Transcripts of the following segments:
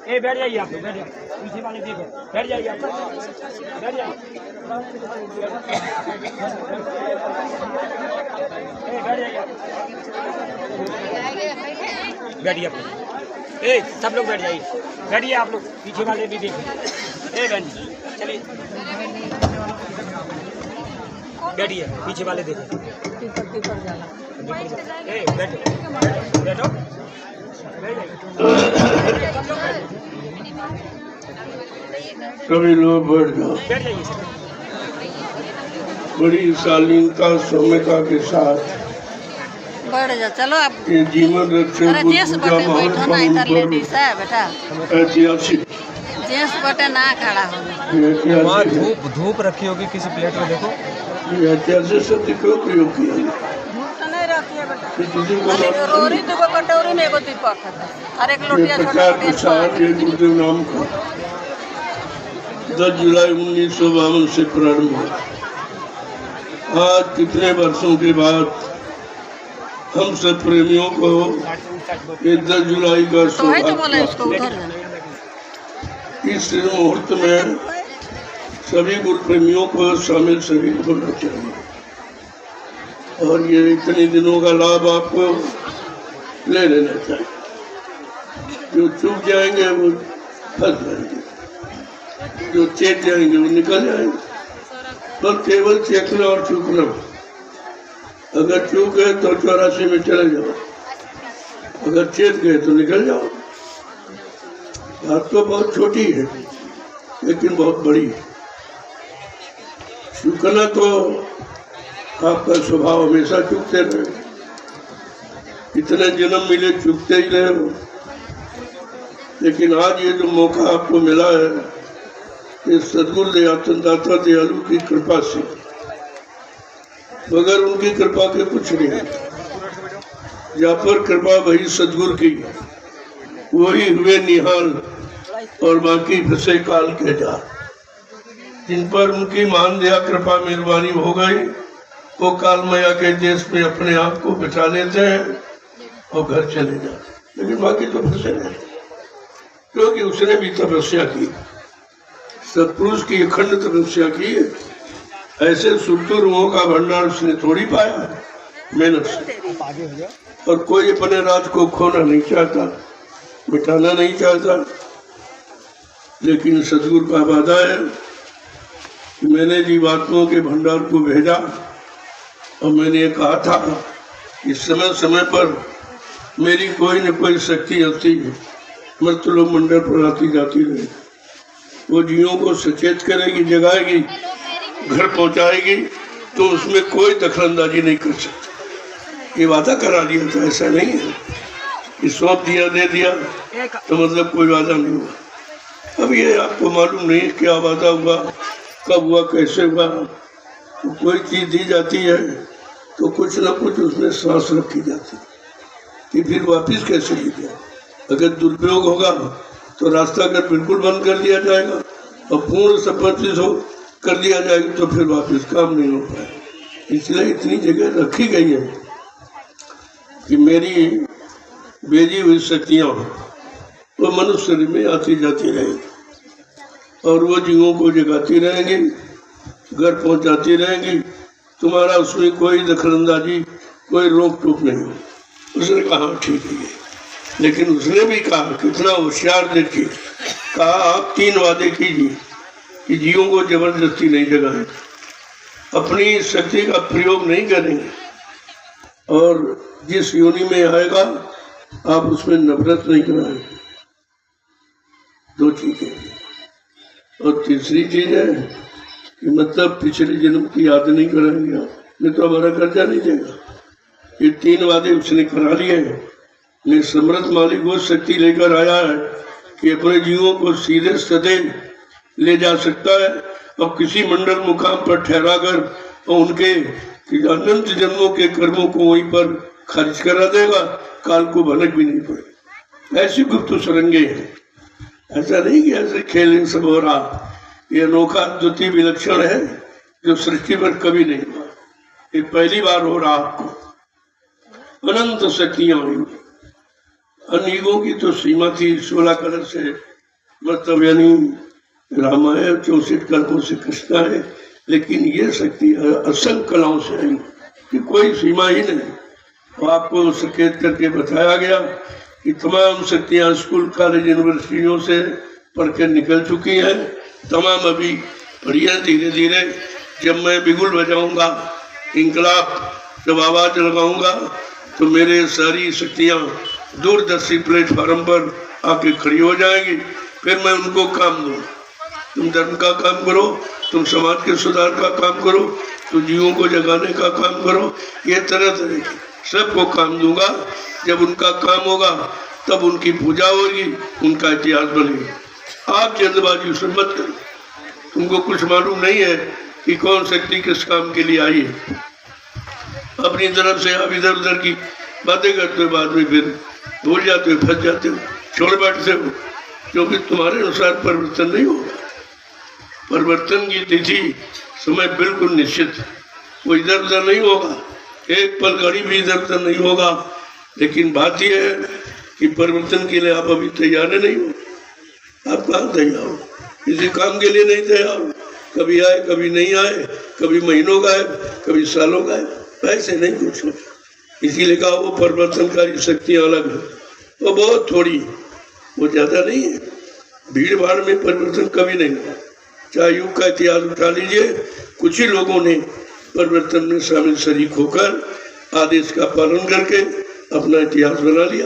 ए बैठ जाइए आप, बैठ जाइए, पीछे वाले देखो, बैठ जाइए आप, बैठ जाइए, बैठ जाइए, बैठिए आप, ए सब लोग बैठ जाइए, बैठिए आप लोग, पीछे वाले भी देखो, ए बहन चलिए, बैठिए, पीछे वाले देखो, ए बैठो, बैठो, सभी लोग बैठ जाओ। बड़ी शालीनता सौम्यता के साथ बढ़ जा, चलो आप ये जीवन रक्षण ऐतिहासिक बटे ना खड़ा हो। वहाँ धूप रखी होगी किसी प्लेट में, देखो ये ऐतिहासिक शब्द क्यों प्रयोग किया है? धूप तो नहीं रखी है बेटा, किसी को रोरी दुगो कटोरी में एगो दीपक है, हर एक लोटिया प्रचार प्रसार ये गुरुदेव नाम का 10 जुलाई 1952 से प्रारंभ हुआ। आज कितने वर्षों के बाद हम सब प्रेमियों को ये 10 जुलाई का सौभाग्य, इस मुहूर्त में सभी गुरु प्रेमियों को शामिल शरीर होना चाहिए और ये इतने दिनों का लाभ आपको ले लेना चाहिए। जो चूक जाएंगे वो फंस जाएंगे, जो चेत जाएंगे वो निकल जाएंगे। पर केवल चेतना और चूकना, अगर चूक गए तो 84 में चले जाओ, अगर चेत गए तो निकल जाओ। बात तो बहुत छोटी है लेकिन बहुत बड़ी है। चूकना तो आपका स्वभाव हमेशा चूकते रहे, इतने जन्म मिले चूकते ही रहे हो। लेकिन आज ये जो मौका आपको मिला है, ये सद्गुरु दयातनदाता दयालु की कृपा से, बगैर उनकी कृपा के कुछ नहीं है। जहाँ पर कृपा वही सद्गुरु की, वही हुए निहाल और बाकी फंसे काल के जा। जिन पर उनकी मान दया कृपा मेहरबानी हो गई, वो काल माया के देश में अपने आप को बचा लेते हैं और घर चले जाते। लेकिन बाकी तो फंसे रहते, क्योंकि उसने भी तपस्या की, सत्पुरुष की अखंड तपस्या की है। ऐसे सुरतु रूहों का भंडार उसने थोड़ी पाया मेहनत से। और कोई अपने राज को खोना नहीं चाहता, मिटाना नहीं चाहता। लेकिन सदगुरु का वादा है कि मैंने जीवात्माओं के भंडार को भेजा और मैंने ये कहा था कि समय समय पर मेरी कोई न कोई शक्ति होती है, मृतलोक मंडल पर आती जाती रहे। वो जीवों को सचेत करेगी, जगाएगी, घर पहुंचाएगी, तो उसमें कोई दखलंदाजी नहीं कर सकती। ये वादा करा दिया था, ऐसा नहीं है कि सौंप दिया दे दिया तो मतलब कोई वादा नहीं हुआ। अब ये आपको मालूम नहीं क्या वादा हुआ, कब हुआ, कैसे हुआ। तो कोई चीज़ दी जाती है तो कुछ ना कुछ उसमें सांस रखी जाती है कि फिर वापस कैसे ली जाए। अगर दुरुपयोग होगा तो रास्ता अगर बिल्कुल बंद कर दिया जाएगा और पूर्ण संपत्ति हो कर दिया जाएगा तो फिर वापस काम नहीं हो पाएगा। इसलिए इतनी जगह रखी गई है कि मेरी भेजी हुई शक्तियाँ वो मनुष्य शरीर में आती जाती रहेगी और वो जीवों को जगाती रहेंगी, घर पहुंचाती रहेंगी। तुम्हारा उसमें कोई दखलंदाजी, कोई रोक टोक नहीं हो। उसने कहा ठीक है, लेकिन उसने भी कहा, कितना होशियार देखिए, कहा आप 3 वादे कीजिए कि जीवों को जबरदस्ती नहीं जगाएं, अपनी शक्ति का प्रयोग नहीं करेंगे और जिस योनि में आएगा आप उसमें नफरत नहीं कराएंगे। 2 चीजें। और तीसरी चीज है कि मतलब पिछले जन्म की याद नहीं कराएंगे, नहीं तो हमारा कर्जा नहीं देगा। ये 3 वादे उसने करा लिए हैं। मैं समर्थ मालिक वो शक्ति लेकर आया है कि अपने जीवों को सीधे सदैव ले जा सकता है और किसी मंडल मुकाम पर ठहरा कर और उनके अनंत जन्मों के कर्मों को वहीं पर खर्च करा देगा, काल को भनक भी नहीं पड़ेगी। ऐसी गुप्त सुरंगे हैं। ऐसा नहीं कि ऐसे खेल सब हो रहा। ये अनोखा द्वितीय विलक्षण है जो सृष्टि पर कभी नहीं हुआ। ये पहली बार हो रहा आपको। अनंत शक्तियां हुई, अनेकों की तो सीमा थी। 16 कलर से मतलब यानी रामायण 64 कल्पों से कृष्णा है, लेकिन ये शक्ति असंख्य कलाओं से आई कि कोई सीमा ही नहीं। तो आपको सकेत करके बताया गया कि तमाम शक्तियां स्कूल कॉलेज यूनिवर्सिटियों से पढ़ के निकल चुकी हैं, तमाम अभी पढ़ी है। धीरे धीरे जब मैं बिगुल बजाऊंगा, इंकलाब जब आवाज लगाऊंगा, तो मेरे सारी शक्तियां दूरदर्शी प्लेटफार्म पर आके खड़ी हो जाएंगी। फिर मैं उनको काम दूँ, तुम धर्म का काम करो, तुम समाज के सुधार का काम करो, तुम जीवों को जगाने का काम करो। ये तरह तरह के सबको काम दूंगा। जब उनका काम होगा तब उनकी पूजा होगी, उनका इतिहास बनेगा। आप जल्दबाजी से मत करो, तुमको कुछ मालूम नहीं है कि कौन शक्ति किस काम के लिए आई है। अपनी तरफ से आप इधर उधर की बातें करते हो, बाद में फिर भूल जाते हो, फंस जाते हो, छोड़ बैठते हो, क्योंकि तुम्हारे अनुसार परिवर्तन नहीं होगा। परिवर्तन की तिथि समय बिल्कुल निश्चित है, वो इधर उधर नहीं होगा, एक पल घड़ी भी इधर उधर नहीं होगा। लेकिन बात यह है कि परिवर्तन के लिए आप अभी तैयार नहीं हो। आप कहाँ तैयार हो? किसी काम के लिए नहीं तैयार हो। कभी आए कभी नहीं आए, कभी महीनों गायब, कभी सालों गायब, ऐसे नहीं कुछ हो। इसीलिए कहा वो परिवर्तनकारी शक्तियाँ अलग है, वो बहुत थोड़ी, वो ज्यादा नहीं है। भीड़ भाड़ में परिवर्तन कभी नहीं हुआ। चाहे युग का इतिहास उठा लीजिए, कुछ ही लोगों ने परिवर्तन में शामिल शरीक होकर आदेश का पालन करके अपना इतिहास बना लिया।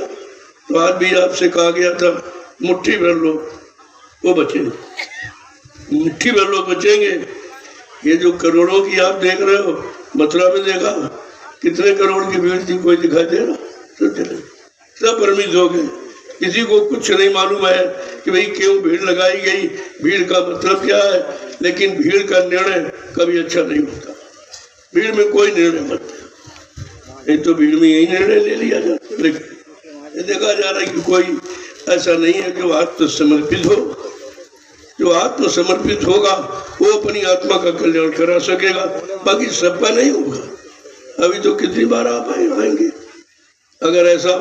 तो आज भी आपसे कहा गया था मुट्ठी भर लोग वो बचे, मुट्ठी भर लोग बचेंगे। ये जो करोड़ों की आप देख रहे हो, मथुरा में देखा कितने करोड़ की भीड़ थी, कोई दिखाई दे रहा? सब चले, सब भ्रमित हो गए। किसी को कुछ नहीं मालूम है कि भाई क्यों भीड़ लगाई गई, भीड़ का मतलब क्या है। लेकिन भीड़ का निर्णय कभी अच्छा नहीं होता, भीड़ में कोई निर्णय मत, नहीं तो भीड़ में यही निर्णय ले लिया जाता। लेकिन ये देखा जा रहा है कि कोई ऐसा नहीं है जो आत्मसमर्पित हो। जो आत्मसमर्पित होगा वो अपनी आत्मा का कल्याण करा सकेगा, बाकी सबका नहीं होगा। अभी तो कितनी बार आप आएंगे, अगर ऐसा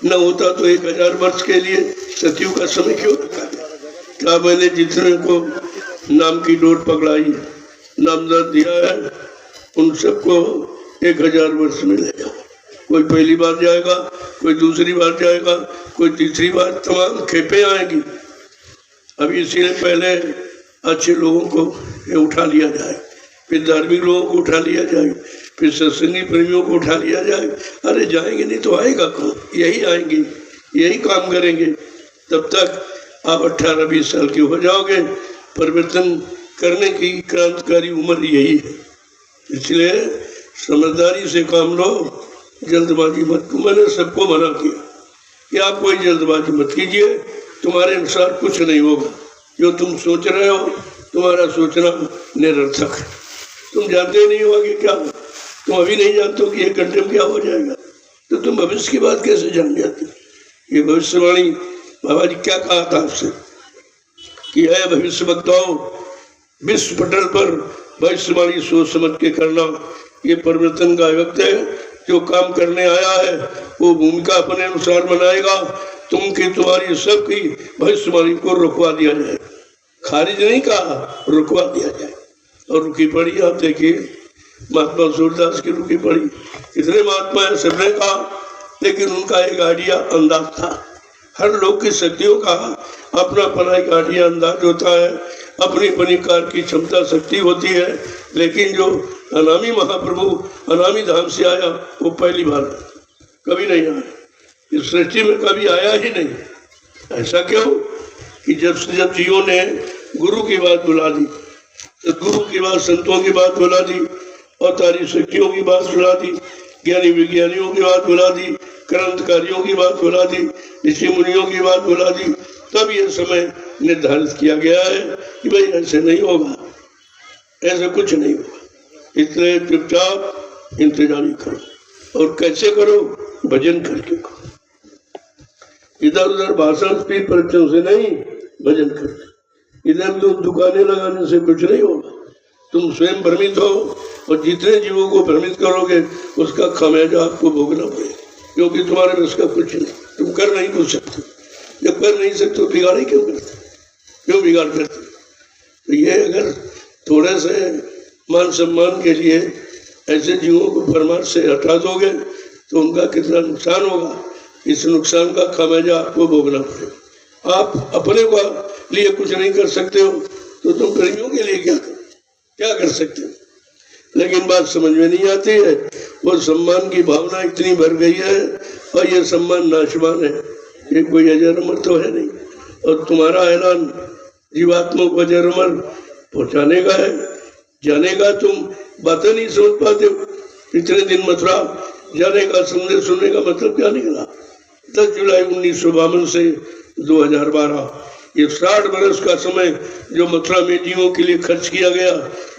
न होता तो 1000 वर्ष के लिए सतयुग का समय क्यों रखा गया? क्या मैंने जितने को नाम की डोर पकड़ाई है, नामदान दिया है, उन सबको 1000 वर्ष मिलेगा। कोई पहली बार जाएगा, कोई दूसरी बार जाएगा, कोई तीसरी बार, तमाम खेपे आएंगी। अभी इसीलिए पहले अच्छे लोगों को उठा लिया जाए, फिर धार्मिक लोगों को उठा लिया जाए, फिर सत्संगी प्रेमियों को उठा लिया जाए। अरे जाएंगे नहीं तो आएगा कौन? यही आएंगे, यही काम करेंगे। तब तक आप 18-20 साल के हो जाओगे। परिवर्तन करने की क्रांतिकारी उम्र यही है, इसलिए समझदारी से काम लो, जल्दबाजी मत। मैंने सबको मना किया कि आप कोई जल्दबाजी मत कीजिए, तुम्हारे अनुसार कुछ नहीं होगा। जो तुम सोच रहे हो तुम्हारा सोचना निरर्थक है। तुम जानते नहीं हो कि क्या, तुम अभी नहीं जानते हो कि 1 घंटे में क्या हो जाएगा, तो तुम भविष्य की बात कैसे जान जाते? ये भविष्यवाणी बाबा जी क्या कहा था आपसे कि है भविष्य वक्ताओं, विश्व पटल पर भविष्यवाणी सोच समझ के करना। ये परिवर्तन का वक्त है, जो काम करने आया है वो भूमिका अपने अनुसार बनाएगा। तुम की तुम्हारी सबकी भविष्यवाणी को रुकवा दिया जाए, खारिज नहीं कहा, रुकवा दिया जाए। और रुकी पड़ी, आप देखिए महात्मा सूरदास की रुकी पड़ी। कितने महात्मा है, सबने कहा, लेकिन उनका एक आइडिया अंदाज था। हर लोग की शक्तियों का अपना अपना एक आइडिया अंदाज होता है, अपनी अपनी कार्य की क्षमता शक्ति होती है। लेकिन जो अनामी महाप्रभु अनामी धाम से आया वो पहली बार, कभी नहीं आया, इस सृष्टि में कभी आया ही नहीं। ऐसा क्यों कि जब जीवों ने गुरु की बात बुला दी, गुरु की बात, संतों की बात बुला दी, अवतारी शक्तियों की बात बुला दी, ज्ञानी विज्ञानियों की बात बुला दी, क्रांतिकारियों की बात बुला दी, ऋषि मुनियों की बात बुला दी, तब यह समय निर्धारित किया गया है कि भाई ऐसे नहीं होगा, ऐसा कुछ नहीं होगा। इसलिए चुपचाप इंतजार करो। और कैसे करो? भजन करके करो, इधर उधर भाषण स्पीच परीक्षण से नहीं, भजन करके। इधर तो दुकानें लगाने से कुछ नहीं होगा। तुम स्वयं भ्रमित हो और जितने जीवों को भ्रमित करोगे उसका खामियाजा आपको भोगना पड़ेगा, क्योंकि तुम्हारे बस का कुछ नहीं, तुम कर नहीं कुछ सकते। जब कर नहीं सकते तो बिगाड़ क्यों करते, क्यों बिगाड़ करते? तो ये अगर थोड़े से मान सम्मान के लिए ऐसे जीवों को परमार्थ से हटा दोगे तो उनका कितना नुकसान होगा, इस नुकसान का खामियाजा आपको भोगना पड़ेगा। आप अपने को लिए कुछ नहीं कर सकते हो तो तुम प्रेमियों के लिए क्या कर सकते हो? लेकिन बात समझ में नहीं आती है, वो सम्मान की भावना इतनी भर गई है और ये सम्मान नाशवान है, ये कोई अजर अमर तो है नहीं। और तुम्हारा ऐलान जीवात्मा को अजर अमर पहुँचाने का है, जाने का तुम बातें नहीं समझ पाते हो। इतने दिन मथुरा जाने का संदेश सुनने का मतलब क्या निकला? 10 जुलाई 1952 से 2012, ये 60 बरस का समय जो मथुरा में जीवों के लिए खर्च किया गया,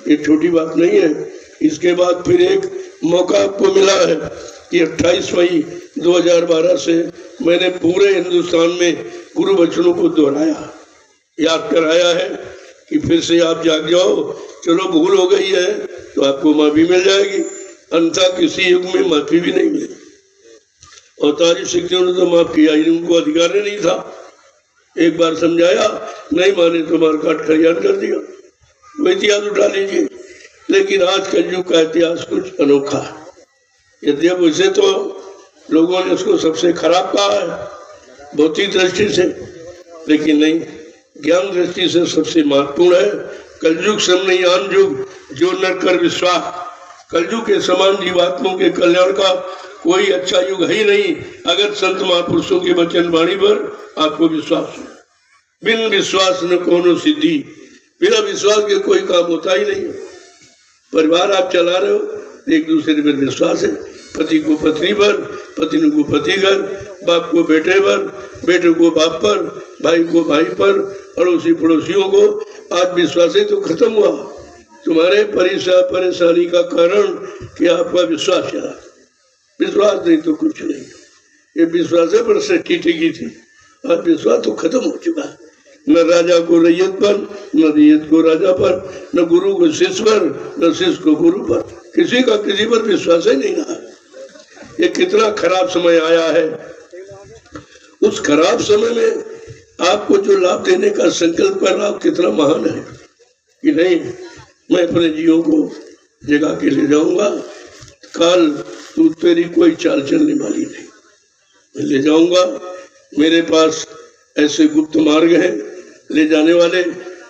ये छोटी बात नहीं है। इसके बाद फिर एक मौका आपको मिला है कि 28 मई 2012 से मैंने पूरे हिंदुस्तान में गुरु वचनों को दोहराया, याद कराया है कि फिर से आप जाग जाओ। चलो भूल हो गई है तो आपको माफी मिल जाएगी, अन्यथा किसी युग में माफी भी नहीं मिलेगी। अवतारी शक्तियों ने तो माफ किया ही, उनको अधिकार नहीं था। एक बार समझाया, नहीं माने तो मार काट खरियान कर दिया, वो इतिहास उठा लीजिए। लेकिन आज का युग का इतिहास कुछ अनोखा है। यद्यप उसे तो लोगों ने उसको सबसे खराब कहा है भौतिक दृष्टि से, लेकिन नहीं, ज्ञान दृष्टि से सबसे महत्वपूर्ण है। कलयुग समनयान युग जो नर कर विश्वास, कलयुग के समान जीवात्माओं के कल्याण का कोई अच्छा युग है ही नहीं, अगर संत महापुरुषों के वचन वाणी पर आपको विश्वास हो। बिन विश्वास न कोनो सिद्धि, बिना विश्वास के कोई काम होता ही नहीं। परिवार आप चला रहे हो, एक दूसरे पर विश्वास है, पति को पत्नी पर, पत्नी को पति पर, बाप को बेटे पर, बेटे को बाप पर, भाई को भाई पर, अड़ोसी पड़ोसियों को। आज विश्वास ही तो खत्म हुआ। तुम्हारे परेशानी का कारण कि आपका विश्वास चला, विश्वास नहीं तो कुछ नहीं। ये विश्वास पर सृष्टि टिकी थी, आज विश्वास तो खत्म हो चुका है। न राजा को रैयत पर, न रैयत को राजा पर, न गुरु को शिष्य पर, न शिष्य को गुरु पर, किसी का किसी पर विश्वास ही नहीं रहा। ये कितना खराब समय आया है। उस खराब समय में आपको जो लाभ देने का संकल्प कर रहा, कितना महान है कि नहीं, मैं अपने जीवों को जगा के ले जाऊंगा। काल तू तेरी कोई चाल चलने वाली नहीं, मैं ले जाऊंगा। मेरे पास ऐसे गुप्त मार्ग हैं ले जाने वाले,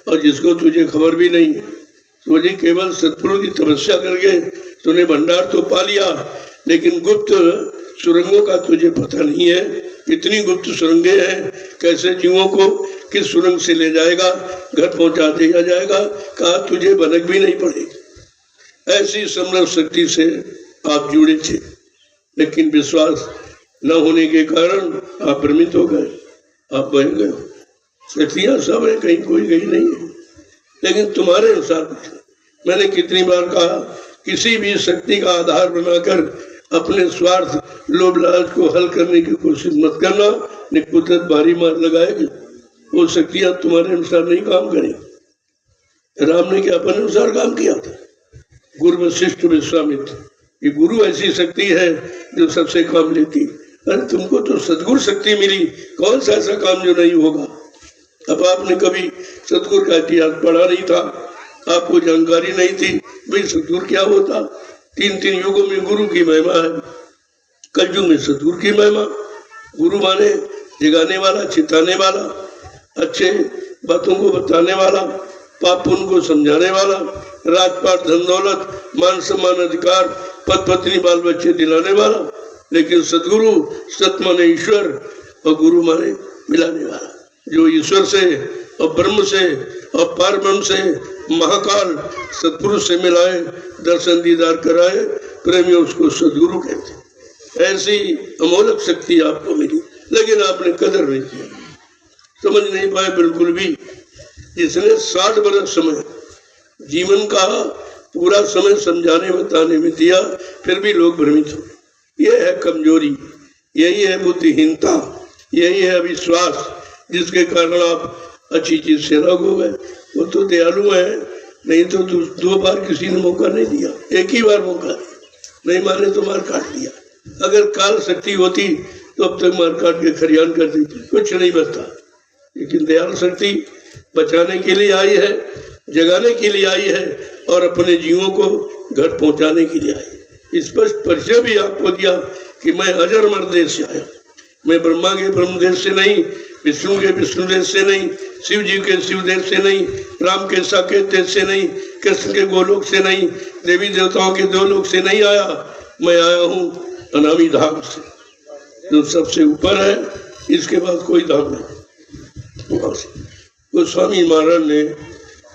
और जिसको तुझे खबर भी नहीं। तुझे केवल सतपुरुष की तपस्या करके तूने भंडार तो पा लिया, लेकिन गुप्त सुरंगों का तुझे पता नहीं है। इतनी गुप्त सुरंगें हैं, कैसे जीवों को किस सुरंग से ले जाएगा, घर पहुंचा दिया जाएगा, कहा तुझे भनक भी नहीं पड़ेगी। ऐसी समर्थ शक्ति से आप जुड़े थे, लेकिन विश्वास न होने के कारण आप भ्रमित हो गए, आप बह गए। शक्तियां सब है, कहीं कोई गई नहीं है, लेकिन तुम्हारे अनुसार। मैंने कितनी बार कहा, किसी भी शक्ति का आधार बनाकर अपने स्वार्थ लोभ लालच को हल करने की कोशिश मत करना, निकुतत भारी मार लगाएगी। वो शक्तियां तुम्हारे अनुसार नहीं काम करें। राम ने क्या अपने अनुसार काम किया था? गुरु वशिष्ठ विश्वामित्र, ये गुरु ऐसी शक्ति है जो सबसे काम लेती। अरे तुमको तो सदगुरु शक्ति मिली, कौन सा ऐसा काम जो नहीं होगा? अब आपने कभी सदगुरु का इतिहास पढ़ा नहीं था, आपको जानकारी नहीं थी भाई सदगुरु क्या होता। 3 युगों में गुरु की महिमा है, कलयुग में सदगुरु की महिमा। गुरु माने जगाने वाला, चिताने वाला, अच्छे बातों को बताने वाला, पाप पुण्य को समझाने वाला, राजपाट धन दौलत मान सम्मान अधिकार पद पत्नी बाल बच्चे दिलाने वाला। लेकिन सदगुरु सत माने ईश्वर और गुरु माने मिलाने वाला, जो ईश्वर से और ब्रह्म से और पार ब्रह्म से महाकाल सतपुरुष से मिलाए, दर्शन दीदार कराए, प्रेमी उसको सदगुरु कहते। ऐसी अमोलक शक्ति आपको मिली, लेकिन आपने कदर नहीं किया, समझ नहीं पाए बिल्कुल भी। जिसने 60 बरस समय जीवन का पूरा समय समझाने बताने में दिया, फिर भी लोग भ्रमित हो। यह है कमजोरी, यही है बुद्धिहीनता, यही है अविश्वास, जिसके कारण आप अच्छी चीज से अलग हो गए। वो तो दयालु है, नहीं तो 2 बार किसी ने मौका नहीं दिया, एक ही बार मौका दिया, नहीं माने तो मार काट दिया। अगर काल शक्ति होती तो अब तक मार काट के खरियान कर देती, कुछ नहीं बचता। लेकिन दयाल शक्ति बचाने के लिए आई है, जगाने के लिए आई है और अपने जीवों को घर पहुंचाने के लिए आई। स्पष्ट परिचय भी आपको दिया कि मैं अजर मर देश से आया, मैं ब्रह्मा के ब्रह्मदेश से नहीं, विष्णु के विष्णु देश से नहीं, शिव जी के शिव देश से नहीं, राम के साकेत देश से नहीं, कृष्ण के गोलोक से नहीं, देवी देवताओं के 2 लोक से नहीं आया। मैं आया हूँ अनामी धाम से, जो सबसे ऊपर है, इसके बाद कोई धाम नहीं। तो स्वामी महाराज ने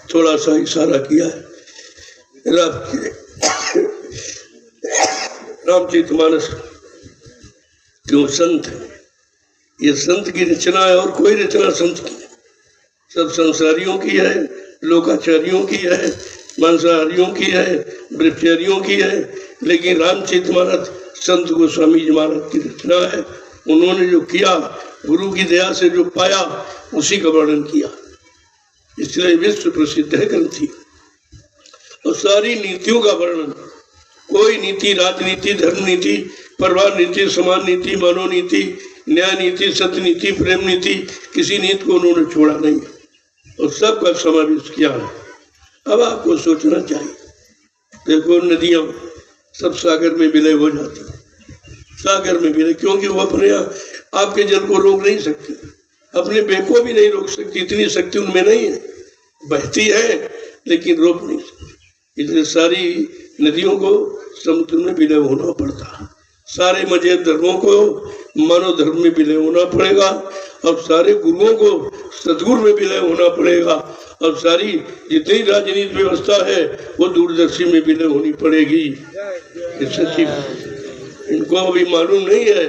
थोड़ा सा इशारा किया है। रामचरितमानस जो संत है, ये संत की रचना है और कोई रचना संत की है, सब संसारियों की है, लोकाचारियों की है, मांसाहारियों की है, ब्रह्मचारियों की है। लेकिन रामचरितमानस संत गोस्वामी जी महाराज की रचना है। उन्होंने जो किया, गुरु की दया से जो पाया, उसी का वर्णन किया, इसलिए विश्व प्रसिद्ध है ग्रंथि। और सारी नीतियों का वर्णन, कोई नीति, राजनीति, धर्म नीति, परिवार नीति, समान नीति, मनोनीति, न्याय नीति, सत्य नीति, प्रेम नीति, किसी नीति को उन्होंने छोड़ा नहीं और सबका समावेश किया है। अब आपको सोचना चाहिए, देखो नदियां सब सागर में विलय हो जाती, सागर में विलय, क्योंकि वो अपने आपके जल को रोक नहीं सकती, अपने बे को भी नहीं रोक सकती, इतनी शक्ति उनमें नहीं है, बहती है लेकिन रोक नहीं सकती। इसलिए सारी नदियों को समुद्र में विलय होना पड़ता, सारे मजहब धर्मों को मानव धर्म में विलय होना पड़ेगा, और सारे गुरुओं को सदगुरु में विलय होना पड़ेगा, और सारी जितनी राजनीतिक व्यवस्था है वो दूरदर्शी में विलय होनी पड़ेगी। सच्ची इनको अभी मालूम नहीं है,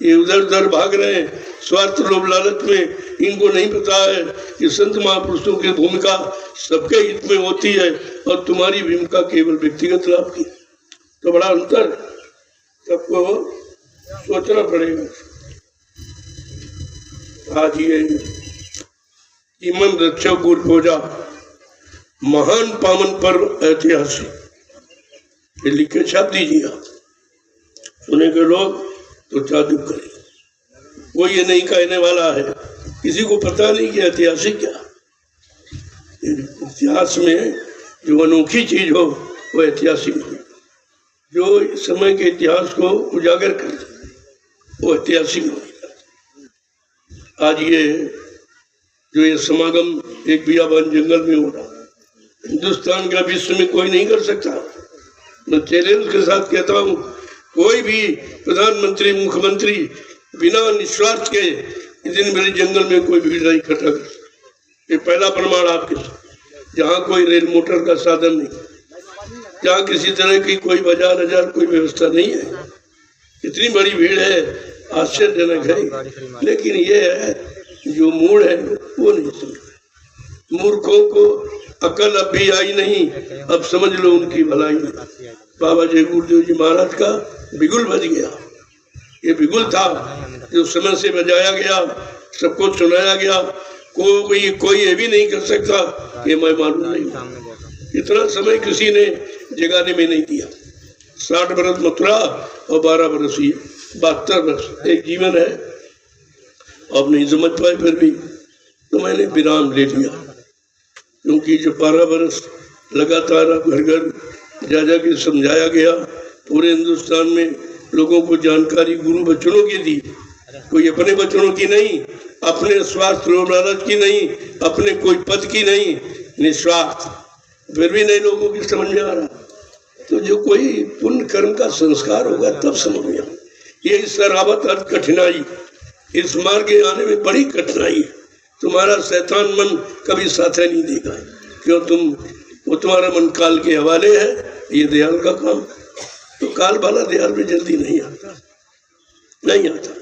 ये उधर उधर भाग रहे हैं स्वार्थ लोभ लालच में। इनको नहीं पता है कि संत महापुरुषों की भूमिका सबके हित में होती है और तुम्हारी भूमिका केवल व्यक्तिगत लाभ की। तो बड़ा अंतर सबको सोचना पड़ेगा। आज ये ईमन रक्षक गुरु पूजा महान पावन पर्व ऐतिहासिक, ये लिखे छाप दीजिए आप, सुनेंगे लोग तो जादू करें। वो ये नहीं कहने वाला है, किसी को पता नहीं कि ऐतिहासिक क्या। इतिहास में जो अनोखी चीज हो वो ऐतिहासिक हो, जो समय के इतिहास को उजागर कर वो ऐतिहासिक हो। आज ये जो ये समागम एक बियाबान जंगल में हो रहा, हिंदुस्तान का विश्व में कोई नहीं कर सकता। मैं चैलेंज के साथ कहता हूँ, कोई भी प्रधानमंत्री मुख्यमंत्री बिना निस्वार्थ के इतने बड़े जंगल में कोई भीड़ नहीं इकट्ठा कर सकता। ये पहला प्रमाण आपके साथ। जहाँ कोई रेल मोटर का साधन नहीं, जहाँ किसी तरह की कोई बाजार कोई व्यवस्था नहीं है, इतनी बड़ी भीड़ है, आश्चर्यजनक है। लेकिन ये है जो मूड है वो नहीं समझ। मूर्खों को अकल अब भी आई नहीं, अब समझ लो उनकी भलाई। बाबा जय गुरुदेव जी महाराज का बिगुल बज गया। ये बिगुल था जो समय से बजाया गया, सबको सुनाया गया। कोई ये भी नहीं कर सकता कि मैं मालूम नहीं। इतना समय किसी ने जगाने में नहीं दिया। 60 बरस मथुरा और 12 बरस ये 72 वर्ष एक जीवन है। अब नहीं समझ पाए फिर भी तो मैंने विराम ले लिया, क्योंकि जो 12 बरस लगातार घर घर जा के समझाया गया, पूरे हिंदुस्तान में लोगों को जानकारी गुरु बचनों की दी, कोई अपने बचनों की नहीं, अपने स्वार्थ लोभ लालच की नहीं, अपने कोई पद की नहीं, निस्वार्थ। फिर भी नहीं लोगों की समझ में आ रहा। तो जो कोई पुण्य कर्म का संस्कार होगा तब समझ में आ। ये शराबत अर्थ कठिनाई, इस मार्ग के आने में बड़ी कठिनाई है। तुम्हारा शैतान मन कभी साथ नहीं देगा, क्यों वो तुम्हारा मन काल के हवाले है। ये दयाल का काम, तो काल वाला दयाल में जल्दी नहीं आता,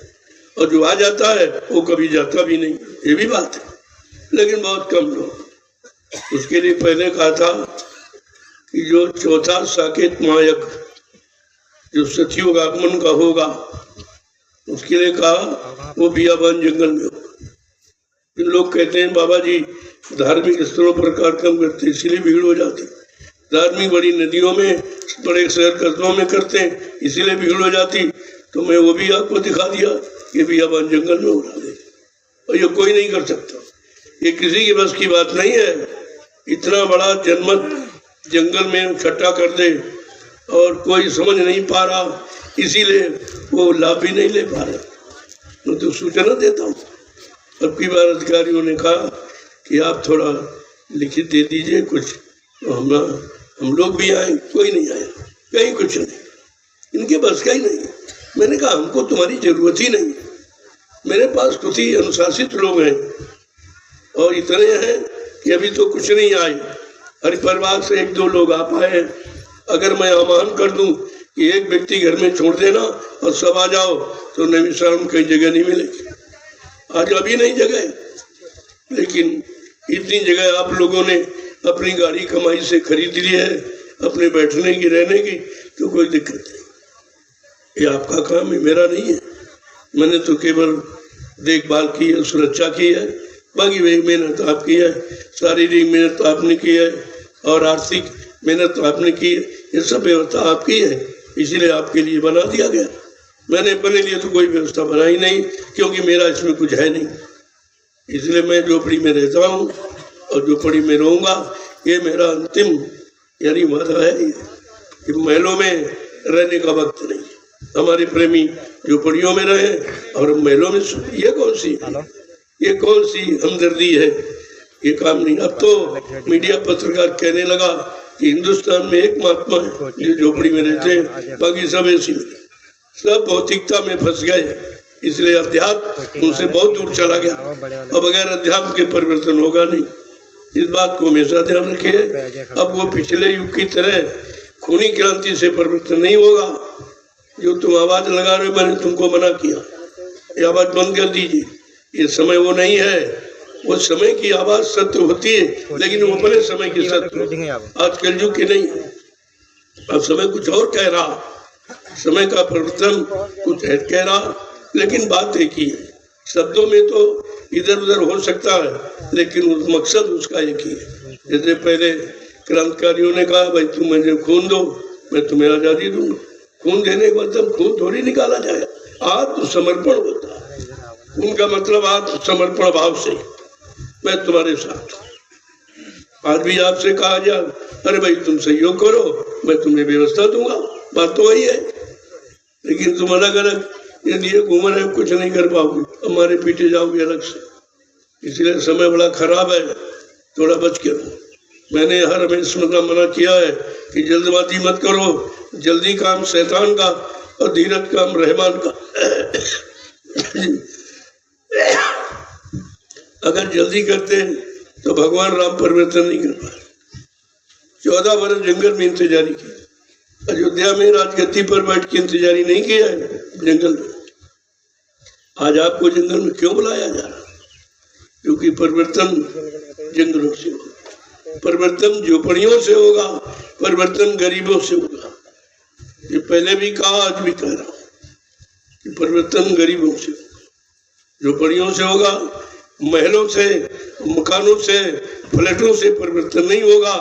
और जो आ जाता है वो कभी जाता भी नहीं। ये भी बात है, लेकिन बहुत कम लोग। उसके लिए पहले कहा था कि जो चौथा साकेत मायक जो सतयुग आगमन का होगा, उसके लिए कहा वो बियाबान जंगल में होगा। लोग कहते हैं बाबा जी धार्मिक स्थलों पर कार्यक्रम करते, इसलिए भीड़ हो जाती। धार्मिक बड़ी नदियों में, बड़े शहर कस्बों में करते हैं, इसीलिए भीड़ हो जाती। तो मैं वो भी आपको दिखा दिया कि बियाबान जंगल में उड़ा दे, और ये कोई नहीं कर सकता, ये किसी की बस की बात नहीं है। इतना बड़ा जनमत जंगल में इकट्ठा कर दे और कोई समझ नहीं पा रहा, इसीलिए वो लाभ भी नहीं ले पा रहा। मैं तो सूचना देता हूँ। अब की बार अधिकारियों ने कहा कि आप थोड़ा लिखित दे दीजिए कुछ, तो हम लोग भी आए, कोई नहीं आया, कहीं कुछ नहीं, इनके बस का ही नहीं। मैंने कहा हमको तुम्हारी जरूरत ही नहीं, मेरे पास कुछ ही अनुशासित लोग हैं और इतने हैं कि अभी तो कुछ नहीं आए। हर परिवार से 1-2 लोग आ पाए। अगर मैं आह्वान कर दूं कि एक व्यक्ति घर में छोड़ देना और सब आ जाओ, तो नैमिषारण्य कहीं जगह नहीं मिलेगी। आज अभी नहीं जगह, लेकिन इतनी जगह आप लोगों ने अपनी गाड़ी कमाई से खरीद ली है, अपने बैठने की, रहने की, तो कोई दिक्कत नहीं। ये आपका काम है, मेरा नहीं है। मैंने तो केवल देखभाल की है, सुरक्षा की है, बाकी वही मेहनत आपकी है। शारीरिक मेहनत तो आपने की है और आर्थिक मेहनत तो आपने की है। ये सब व्यवस्था आपकी है, इसीलिए आपके लिए बना दिया गया। मैंने अपने लिए तो कोई व्यवस्था बनाई नहीं, क्योंकि मेरा इसमें कुछ है नहीं। इसलिए मैं झोपड़ी में रहता हूँ और झोपड़ी में रहूँगा। ये मेरा अंतिम यानी वादा है। कि महलों में रहने का वक्त नहीं। हमारे प्रेमी झोपड़ियों में रहे और महलों में। ये कौन सी हमदर्दी है, ये काम नहीं। अब तो मीडिया पत्रकार कहने लगा कि हिंदुस्तान में एक महात्मा है जो झोपड़ी में रहते हैं, बाकी सब ऐसी में, सब भौतिकता में फंस गए। इसलिए अध्यात्म उनसे बहुत दूर चला गया। अब बगैर अध्यात्म के परिवर्तन होगा नहीं, इस बात को हमेशा ध्यान रखिए। अब वो पिछले युग की तरह खूनी क्रांति से परिवर्तन नहीं होगा। जो तुम आवाज लगा रहे हो, मैंने तुमको मना किया, ये आवाज बंद कर दीजिए। ये समय वो नहीं है, वो समय की आवाज सत्य होती है, लेकिन वो अपने समय की सत्य आज कलयुग की नहीं है। अब समय कुछ और कह रहा, समय का परिवर्तन कुछ है कह रहा, लेकिन बात एक ही है। शब्दों में तो इधर उधर हो सकता है, लेकिन मकसद उसका एक ही है। जैसे पहले क्रांतिकारियों ने कहा, भाई तुम मुझे खून दो, मैं तुम्हें आजादी दूंगा। खून देने के मतलब खून थोड़ी निकाला जाएगा, आत्मसमर्पण होता है। उनका मतलब आत्मसमर्पण भाव से मैं तुम्हारे साथ हूं। आज भी आपसे कहा जाए, अरे भाई तुम सहयोग करो, मैं तुम्हें व्यवस्था दूंगा, बात तो वही है। लेकिन तुम अलग अलग ये घूमर है, कुछ नहीं कर पाओगे, हमारे पीछे जाओगे अलग से। इसलिए समय बड़ा खराब है, थोड़ा बच के रहो। मैंने हर हमेशा मना किया है कि जल्दबाजी मत करो। जल्दी काम शैतान का और धीरज काम रहमान का। अगर जल्दी करते तो भगवान राम परिवर्तन नहीं कर पाए। 14 वर्ष जंगल में इंतजारी की, अयोध्या में राजगद्दी पर बैठ के इंतजारी नहीं किया है जंगल में। आज आपको जंगल में क्यों बुलाया जा रहा? क्योंकि परिवर्तन जंगलों से होगा, परिवर्तन झोपड़ियों से होगा, परिवर्तन गरीबों से होगा। ये पहले भी कहा, आज भी कह रहा हूं कि परिवर्तन गरीबों से, झोपड़ियों से होगा, महलों से, मकानों से, फ्लैटों से परिवर्तन नहीं होगा,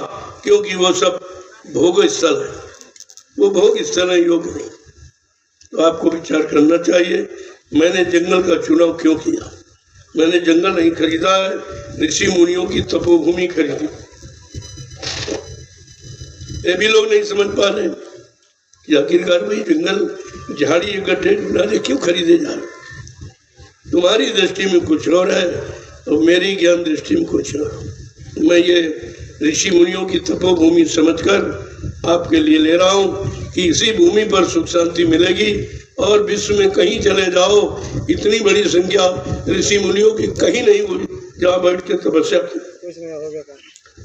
क्योंकि वो सब भोग स्थल है, वो भोग स्थल है, योग नहीं। तो आपको विचार करना चाहिए, मैंने जंगल का चुनाव क्यों किया। मैंने जंगल नहीं खरीदा है, ऋषि मुनियों की तपोभूमि खरीदी। ये भी लोग नहीं समझ पा रहे कि आखिरकार भाई जंगल, झाड़ी, गड्ढे, नाले क्यों खरीदे जा रहे। तुम्हारी दृष्टि में कुछ और है और मेरी ज्ञान दृष्टि में कुछ और। मैं ये ऋषि मुनियों की तपोभूमि समझकर आपके लिए ले रहा हूँ कि इसी भूमि पर सुख शांति मिलेगी। और विश्व में कहीं चले जाओ, इतनी बड़ी संख्या ऋषि मुनियों की कहीं नहीं हुई जहाँ बैठ के तपस्या की।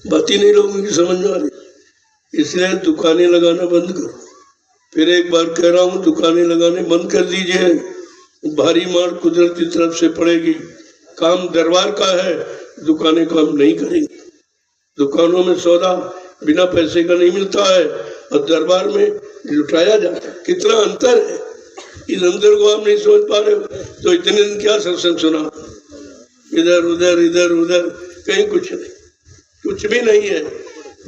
बात ही नहीं लोगों की समझ में आ रही। इसलिए दुकानें लगाना बंद करो। फिर एक बार कह रहा हूँ, दुकानें लगाने बंद कर दीजिए। भारी मार कुदरत की तरफ से पड़ेगी। काम दरबार का है, दुकानें काम नहीं करेंगी। दुकानों में सौदा बिना पैसे का नहीं मिलता है और दरबार में लुटाया जाता है। कितना अंतर है, इस अंतर को आप नहीं समझ पा रहे हो। तो इतने दिन क्या सत्संग सुना, इधर उधर इधर उधर कहीं कुछ नहीं, कुछ भी नहीं है।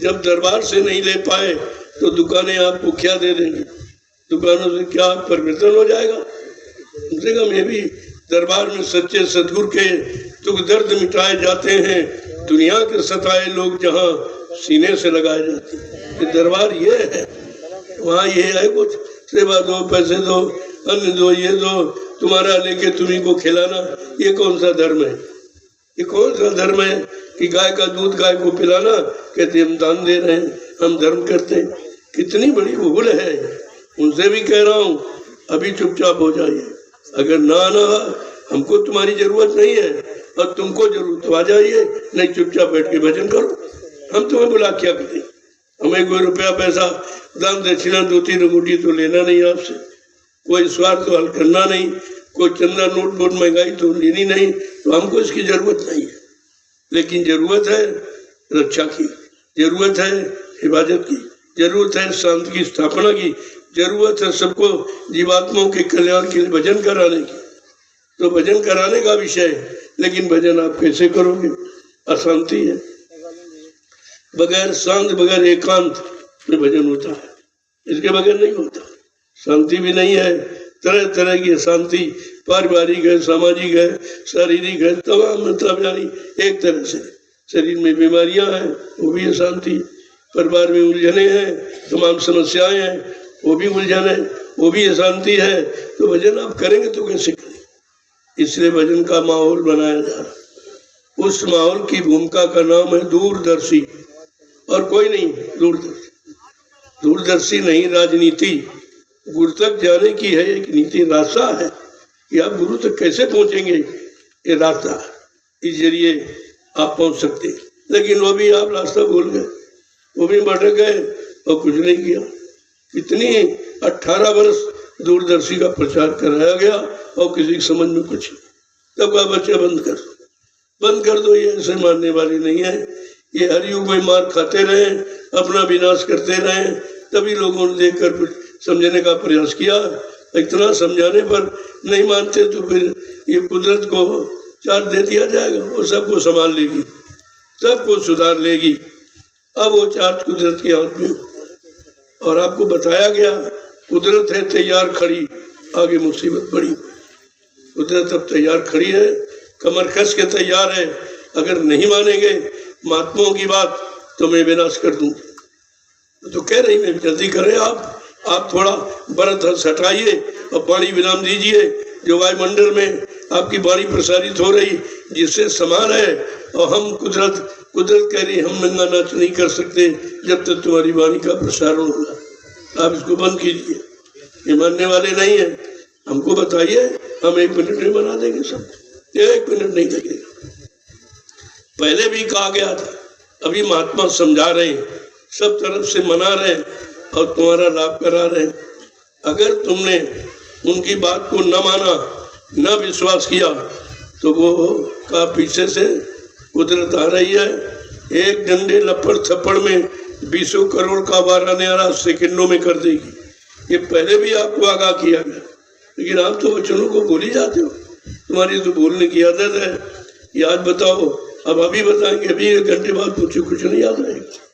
जब दरबार से नहीं ले पाए तो दुकानें आपको क्या दे देंगी, दुकानों से क्या परिवर्तन हो जाएगा। उनसे कहा मैं भी दरबार में सच्चे सदगुरु के दुख दर्द मिटाए जाते हैं, दुनिया के सताए लोग जहाँ सीने से लगाए जाते हैं। ये दरबार ये है, वहाँ ये है कुछ सेवा दो, पैसे दो, अन्न दो, ये दो, तुम्हारा लेके तुम्ही को खिलाना। ये कौन सा धर्म है, ये कौन सा धर्म है कि गाय का दूध गाय को पिलाना, कहते हम दान दे रहे हैं, हम धर्म करते हैं। कितनी बड़ी भूल है। उनसे भी कह रहा हूँ अभी चुपचाप हो जाइए, अगर ना आना हमको तुम्हारी जरूरत नहीं है और तुमको जरूरत तो आ जाइए, नहीं चुपचाप बैठ के भजन करो। हम तुम्हें बुला क्या करें, हमें कोई रुपया पैसा दान दक्षिणा 2-3 अंगूठी तो लेना नहीं आपसे, कोई स्वार्थ तो हल करना नहीं, कोई चंदा नोट बोट महंगाई तो लेनी नहीं, तो हमको इसकी जरूरत नहीं है। लेकिन जरूरत है रक्षा की, जरूरत है हिफाजत की, जरूरत है शांति की स्थापना की, जरूरत है सबको जीवात्माओं के कल्याण के लिए भजन कराने की। तो भजन कराने का विषय है, लेकिन भजन आप कैसे करोगे, अशांति है। बगैर शांत बगैर एकांत में भजन होता है, इसके बगैर नहीं होता। शांति भी नहीं है, तरह तरह की अशांति, पारिवारिक है, सामाजिक है, शारीरिक है, तमाम मतलब यानी एक तरह से शरीर में बीमारियां हैं, वो भी अशांति, परिवार में उलझने हैं, तमाम समस्याएं हैं, वो भी उलझन है, वो भी अशांति है। तो भजन आप करेंगे तो कैसे करेंगे, इसलिए भजन का माहौल बनाया जा रहा। उस माहौल की भूमिका का नाम है दूरदर्शी, और कोई नहीं। दूरदर्शी नहीं, राजनीति गुरु तक जाने की है एक नीति, रास्ता है कि आप गुरु तक कैसे पहुंचेंगे, ये रास्ता, इस जरिए आप पहुंच सकते। लेकिन वो भी आप रास्ता भूल गए, वो भी भटक गए और कुछ नहीं किया। इतनी 18 वर्ष दूरदर्शी का प्रचार कराया गया और किसी की समझ में कुछ, तब का बच्चे बंद कर दो, ये ऐसे मानने वाले नहीं है। ये हर युग में मार खाते रहे, अपना विनाश करते रहे, तभी लोगों ने देखकर कुछ समझने का प्रयास किया। इतना समझाने पर नहीं मानते तो फिर ये कुदरत को चार्ज दे दिया जाएगा, वो सबको संभाल लेगी, सबको सुधार लेगी। अब वो चार्ज कुदरत के हाथ में, और आपको बताया गया कुदरत है तैयार खड़ी, आगे मुसीबत बड़ी। कुदरत अब तैयार खड़ी है, कमर कस के तैयार है। अगर नहीं मानेंगे महात्माओं की बात तो मैं विनाश कर दूंगा। तो कह रही मैं जल्दी करें आप थोड़ा भरत हंस हटाइए और पानी विराम दीजिए। जो वायुमंडल में आपकी वाणी प्रसारित हो रही, जिससे समान है, और हम कुदरत कह रही हम नंगा नाच नहीं कर सकते जब तक तुम्हारी वाणी का प्रसारण होगा। आप इसको बंद कीजिए। ये मानने वाले नहीं है, हमको बताइए, हम 1 मिनट में बना देंगे सब, 1 मिनट नहीं लगेगा। पहले भी कहा गया था, अभी महात्मा समझा रहे हैं, सब तरफ से मना रहे हैं और तुम्हारा लाभ करा रहे हैं। अगर तुमने उनकी बात को न माना, न विश्वास किया, तो वो का पीछे से कुदरत आ रही है। एक डंडे लपड़ थप्पड़ में 20 करोड़ का वारा न्यारा सेकंडों में कर देगी। ये पहले भी आपको आगाह किया गया, लेकिन आप तो वचनों को भूल ही जाते हो। तुम्हारी तो भूलने की आदत है। याद बताओ, अब अभी बताएंगे, अभी 1 घंटे बाद पूछो, कुछ नहीं याद रहेगा।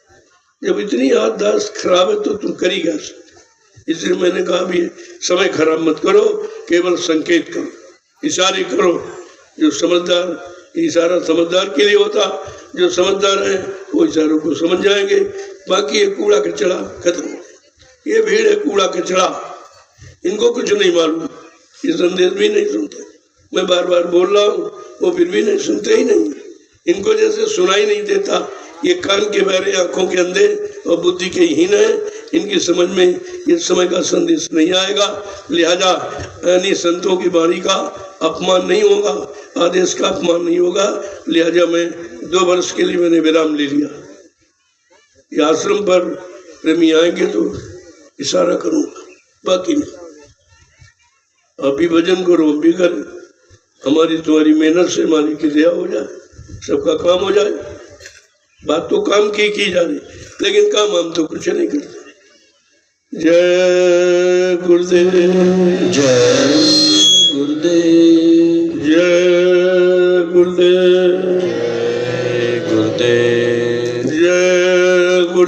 जब इतनी याददाश्त खराब है तो तुम करी क्या सकते। इसलिए मैंने कहा भी समय खराब मत करो, केवल संकेत करो, इशारे करो। जो समझदार, इशारा समझदार के लिए होता, जो समझदार है वो इशारों को समझ जाएंगे। बाकी ये कूड़ा कचड़ा खत्म हो, ये भीड़ है कूड़ा कचड़ा, इनको कुछ नहीं मालूम, ये संदेश भी नहीं सुनते। मैं बार बार बोल रहा हूँ, वो फिर भी नहीं सुनते ही नहीं। इनको जैसे सुनाई नहीं देता, ये कान के बहरे, आंखों के अंधे और बुद्धि के हीन है। इनकी समझ में इस समय का संदेश नहीं आएगा। लिहाजा यानी संतों की वाणी का अपमान नहीं होगा, आदेश का अपमान नहीं होगा। लिहाजा मैं 2 वर्ष के लिए मैंने विराम ले लिया। ये आश्रम पर प्रेमी आएंगे तो इशारा करूंगा, बाकी नहीं। आप भी भजन करो, हम भी करें। हमारी तुम्हारी मेहनत से मालिक की दया हो जाए, सबका काम हो जाए। बात तो काम की जा रही, लेकिन काम हम तो कुछ नहीं करते। जय गुरुदेव, जय गुरुदेव, जय गुरुदेव, जय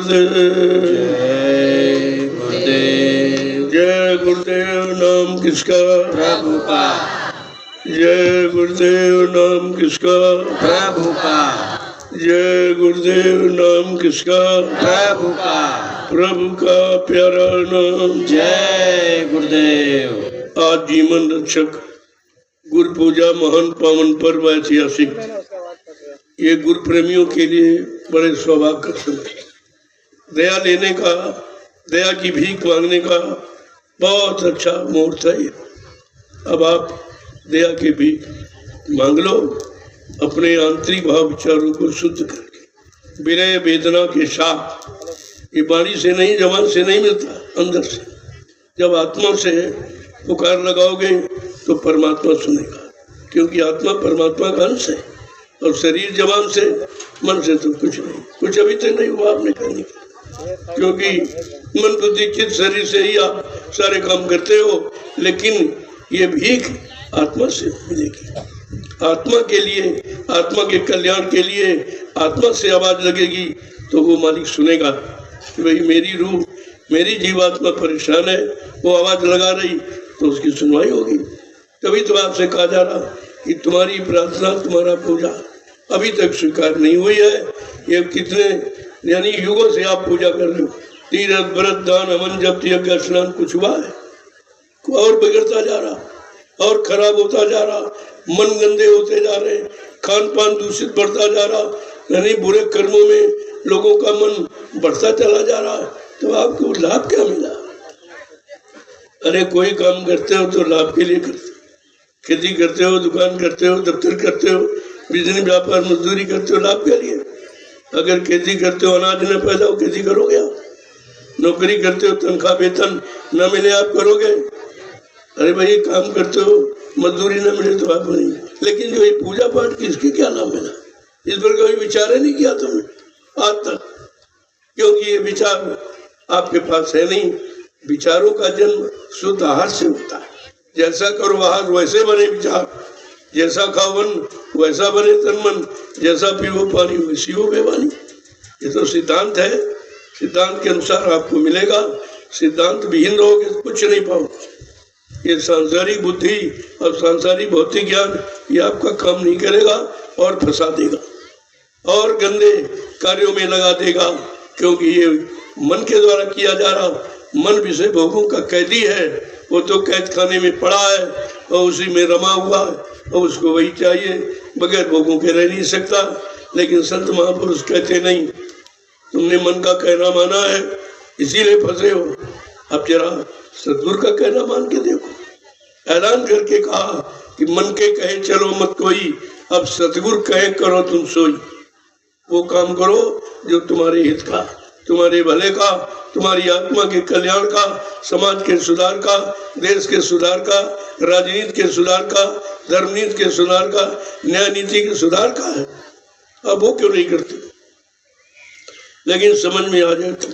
गुरुदेव। जय गुरुदेव। जय गुरुदेव नाम किसका? प्रभु का। जय गुरुदेव नाम किसका? प्रभु का। जय गुरुदेव नाम किसका? प्रभु का। प्रभु का प्यारा नाम। जय गुरुदेव। आज जीवन रक्षक गुरु पूजा महान पावन पर्व ऐतिहासिक, ये गुरु प्रेमियों के लिए बड़े सौभाग्य का समय, दया लेने का, दया की भीख मांगने का बहुत अच्छा मुहूर्त है। अब आप दया की भीख मांग लो, अपने आंतरिक भाव विचारों को शुद्ध करके, विरह वेदना के साथ। ये वाणी से नहीं, जबान से नहीं मिलता, अंदर से। जब आत्मा से पुकार लगाओगे तो परमात्मा सुनेगा, क्योंकि आत्मा परमात्मा का अंश है। और शरीर जबान से, मन से तो कुछ नहीं, कुछ अभी तक नहीं हुआ आपने करने का, क्योंकि मन बुद्धि चित्त शरीर से ही आप सारे काम करते हो। लेकिन ये भीख आत्मा से मिलेगी, आत्मा के लिए, आत्मा के कल्याण के लिए आत्मा से आवाज लगेगी तो वो मालिक सुनेगा कि भाई मेरी रूह, मेरी जीवात्मा परेशान है, वो आवाज लगा रही तो उसकी सुनवाई होगी। तभी तो आपसे कहा जा रहा कि तुम्हारी प्रार्थना, तुम्हारा पूजा अभी तक स्वीकार नहीं हुई है। ये कितने यानी युगों से आप पूजा कर रहे हो, तीर्थ व्रत दान हवन जप यज्ञ स्नान, कुछ हुआ है? और बिगड़ता जा रहा, और खराब होता जा रहा, मन गंदे होते जा रहे, खान पान दूषित बढ़ता जा रहा, यानी बुरे कर्मों में लोगों का मन बढ़ता चला जा रहा है। तो आपको लाभ क्या मिला? अरे कोई काम करते हो तो लाभ के लिए करते हो, खेती करते हो, दुकान करते हो, दफ्तर करते हो, बिजनेस व्यापार मजदूरी करते हो, लाभ के लिए। अगर खेती करते हो, अनाज न पैदा हो, खेती करोगे आप? नौकरी करते हो, तनख्वाह वेतन न मिले, आप करोगे? अरे भाई काम करते हो, मजदूरी न मिले तो आप नहीं। लेकिन जो ये पूजा पाठ, किसके क्या लाभ मिला? इस पर कभी विचार ही नहीं किया तुमने आज तक, क्योंकि ये विचार आपके पास है नहीं। विचारों का जन्म शुद्ध आहार से होता है। जैसा करो आहार वैसे बने विचार, जैसा खाओ अन्न वैसा बने तन मन, जैसा पीओ पानी वैसी हो बेवानी। ये तो सिद्धांत है, सिद्धांत के अनुसार आपको मिलेगा। सिद्धांत विहीन रहोगे तो कुछ नहीं पाओगे। ये सांसारिक बुद्धि और सांसारिक भौतिक ज्ञान ये आपका काम नहीं करेगा और फंसा देगा और गंदे कार्यों में लगा देगा, क्योंकि ये मन के द्वारा किया जा रहा। मन विषय भोगों का कैदी है, वो तो कैद खाने में पड़ा है और उसी में रमा हुआ है और उसको वही चाहिए, बगैर भोगों के रह नहीं सकता। लेकिन संत महापुरुष कहते नहीं, तुमने मन का कहना माना है इसीलिए फंसे हो। अब जरा सतगुरु का कहना मान के देखो। ऐलान करके कहा कि मन के कहे चलो मत कोई, अब सतगुरु कहे करो तुम सोई। वो काम करो जो तुम्हारे हित का, तुम्हारे भले का, तुम्हारी आत्मा के कल्याण का, समाज के सुधार का, देश के सुधार का, राजनीति के सुधार का, धर्म नीति के सुधार का, न्याय नीति के सुधार का है। अब वो क्यों नहीं करते? लेकिन समझ में आ जाए तो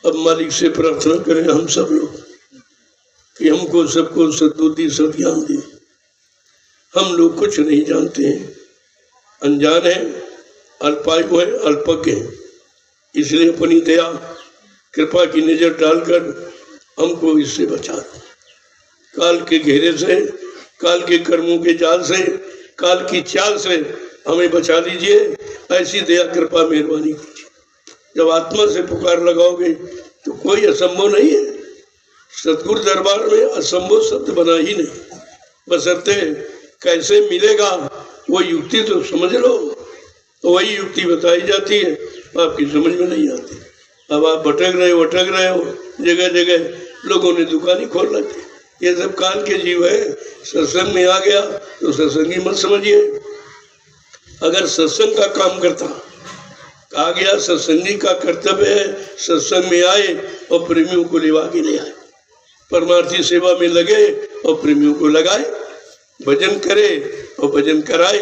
अब मालिक से प्रार्थना करें हम सब लोग कि हमको सबको सद्बुद्धि सद्ज्ञान दे। हम लोग कुछ नहीं जानते हैं, अनजान है, अल्पायु है, अल्पज्ञ है। इसलिए अपनी दया कृपा की नजर डालकर हमको इससे बचा दो। काल के घेरे से, काल के कर्मों के जाल से, काल की चाल से हमें बचा लीजिए। ऐसी दया कृपा मेहरबानी कीजिए। जब आत्मा से पुकार लगाओगे तो कोई असंभव नहीं है। सतगुरु दरबार में असंभव शब्द बना ही नहीं, बशर्ते कैसे मिलेगा वो युक्ति तो समझ लो। तो वही युक्ति बताई जाती है, आपकी समझ में नहीं आती। अब आप भटक रहे हो, जगह जगह लोगों ने दुकानें खोल रखी। ये सब काल के जीव है। सत्संग में आ गया तो सत्संगी मत समझिए। अगर सत्संग का काम करता, कहा गया सत्संगी का कर्तव्य है सत्संग में आए और प्रेमियों को लिवा के ले आए, परमार्थी सेवा में लगे और प्रेमियों को लगाए, भजन करे और भजन कराए,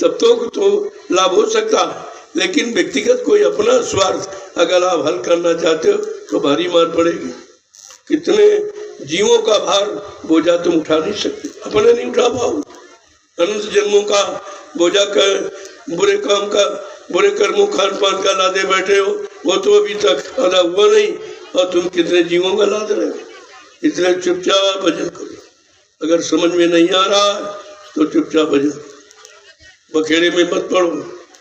तब तो लाभ हो सकता। लेकिन व्यक्तिगत कोई अपना स्वार्थ अगर आप हल करना चाहते हो तो भारी मार पड़ेगी। कितने जीवों का भार बोझा तुम उठा नहीं सकते, अपने नहीं उठा पाओ। अनंत जन्मों का बोझा का, बुरे काम का बुरे कर्मों खान पान का लादे बैठे हो, वो तो अभी तक अदा हुआ नहीं, और तुम कितने जीवों का लाद रहे हो। इसलिए चुपचाप भजन करो। अगर समझ में नहीं आ रहा है तो चुपचाप भजन, बखेड़े में मत पड़ो,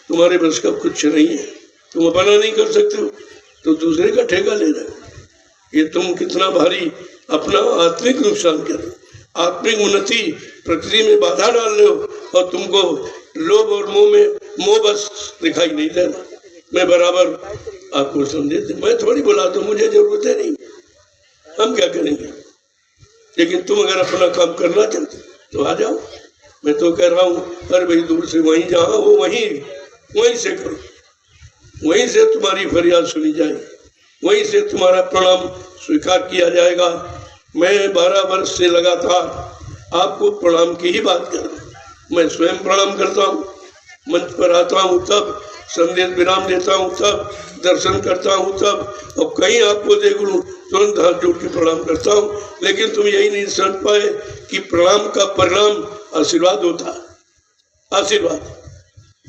तुम्हारे बस का कुछ नहीं है। तुम अपना नहीं कर सकते हो तो दूसरे का ठेका ले रहे हो। ये तुम कितना भारी अपना आत्मिक नुकसान कर रहे हो, आत्मिक उन्नति प्रकृति में बाधा डाल रहे हो, और तुमको लोभ और मोह बस दिखाई नहीं देना। मैं बराबर आपको समझे थे, मैं थोड़ी बोला तो मुझे जरूरत है नहीं, हम क्या करेंगे। लेकिन तुम अगर अपना काम करना चाहते तो आ जाओ। मैं तो कह रहा हूँ, अरे भाई दूर से वहीं जहाँ हो वहीं से करो, वहीं से तुम्हारी फरियाद सुनी जाए, वहीं से तुम्हारा प्रणाम स्वीकार किया जाएगा। मैं 12 वर्ष से लगातार आपको प्रणाम की ही बात कर रहा हूँ। मैं स्वयं प्रणाम करता हूँ, मंच पर आता हूँ तब, संदेश विराम देता हूँ तब, दर्शन करता हूँ तब, और कहीं आपको देख लूँ तुरंत हाथ जोड़ के प्रणाम करता हूँ। लेकिन तुम यही नहीं समझ पाए कि प्रणाम का परिणाम आशीर्वाद होता है। आशीर्वाद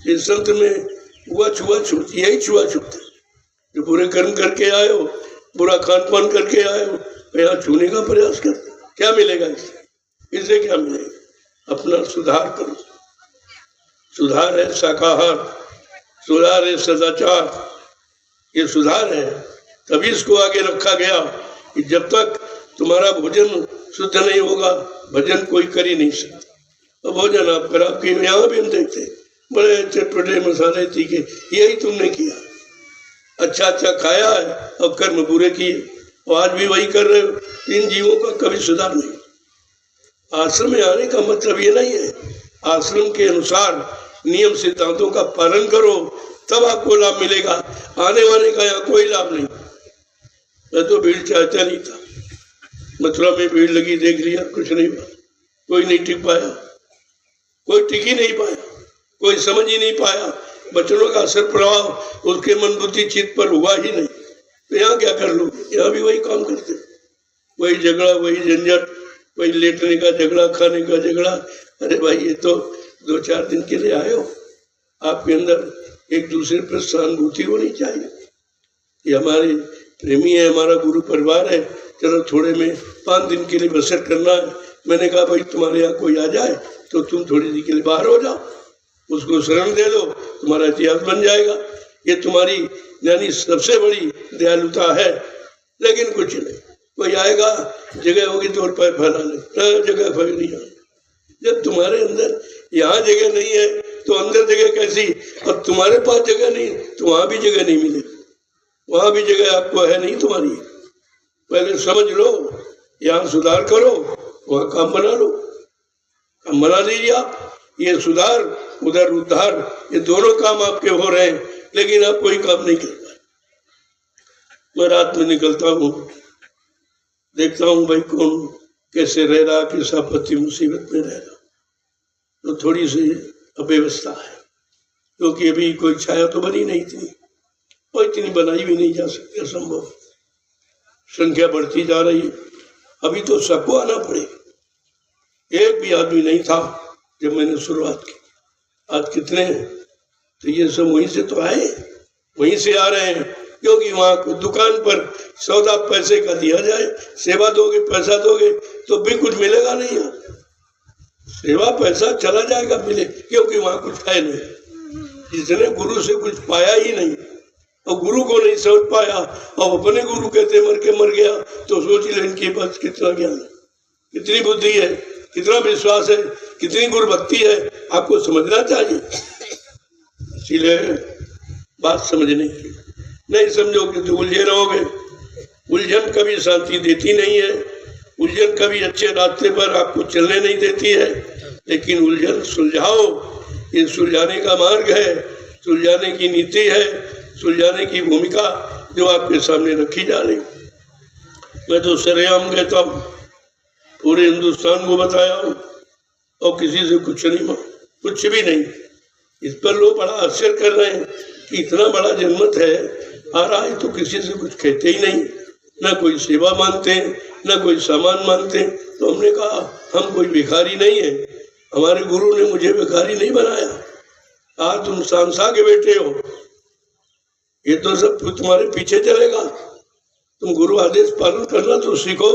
इस संत में हुआ छुआछूत, यही छुआछूत है। जो बुरे कर्म करके आए हो, बुरा खान पान करके आए हो, यहाँ छूने का प्रयास कर, क्या मिलेगा इससे क्या मिलेगा। अपना सुधार करो। सुधार है शाकाहार, सुधार है सदाचार, ये सुधार है। तभी इसको आगे रखा गया कि जब तक तुम्हारा भोजन शुद्ध नहीं होगा भजन कोई कर ही नहीं सकता। तो भोजन आप कर, आपके यहाँ भी हम देखते बड़े चटपटे मसाले तीखे, यही तुमने किया, अच्छा अच्छा खाया है और कर्म बुरे किए, और आज भी वही कर रहे हो। इन जीवों का कभी सुधार नहीं। आश्रम में आने का मतलब ये नहीं है, आश्रम के अनुसार नियम सिद्धांतों का पालन करो तब आपको लाभ मिलेगा। आने वाले का यहाँ कोई लाभ नहीं। मैं तो भीड़ चाहता नहीं था, मथुरा में भीड़ लगी, देख लिया, कुछ नहीं हुआ, कोई नहीं टिक पाया, कोई टिक ही नहीं पाया, कोई समझ ही नहीं पाया। बच्चों का असर प्रभाव उसके मन बुद्धि चित्त पर हुआ ही नहीं। तो यहाँ क्या कर लो, यहाँ भी वही काम करते, वही झगड़ा, वही झंझट, वही लेटने का झगड़ा, खाने का झगड़ा। अरे भाई ये तो 2-4 दिन के लिए आए हो, आपके अंदर एक दूसरे पर सहानुभूति होनी चाहिए। ये हमारे प्रेमी है, हमारा गुरु परिवार है, चलो थोड़े में 5 दिन के लिए बसर करना है। मैंने कहा भाई तुम्हारे यहाँ कोई आ जाए तो तुम थोड़ी देर के लिए बाहर हो जाओ, उसको शरण दे दो, तुम्हारा इतिहास बन जाएगा। ये तुम्हारी यानी सबसे बड़ी दयालुता है। लेकिन कुछ नहीं, कोई आएगा, जगह होगी तो और पैर फैला ले, जगह फैल नहीं है। जब तुम्हारे अंदर यहाँ जगह नहीं है तो अंदर जगह कैसी, और तुम्हारे पास जगह नहीं तो वहां भी जगह नहीं मिलेगी, वहां भी जगह आपको है नहीं तुम्हारी। पहले समझ लो, यहाँ सुधार करो, वहां काम बना लो, काम बना लीजिए आप। ये सुधार उधर उद्धार, ये दोनों काम आपके हो रहे हैं, लेकिन आप कोई काम नहीं कर पाए। मैं रात में निकलता हूँ, देखता हूँ भाई कौन कैसे रह रहा, किस आपत्ति मुसीबत में रह रहा, तो थोड़ी सी अव्यवस्था है, क्योंकि अभी कोई छाया तो बनी नहीं थी, और इतनी बनाई भी नहीं जा सकती, असंभव। संख्या बढ़ती जा रही है, अभी तो सबको आना पड़े। एक भी आदमी नहीं था जब मैंने शुरुआत की, आज कितने हैं? तो ये सब वहीं से तो आए, वहीं से आ रहे हैं, क्योंकि वहाँ दुकान पर सौदा पैसे का दिया जाए, सेवा दोगे पैसा दोगे तो भी कुछ मिलेगा नहीं। यहाँ सेवा पैसा चला जाएगा, मिले, क्योंकि वहाँ कुछ है नहीं। जिसने गुरु से कुछ पाया ही नहीं और गुरु को नहीं समझ पाया और अपने गुरु कहते मर के मर गया, तो सोच ले इनके पास कितना ज्ञान है, कितनी बुद्धि है, कितना विश्वास है, कितनी गुरुभक्ति है, आपको समझना चाहिए। इसीलिए बात समझने की, नहीं समझोगे तो उलझे रहोगे। उलझन कभी शांति देती नहीं है, उलझन कभी अच्छे रास्ते पर आपको चलने नहीं देती है, लेकिन उलझन सुलझाओ, ये सुलझाने का मार्ग है, सुलझाने की नीति है, सुलझाने की भूमिका जो आपके सामने रखी जा रही। मैं तो सरेआम कहता हूँ, पूरे हिंदुस्तान को बताया हूँ, और किसी से कुछ नहीं मांगा, कुछ भी नहीं। इस पर लोग बड़ा आश्चर्य कर रहे हैं कि इतना बड़ा जनमत है, आ रहा है तो किसी से कुछ कहते ही नहीं, ना कोई सेवा मानते हैं, ना कोई सामान मानते हैं। तो हमने कहा हम कोई भिखारी नहीं है, हमारे गुरु ने मुझे भिखारी नहीं बनाया, आज तुम सांसा के बेटे हो, ये तो सब तुम्हारे पीछे चलेगा। तुम गुरु आदेश पालन करना तो सीखो,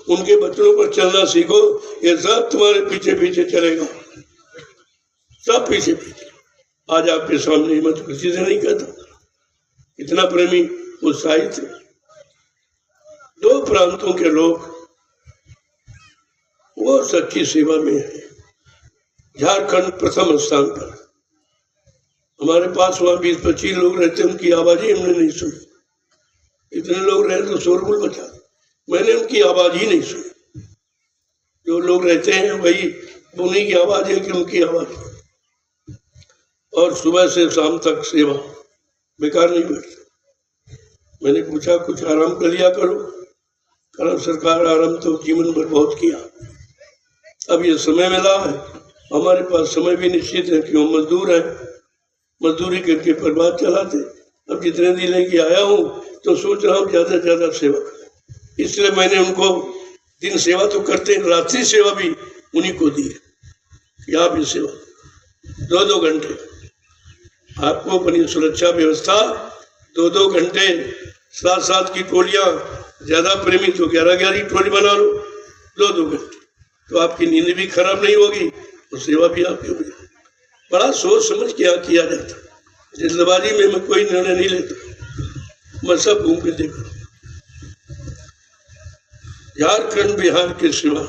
उनके बच्चों पर चलना सीखो, ये सब तुम्हारे पीछे पीछे चलेगा, सब पीछे पीछे। आज आपके सामने मैं तो किसी से नहीं कहता, इतना प्रेमी उत्साहित है। दो प्रांतों के लोग वो सच्ची सेवा में है। झारखंड प्रथम स्थान पर, हमारे पास वहां 20-25 लोग रहते, उनकी आवाज ही हमने नहीं सुनी। इतने लोग रहे तो शोरगुल बचा, मैंने उनकी आवाज ही नहीं सुनी। जो लोग रहते हैं वही उन्हीं की आवाज है कि उनकी आवाज। और सुबह से शाम तक सेवा, बेकार नहीं बैठते। मैंने पूछा कुछ आराम कर लिया करो, करा सरकार आराम तो जीवन भर बहुत किया, अब ये समय मिला है, हमारे पास समय भी निश्चित है कि हम मजदूर हैं, मजदूरी करके परिवार चलाते। अब जितने दिन लेके आया हूँ तो सोच रहा हूँ ज्यादा से ज्यादा सेवा, इसलिए मैंने उनको दिन सेवा तो करते हैं, रात्रि सेवा भी उन्हीं को दी है कि आप ये सेवा 2-2 घंटे, आपको अपनी सुरक्षा व्यवस्था 2-2 घंटे, 7-7 की टोलियां, ज्यादा प्रेमी तो 11-11 की टोली बना लो, 2-2 घंटे, तो आपकी नींद भी खराब नहीं होगी और सेवा भी आपकी होगी। बड़ा सोच समझ के यहाँ किया जाता, जल्दबाजी में मैं कोई निर्णय नहीं लेता, मैं सब घूम के देखा। झारखंड बिहार के सिवा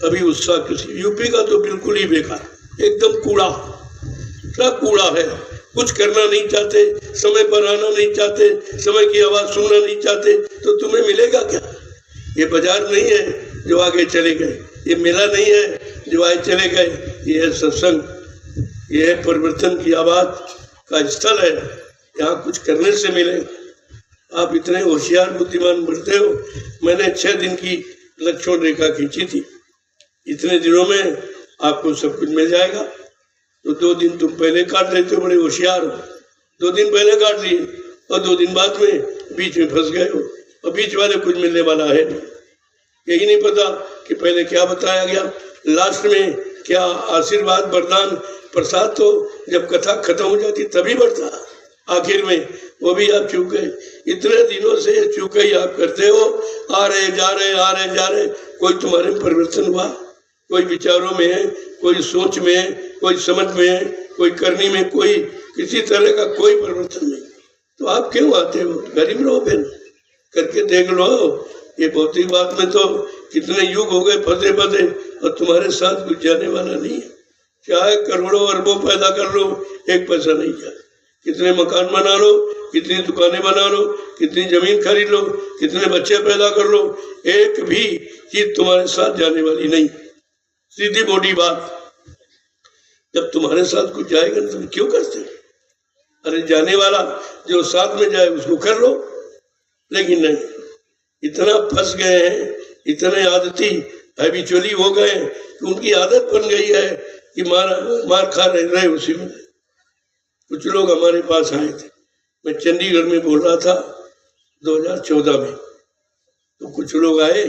अभी उत्साह किसी, यूपी का तो बिल्कुल ही बेकार, एकदम कूड़ा, सब कूड़ा है, कुछ करना नहीं चाहते, समय पर आना नहीं चाहते, समय की आवाज सुनना नहीं चाहते, तो तुम्हें मिलेगा क्या? ये बाजार नहीं है जो आगे चले गए, ये मेला नहीं है जो आगे चले गए, ये है सत्संग, ये है परिवर्तन की आवाज का स्थल है, यहाँ कुछ करने से मिलेगा। आप इतने होशियार बुद्धिमान बनते हो, मैंने 6 दिन की लक्ष्मण रेखा खींची थी, इतने दिनों में आपको सब कुछ मिल जाएगा। तो 2 दिन तुम पहले काट लेते हो, बड़े होशियार हो, 2 दिन पहले काट लिए और 2 दिन बाद में बीच में फंस गए हो, और बीच वाले कुछ मिलने वाला है नहीं। यही नहीं पता कि पहले क्या बताया गया, लास्ट में क्या आशीर्वाद वरदान प्रसाद, तो जब कथा खत्म हो जाती तभी बढ़ता, आखिर में वो भी आप चूक गए। इतने दिनों से चूक ही आप करते हो, आ रहे जा रहे, कोई तुम्हारे में परिवर्तन हुआ? कोई विचारों में है, कोई सोच में है, कोई समझ में है, कोई करनी में, कोई किसी तरह का कोई परिवर्तन नहीं। तो आप क्यों आते हो? गरीब रहो, फिर करके देख लो। ये भौतिक बात में तो कितने युग हो गए फंसे और तुम्हारे साथ कुछ जाने वाला नहीं है। चाहे करोड़ों अरबों पैदा कर लो, 1 पैसा नहीं जाए। कितने मकान बना लो, कितनी दुकानें बना लो, कितनी जमीन खरीद लो, कितने बच्चे पैदा कर लो, एक भी चीज तुम्हारे साथ जाने वाली नहीं। सीधी मोटी बात, जब तुम्हारे साथ कुछ जाएगा ना, तुम क्यों करते? अरे जाने वाला जो साथ में जाए उसको कर लो, लेकिन नहीं, इतना फंस गए हैं, इतने आदती हैबिचुअली हो गए कि उनकी आदत बन गई है कि मार खा रहे उसी में। कुछ लोग हमारे पास आए थे, मैं चंडीगढ़ में बोल रहा था 2014 में, तो कुछ लोग आए,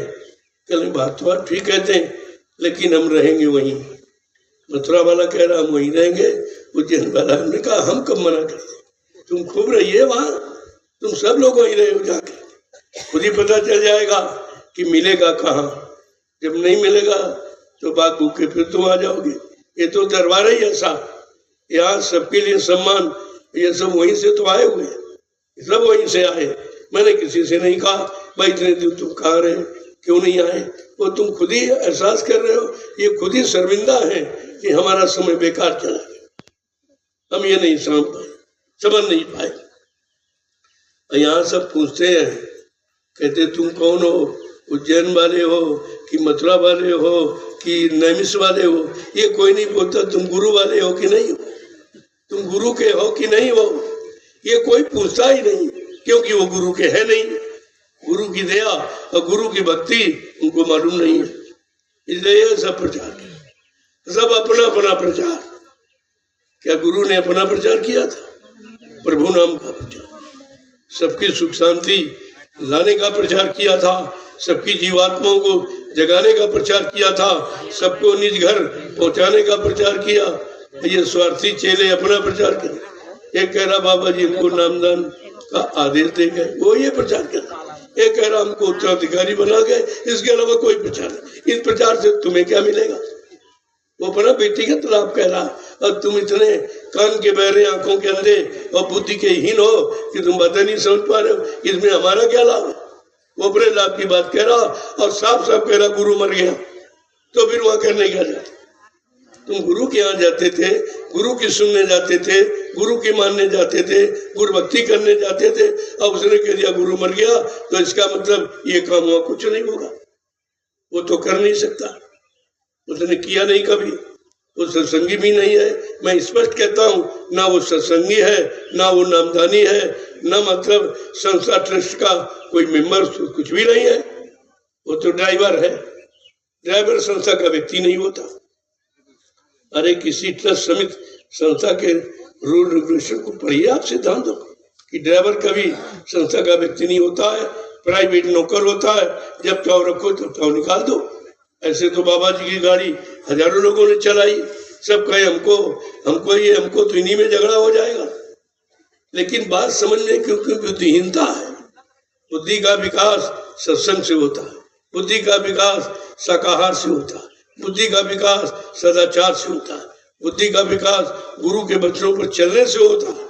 कल बात तो ठीक कहते हैं, लेकिन हम रहेंगे वहीं। मथुरा वाला कह रहा हम वहीं रहेंगे, उज्जैन वाला, हमने कहा हम कब मना करते, तुम खूब रहिए वहां, तुम सब लोग वहीं रहे हो, जाके खुद ही पता चल जाएगा कि मिलेगा कहाँ। जब नहीं मिलेगा तो बात भूखे फिर तुम आ जाओगे। ये तो दरबार ही ऐसा, यहाँ सबके लिए सम्मान, ये सब वहीं से तो आए हुए, सब वहीं से आए। मैंने किसी से नहीं कहा भाई इतने दिन तुम कहाँ रहे, क्यों नहीं आए, वो तुम खुद ही एहसास कर रहे हो, ये खुद ही शर्मिंदा है कि हमारा समय बेकार चला गया, हम ये नहीं समझ नहीं पाए। यहाँ सब पूछते हैं, कहते तुम कौन हो, उज्जैन वाले हो कि मथुरा वाले हो कि नैमिष वाले हो? ये कोई नहीं पूछता तुम गुरु वाले हो कि नहीं हो, तुम गुरु के हो कि नहीं हो, ये कोई पूछता ही नहीं, क्योंकि वो गुरु के है नहीं। गुरु की दया और गुरु की भक्ति उनको मालूम नहीं है, इसलिए सब प्रचार किया, सब अपना अपना प्रचार। क्या गुरु ने अपना प्रचार किया था? प्रभु नाम का प्रचार, सबकी सुख शांति लाने का प्रचार किया था, सबकी जीवात्माओं को जगाने का प्रचार किया था, सबको निज घर पहुंचाने का प्रचार किया। ये स्वार्थी चेले अपना प्रचार करें। एक कह रहा बाबा जी हमको नामदान का आदेश दे गए, वो ये प्रचार कर। एक कह रहा हमको उत्तराधिकारी बना गए, इसके अलावा कोई प्रचार नहीं। इस प्रचार से तुम्हें क्या मिलेगा? वो अपना व्यक्तिगत लाभ कह रहा, और तुम इतने कान के बहरे, आंखों के अंधे और बुद्धि के हीन हो कि तुम बातें नहीं समझ पा रहे हो। इसमें हमारा क्या लाभ है? वो अपने लाभ की बात कह रहा और साफ साफ कह रहा गुरु मर गया। तो फिर वहां करने क्या जाते? तुम गुरु के यहाँ जाते थे, गुरु की सुनने जाते थे, गुरु की मानने जाते थे, गुरु भक्ति करने जाते थे। अब उसने कह दिया गुरु मर गया, तो इसका मतलब ये काम हुआ कुछ नहीं होगा। वो तो कर नहीं सकता, उसने किया नहीं कभी, वो सत्संगी भी नहीं है। मैं स्पष्ट कहता हूँ, ना वो सत्संगी है, ना वो नामदानी है, ना मतलब संस्था ट्रस्ट का कोई मेंबर, कुछ भी नहीं है। वो तो ड्राइवर है। ड्राइवर संस्था का व्यक्ति नहीं होता। अरे किसी ट्रस्ट समिति संस्था के रूल रेगुलेशन को पढ़िए आप, सिद्धांत दो कि ड्राइवर कभी संस्था का व्यक्ति नहीं होता है, प्राइवेट नौकर होता है। जब चाहो रखो तब चाहो निकाल दो। ऐसे तो बाबा जी की गाड़ी हजारों लोगों ने चलाई, सब कहे हमको तो इन्हीं में झगड़ा हो जाएगा। लेकिन बात समझने क्योंकि बुद्धिहीनता है। बुद्धि का विकास सत्संग से होता है, बुद्धि का विकास शाकाहार से होता है, बुद्धि का विकास सदाचार से होता है, बुद्धि का विकास गुरु के बच्चों पर चलने से होता है,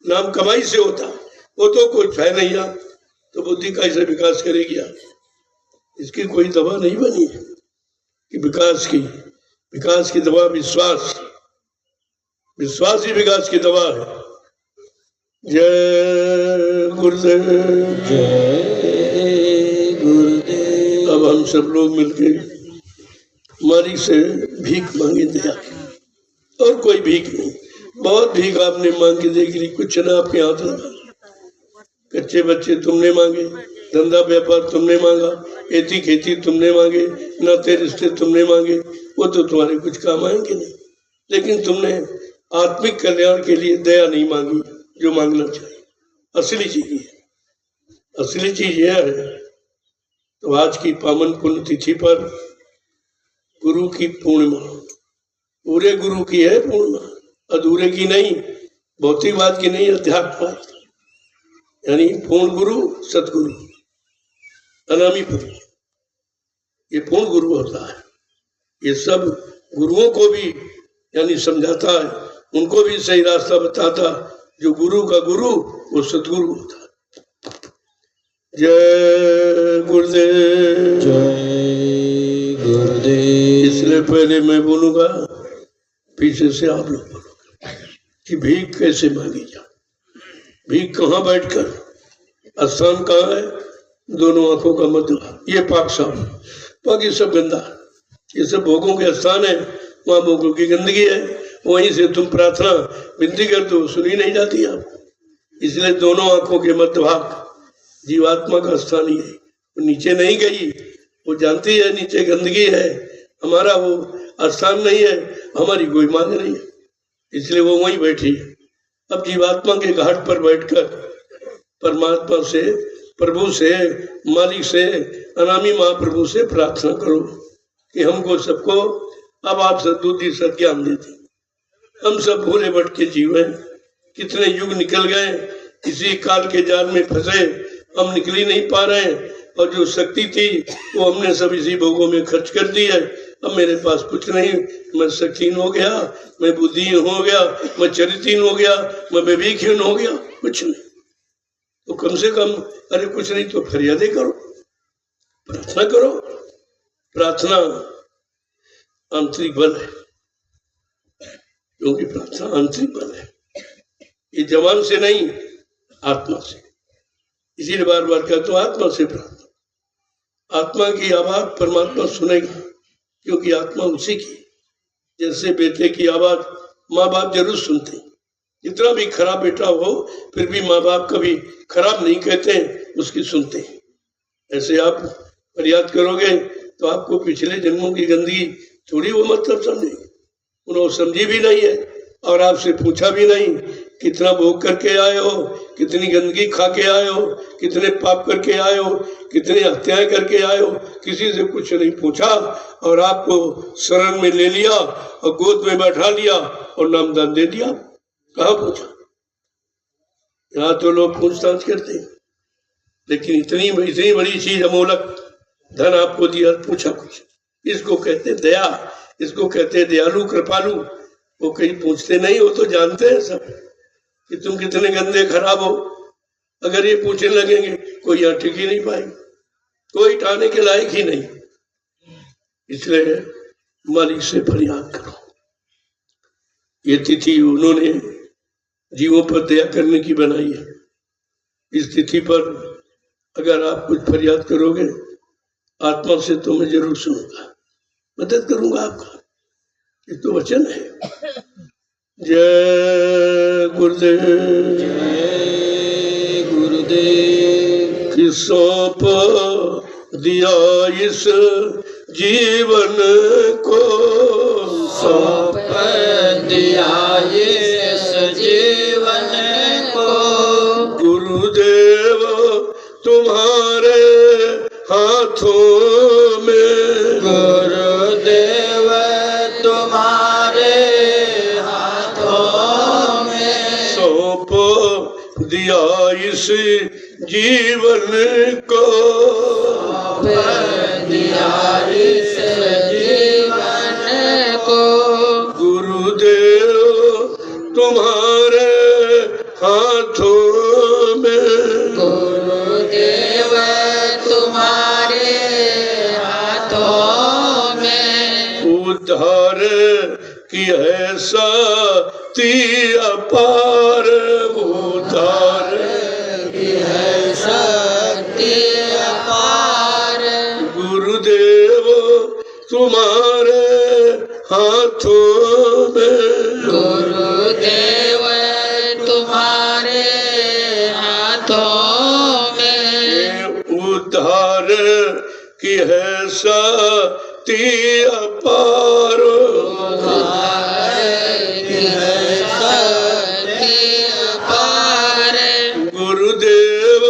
नाम कमाई से होता है। वो तो कुछ है नहीं यार, तो बुद्धि का इसे विकास करेगी यार। इसकी कोई दवा नहीं बनी है कि विकास की दवा विश्वास ही विकास की दवा है। जय गुरुदेव, जय गुरुदेव। अब हम सब लोग मिलकर मालिक से भीख मांगे दया, और कोई भीख नहीं। बहुत भीख आपने मांगी देख ली, कुछ ना आपके हाथ लगा। कच्चे बच्चे तुमने मांगे, धंधा व्यापार तुमने मांगा, खेती खेती तुमने मांगे, नाते रिश्ते तुमने मांगे, वो तो तुम्हारे कुछ काम आएंगे नहीं। लेकिन तुमने आत्मिक कल्याण के लिए दया नहीं मांगी, जो मांगना चाहिए। असली चीज है, असली चीज यह है। तो आज की पावन पुण्य तिथि पर गुरु की पूर्णिमा, पूरे गुरु की है पूर्णिमा, अधूरे की नहीं, भौतिकवाद की नहीं, अध्यात्मवाद। यानी पूर्ण गुरु सतगुरु, अनामी गुरु, ये पूर्ण गुरु होता है। ये सब गुरुओं को भी यानी समझाता है, उनको भी सही रास्ता बताता। जो गुरु का गुरु वो सतगुरु होता है। जय गुरुदेव, जय गुरुदेव। इसलिए पहले मैं बोलूंगा, पीछे से आप लोग बोलोगे कि भीख कैसे मांगी जाए। भीख कहाँ बैठकर, स्थान कहाँ है? दोनों आंखों का मध्य भाग, ये पाक साफ, बाकी सब गंदा। ये सब भोगों के स्थान है, वहाँ भोगों की गंदगी है। वहीं से तुम प्रार्थना विनती कर दो, सुनी नहीं जाती आपको। इसलिए दोनों आंखों के मध्य भाग जीवात्मा का स्थान ही है। वो नीचे नहीं गई, वो जानती है नीचे गंदगी है, हमारा वो स्थान नहीं है, हमारी कोई मांग नहीं है, इसलिए वो वहीं बैठी है। अब जीवात्मा के घाट पर बैठकर परमात्मा से, प्रभु से, मालिक से, अनामी महाप्रभु से प्रार्थना करो कि हमको सबको अब आप सद्बुद्धि सद्ज्ञान देते। हम सब भूले भटके जीव हैं, कितने युग निकल गए, इसी काल के जाल में फंसे, हम निकल ही नहीं पा रहे हैं। और जो शक्ति थी वो हमने सब इसी भोगों में खर्च कर दी है। अब मेरे पास कुछ नहीं, मैं शक्तिहीन हो गया, मैं बुद्धिहीन हो गया, मैं चरित्रहीन हो गया, मैं विवेकहीन हो गया, कुछ नहीं। तो कम से कम अरे कुछ नहीं तो फरियादें करो, प्रार्थना करो। प्रार्थना आंतरिक बल है, क्योंकि प्रार्थना आंतरिक बल है, ये जवान से नहीं, आत्मा से। इसीलिए बार बार कहता हूं, आत्मा से प्रार्थना। आत्मा की आवाज परमात्मा सुनेगा, क्योंकि आत्मा उसी की। जैसे बेटे की आवाज माँ बाप जरूर सुनते, जितना भी खराब बेटा हो फिर भी माँ बाप कभी खराब नहीं कहते, उसकी सुनते हैं। ऐसे आप फरियाद करोगे तो आपको पिछले जन्मों की गंदगी थोड़ी वो मतलब समझेगी। उन्होंने समझी भी नहीं है और आपसे पूछा भी नहीं कितना भोग करके आए हो, कितनी गंदगी खा के आए हो, कितने पाप करके आए हो, कितने हत्याएं करके आए हो, किसी से कुछ नहीं पूछा और आपको शरण में ले लिया और गोद में बैठा लिया और नामदान दे दिया। कहाँ पूछा? यहाँ तो लोग पूछताछ करते हैं, लेकिन इतनी बड़ी चीज अमोलक धन आपको दिया, पूछा कुछ? इसको कहते दया, इसको कहते दयालु कृपालु। वो कहीं पूछते नहीं, वो तो जानते हैं सब कि तुम कितने गंदे खराब हो। अगर ये पूछने लगेंगे कोई यहाँ टिक ही नहीं पाएगी, कोई टाने के लायक ही नहीं। इसलिए मालिक से फरियाद करो। ये तिथि उन्होंने जीवों पर दया करने की बनाई है। इस तिथि पर अगर आप कुछ फरियाद करोगे, आत्मा से तो मैं जरूर सुनूंगा, मदद करूंगा आपका। ये तो वचन है। जय गुरुदेव, जय गुरुदेव। कि सौंप दिया इस जीवन को, सौंप दिया इस जीवन को, गुरुदेव तुम्हारे हाथों में, गुरुदेव तुम्हारे हाथों में, सौंप दिया इस जीवन को, दिया इस जीवन को, गुरुदेव तुम्हारे हाथों में, गुरुदेव तुम्हारे हाथों में, उद्धार की है शक्ति अपार, उद्धार की है शक्ति अपार, गुरुदेव तुम्हारे हाथों में, गुरुदेव तुम्हारे हाथों में, उद्धार की है शक्ति अपार, उद्धार की है शक्ति अपार, गुरुदेव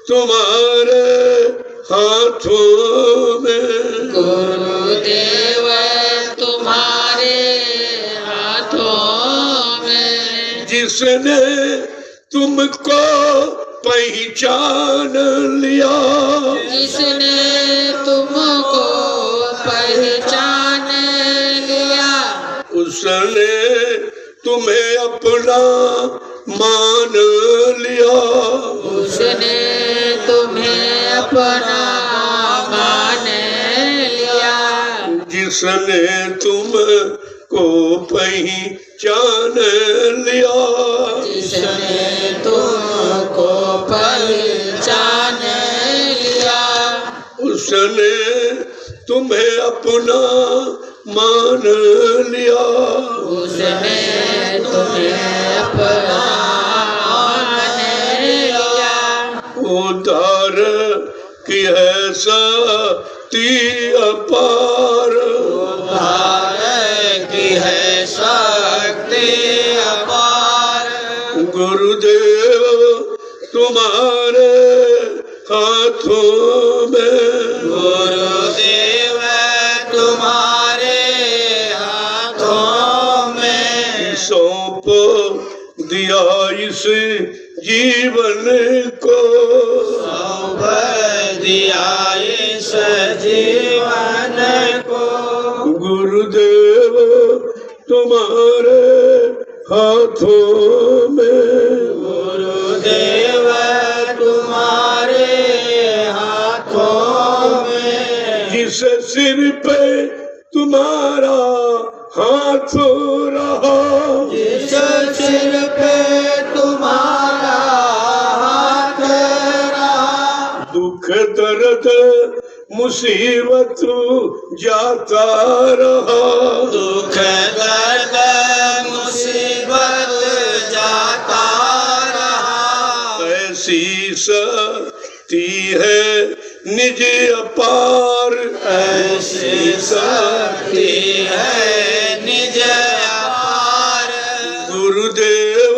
तुम्हारे हाथों में, गुरुदेव तुम्हारे हाथों में, जिसने तुमको पहचान लिया, जिसने तुमको पहचान लिया, उसने तुम्हें अपना मान लिया, उसने तुम्हें अपना मान लिया, जिसने तुमको पहचान लिया, जिसने तुमको पहचान लिया, उसने तुम्हें अपना मान लिया, उसने तुम्हें अपना मान लिया, उद्धार की है शक्ति अपार, उद्धार की है शक्ति अपार, गुरुदेव तुम्हारे हाथों में, गुरुदेव तुम्हारे हाथों में, सौंप दिया इस जीवन को, सौंप दिया इस जीवन को, गुरुदेव तुम्हारे हाथों में, गुरुदेव तुम्हारे हाथों में, जिस सिर पे तुम्हारा हाथ रहा, जिस सिर पे तुम्हारा हाथ रहा, दुख दर्द मुसीबत जाता रहा, दुख दर्द मुसीबत जाता रहा, ऐसी शक्ति है निज अपार, ऐसी शक्ति है निज अपार, गुरुदेव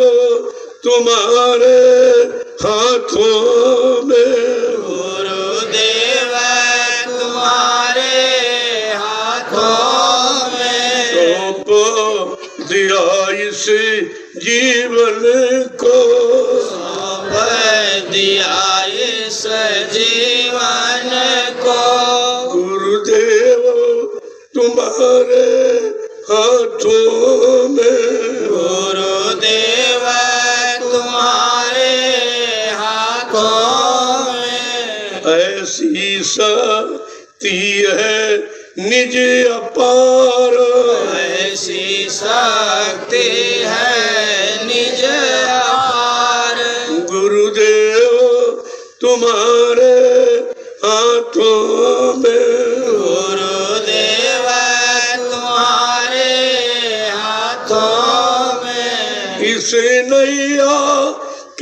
इस जीवन को, सौंप दिया इस जीवन को। गुरुदेव तुम्हारे हाथों में, गुरुदेव तुम्हारे हाथों में। ऐसी शक्ति है निज अपार, ऐसी शक्ति है निज अपार। गुरुदेव तुम्हारे हाथों में, गुरुदेव तुम्हारे हाथों में। इस नैया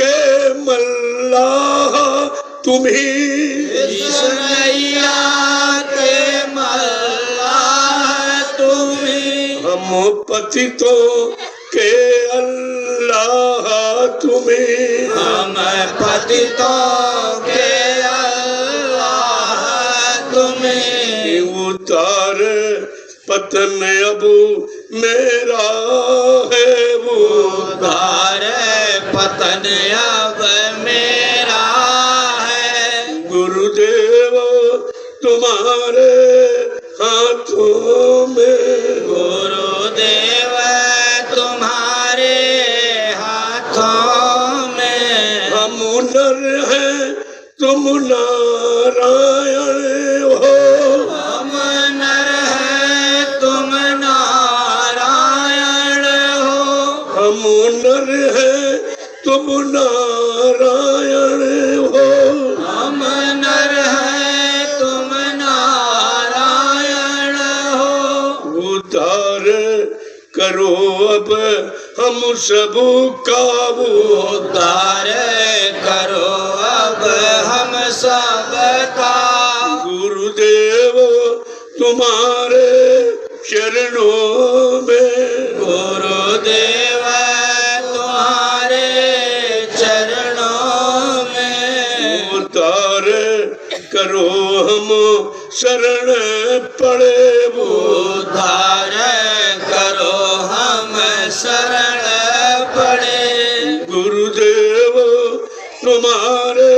के मल्लाह तुम्ही, इस नैया के मल्लाह तुम्ही। हम पतितों के अल्लाह तुम्ही, हम पतितों के अल्लाह तुम्ही। उतार पतन अब मेरा है वो, उतार पतन अब मेरा है। गुरुदेव तुम्हारे हाथों में, गुरुदेव तुम्हारे हाथों में। हम नर हैं तुम नारायण हो, हम नर हैं तुम नारायण हो। हम नर हैं तुम नारायण हो। हम नर हैं तुम नारायण हो। उद्धार करो अब हम सब का वो, उद्धार करो अब हम सब का। गुरुदेव तुम्हारे चरणों में, गुरुदेव तुम्हारे चरणों में। उद्धार करो हम शरण पड़े वो, उद्धार करो हम शरण पड़े। गुरुदेव तुम्हारे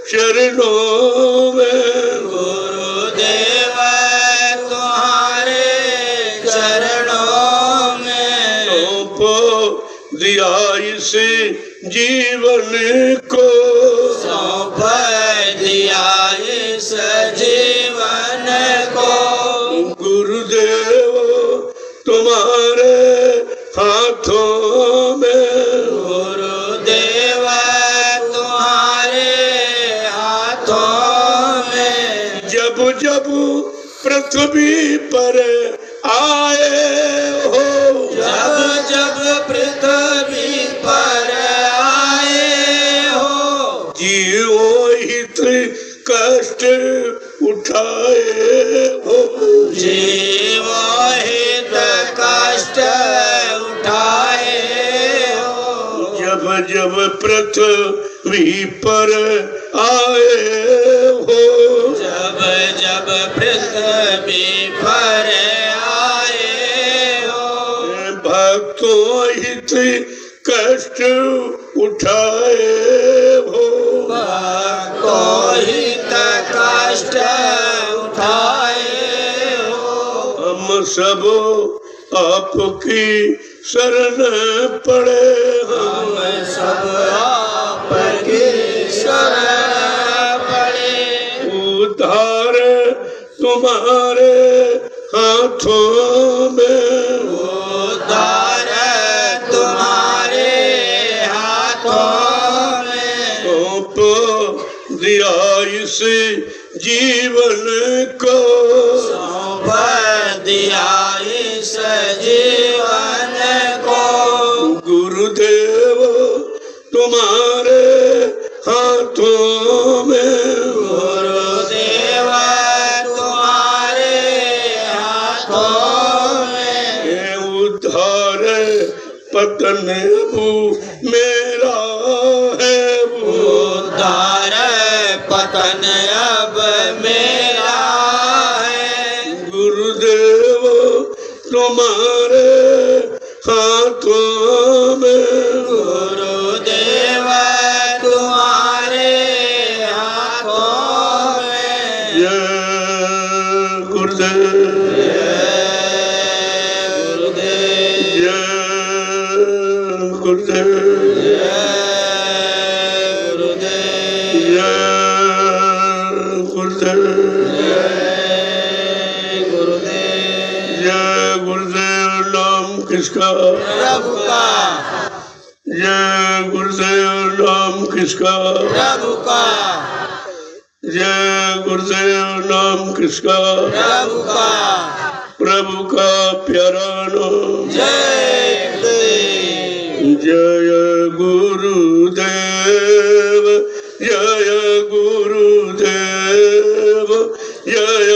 चरणों में, गुरुदेव तुम्हारे चरणों में। सौंप दिया इस जीवन को, सौंप दिया इस जीवन को। गुरुदेव तुम्हारे हाथों में, गुरुदेव तुम्हारे हाथों में। जब जब पृथ्वी पर आए हो, जब जब पृथ्वी पर आए हो। जीवो हित कष्ट उठाए हो, जीवो हित कष्ट उठाए हो। जब जब पृथ्वी पर आए हो, जब जब पृथ्वी पर आए हो। भक्तों हित कष्ट उठाए हो, को हित कष्ट उठाए हो। हम सब आपकी शरण पड़े, हम सब आपकी शरण पड़े। उद्धार तुम्हारे हाथों में, उद्धार तुम्हारे हाथों में। सौंप दिया इस जीवन को, सौंप दिया इस जीवन को। गुरुदेव तुम्हारे हाथों में, गुरुदेव तुम्हारे हाथों में। ये उद्धार पतन अब मेरा है वो, उद्धार पतन अब मेरा है। गुरुदेव तुम्हारे हाथों किसका? प्रभु का। जय गुरुदेव नाम किसका? प्रभु का। जय गुरुदेव नाम किसका? प्रभु का। प्रभु का प्यारा नाम। जय गुरुदेव। जय गुरुदेव, जय गुरुदेव, जय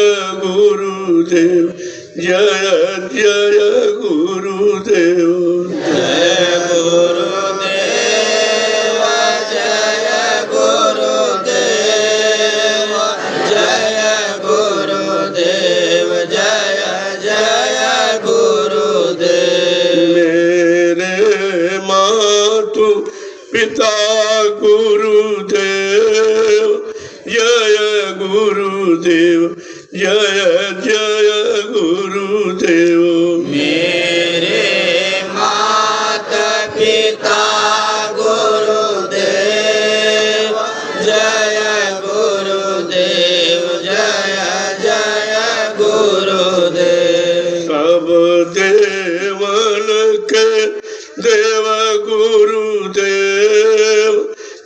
गुरुदेव, जय जय गुरुदेव। जय गुरुदेव, जय गुरुदेव, जय गुरुदेव, जय जय गुरुदेव। मेरे मातु पिता गुरुदेव, जय गुरुदेव, जय जय गुरुदेव। मेरे माता पिता गुरुदेव, जय गुरुदेव, जय जय गुरुदेव। सब देवन के देव गुरुदेव,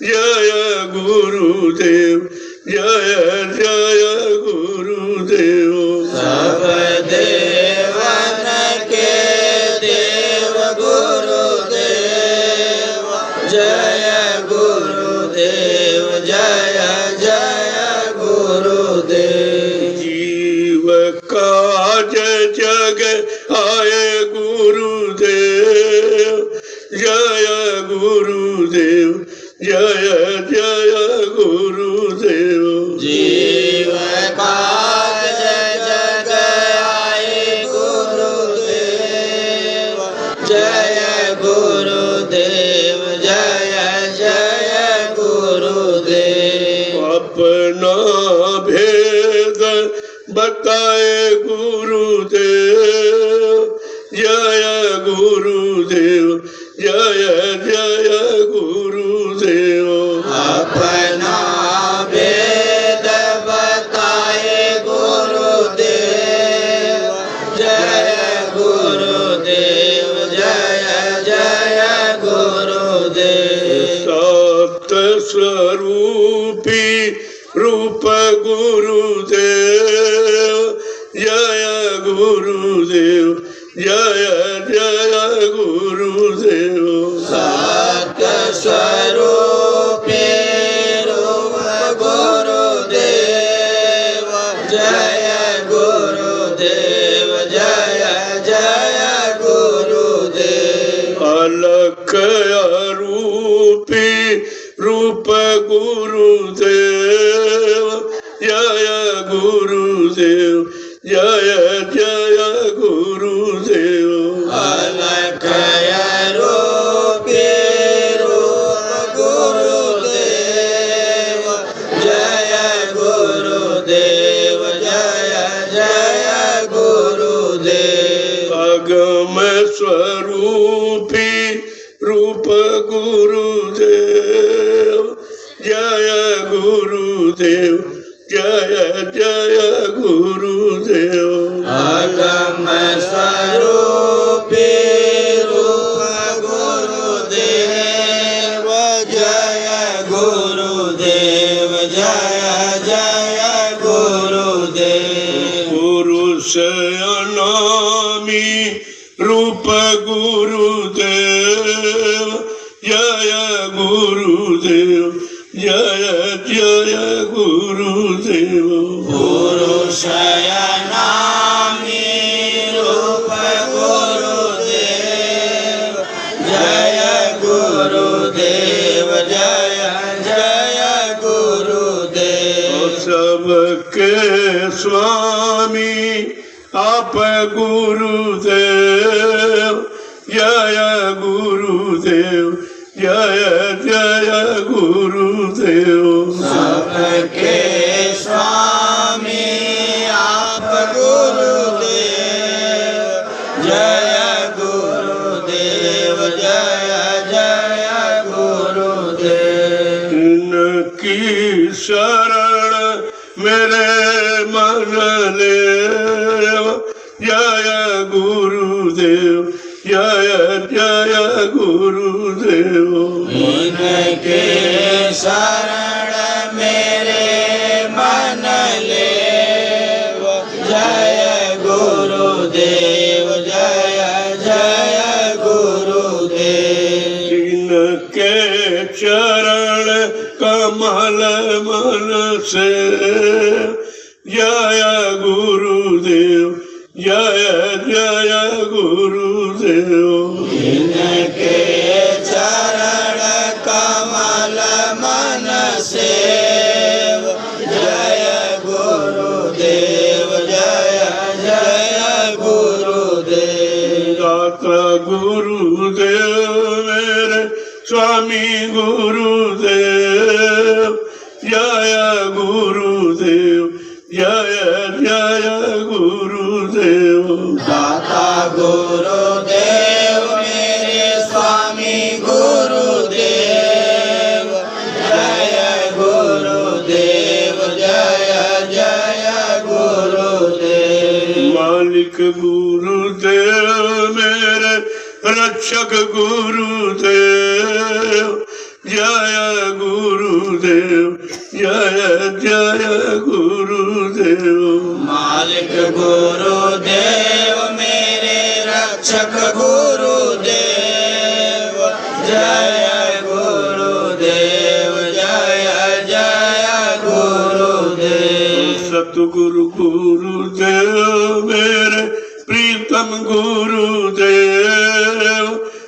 जय गुरुदेव, जय जय गुरुदेव। सब देवन के देव गुरुदेव, जय गुरुदेव, जय जय गुरुदेव। जीव काज जग आए गुरुदेव, जय गुरुदेव, जय जय गुरुदेव। जीव काज जग आए गुरुदेव, जय गुरुदेव, जय जय गुरुदेव। अपना भेद बताए गुरुदेव, जय गुरुदेव, जय जय गुरुदेव। अपना भेद बताए गुरुदेव, जय गुरुदेव, जय जय गुरुदेव। सप्त स्वरूपी रूप गुरुदेव, जय गुरुदेव, जय जय गुरुदेव। सत्य स्वरूपी रूप गुरुदेव, जय गुरुदेव, जय जय गुरुदेव। अलख रूपी रूप गुरुदेव, जय गुरुदेव, जय जय गुरुदेव। अलख रूपी रूप गुरुदेव, जय गुरुदेव, जय जय गुरुदेव। अगम स्वरूपी रूप गुरुदेव, जय गुरुदेव, जय जय गुरुदेव। अगम स्वरूपी रूप गुरुदेव, जय गुरुदेव, जय जय गुरुदेव। पुरुष अनामी रूप गुरुदेव, जय गुरुदेव, जय जय गुरुदेव। पुरुष नामी रूप गुरुदेव, जय गुरुदेव, जय जय गुरुदेव। सबके स्वामी आप गुरुदेव, जय गुरुदेव, जय जय गुरुदेव। सबके स्वामी आप गुरुदेव, गुरुदेव जय जय गुरुदेव। इनके शरण मेरे मन लेव जय गुरुदेव जय जय गुरुदेव। इनके चरण कमल मन से जय गुरुदेव जय जय गुरुदेव। इनके चरण कमल मन से जय गुरुदेव जय जय गुरुदेव। दाता गुरुदेव मेरे स्वामी गुरुदेव जय गुरुदेव जय जय गुरुदेव। दाता गुरुदेव मेरे स्वामी गुरुदेव जय गुरुदेव जय जय गुरुदेव। मालिक गुरुदेव मेरे रक्षक गुरुदेव जय गुरुदेव जय जय गुरुदेव। मालिक गुरुदेव मेरे रक्षक गुरुदेव जय गुरुदेव जय जय गुरुदेव। सतगुरु गुरुदेव मेरे प्रीतम गुरुदेव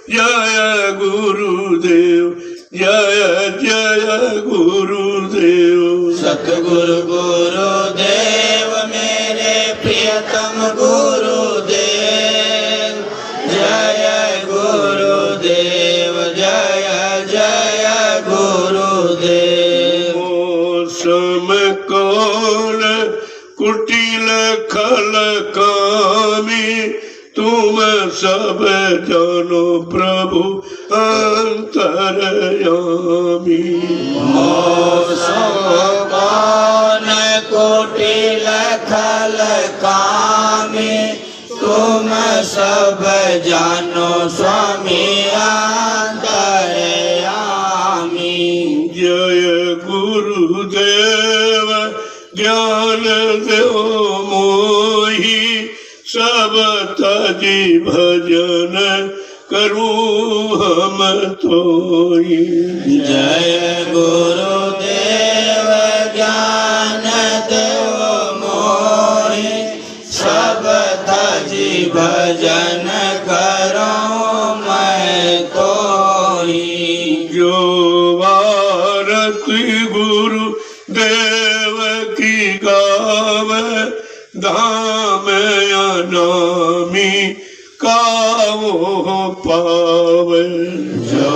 जय गुरुदेव जय जय गुरुदेव। सतगुरु गुरुदेव मेरे प्रियतम गुरुदेव जय गुरुदेव जय जय गुरुदेव। मौसम कौन कुटिल खल कामी तुम सब जानो प्रभु अंतरयामी। मौसम कुटिल खल कामी तुम सब जानो स्वामी अंतरयामी। जय गुरुदेव ज्ञान देव मोहि सब तजी भजन करूँ हम तोई। जय गुरुदेव ज्ञान देव मोहि सब तजी भजन करो मैं तोई। जो भारती गुरु देव की गावे धाम अनामी कावो पावे। जो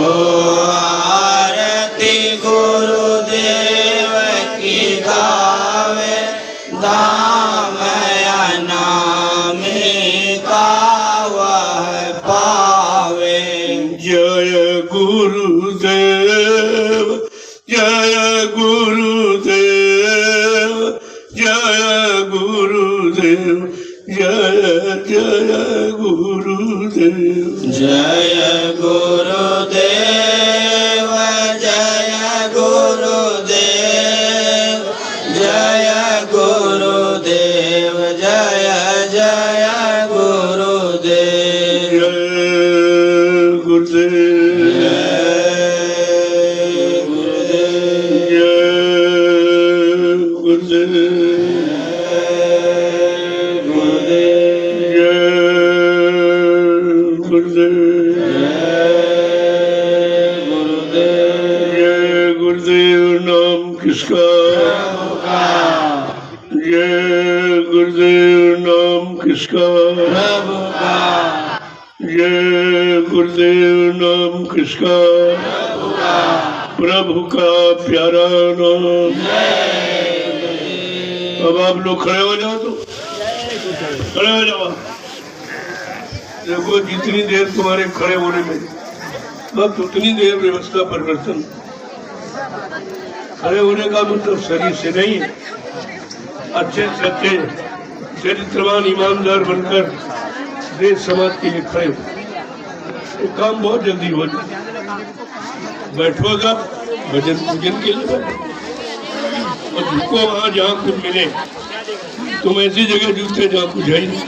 आरती गुरुदेव की गावे धाम अनामी का वह पावे। जय गुरुदेव जय गुरुदेव जय गुरुदेव जय जय गुरुदेव। जय गुरुदेव जय गुरुदेव जय गुरुदेव जय जय गुरुदेव। जय गुरुदेव जय गुरुदेव जय गुरुदेव जय गुरुदेव नाम किसका जय गुरुदेव नाम किसका जय गुरुदेव नाम किसका प्रभु का प्यारा नाम। अब आप लोग खड़े हो जाओ तो खड़े हो जाओ। देखो जितनी देर तुम्हारे खड़े होने में बस उतनी देर व्यवस्था परिवर्तन। खड़े होने का मतलब शरीर से नहीं है, अच्छे से अच्छे चरित्रवान ईमानदार बनकर देश समाज के लिए खड़े हो। ये काम बहुत जल्दी हो जाए। बैठोगा भजन पूजन के लिए और जिनको वहाँ जहाँ कुछ मिले, तुम ऐसी जगह जुटते जहाँ कुछ है ही नहीं,